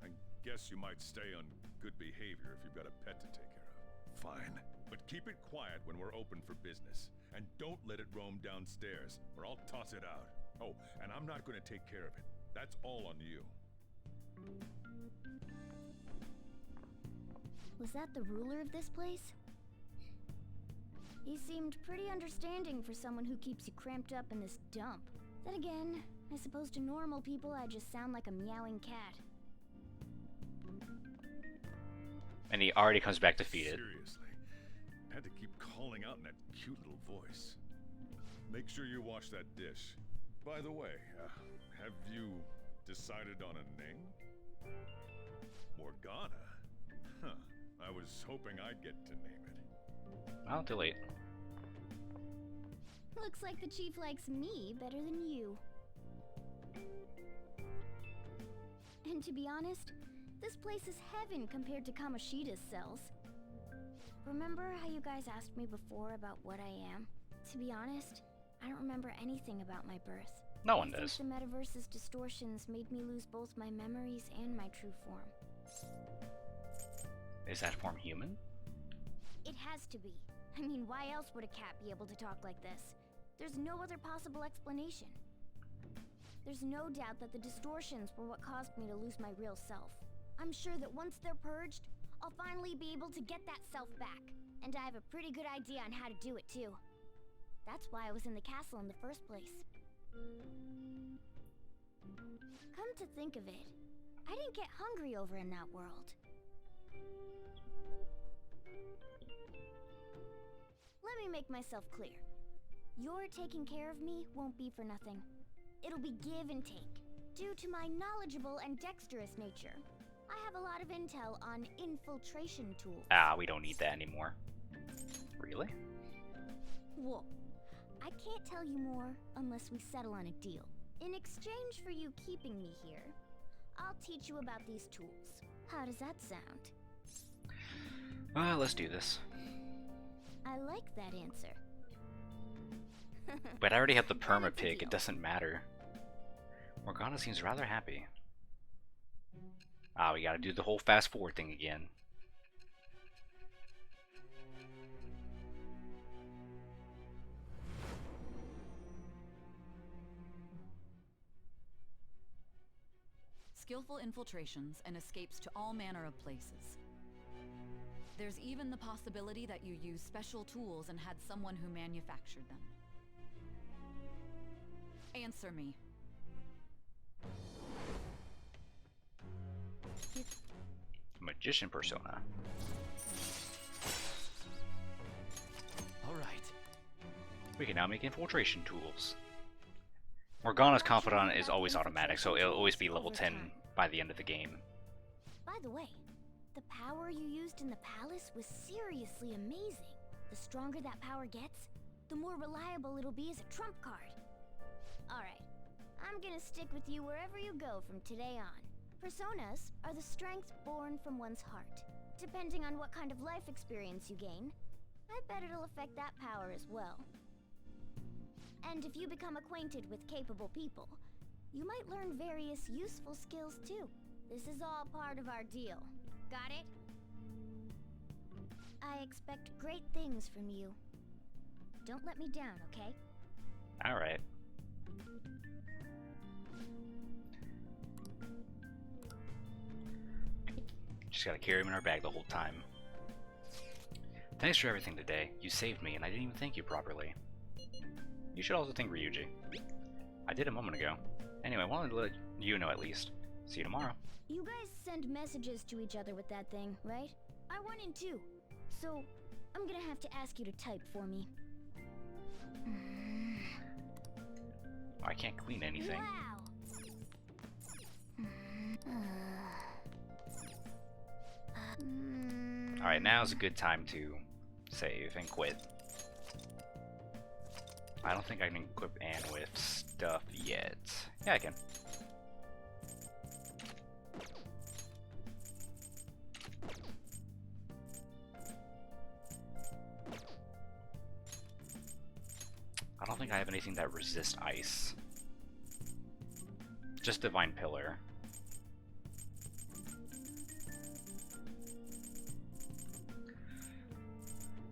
I guess you might stay on good behavior if you've got a pet to take care of. Fine. But keep it quiet when we're open for business. And don't let it roam downstairs, or I'll toss it out. Oh, and I'm not going to take care of it. That's all on you. Was that the ruler of this place? He seemed pretty understanding for someone who keeps you cramped up in this dump. Then again, I suppose to normal people I just sound like a meowing cat. And he already comes back defeated. Seriously. Had to keep calling out in that cute little voice. Make sure you wash that dish. By the way, have you decided on a name? Morgana? Huh. I was hoping I'd get to name it. Well, too late. Looks like the chief likes me better than you. And to be honest, this place is heaven compared to Kamoshida's cells. Remember how you guys asked me before about what I am? To be honest, I don't remember anything about my birth. No one does. The metaverse's distortions made me lose both my memories and my true form. Is that form human? It has to be. I mean, why else would a cat be able to talk like this? There's no other possible explanation. There's no doubt that the distortions were what caused me to lose my real self. I'm sure that once they're purged, I'll finally be able to get that self back. And I have a pretty good idea on how to do it too. That's why I was in the castle in the first place. Come to think of it, I didn't get hungry over in that world. Let me make myself clear. Your taking care of me won't be for nothing. It'll be give and take. Due to my knowledgeable and dexterous nature, I have a lot of intel on infiltration tools. Ah, we don't need that anymore. Really? Whoa. I can't tell you more unless we settle on a deal. In exchange for you keeping me here, I'll teach you about these tools. How does that sound? Let's do this. I like that answer. But I already have the perma pig, it doesn't matter. Morgana seems rather happy. Ah, we gotta do the whole fast forward thing again. Skillful infiltrations and escapes to all manner of places. There's even the possibility that you used special tools and had someone who manufactured them. Answer me. Magician persona. Alright. We can now make infiltration tools. Morgana's Confidant is always automatic, so it'll always be level 10 by the end of the game. By the way, the power you used in the palace was seriously amazing. The stronger that power gets, the more reliable it'll be as a trump card. Alright, I'm gonna stick with you wherever you go from today on. Personas are the strength born from one's heart. depending on what kind of life experience you gain, I bet it'll affect that power as well. And if you become acquainted with capable people, you might learn various useful skills too. This is all part of our deal. Got it? I expect great things from you. Don't let me down, okay? Alright. Just gotta carry him in our bag the whole time. Thanks for everything today. You saved me, and I didn't even thank you properly. You should also thank Ryuji. I did a moment ago. Anyway, I wanted to let you know at least. See you tomorrow. You guys send messages to each other with that thing, right? I want in too. So, I'm gonna have to ask you to type for me. I can't clean anything. Alright, now's a good time to save and quit. I don't think I can equip Anne with stuff yet. Yeah, I can. I don't think I have anything that resists ice. Just Divine Pillar.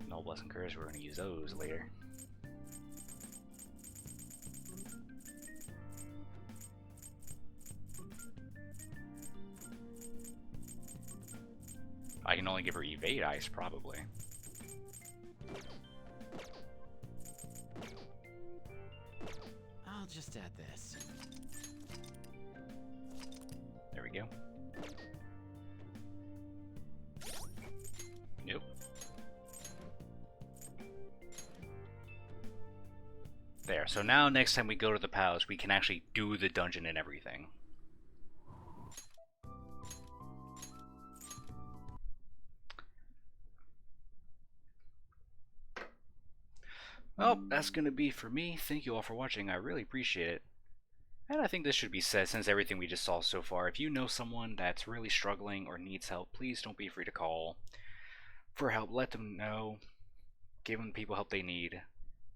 Noblesse and Courage, we're going to use those later. I can only give her Evade Ice, probably. I'll just add this. There we go. Nope. There, so now next time we go to the palace, we can actually do the dungeon and everything. Well, that's going to be for me. Thank you all for watching. I really appreciate it. And I think this should be said since everything we just saw so far. If you know someone that's really struggling or needs help, please don't be afraid to call for help. Let them know. Give them the people help they need.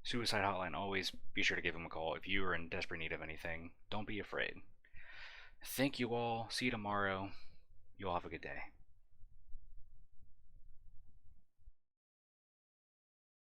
Suicide Hotline, always be sure to give them a call. If you are in desperate need of anything, don't be afraid. Thank you all. See you tomorrow. You all have a good day.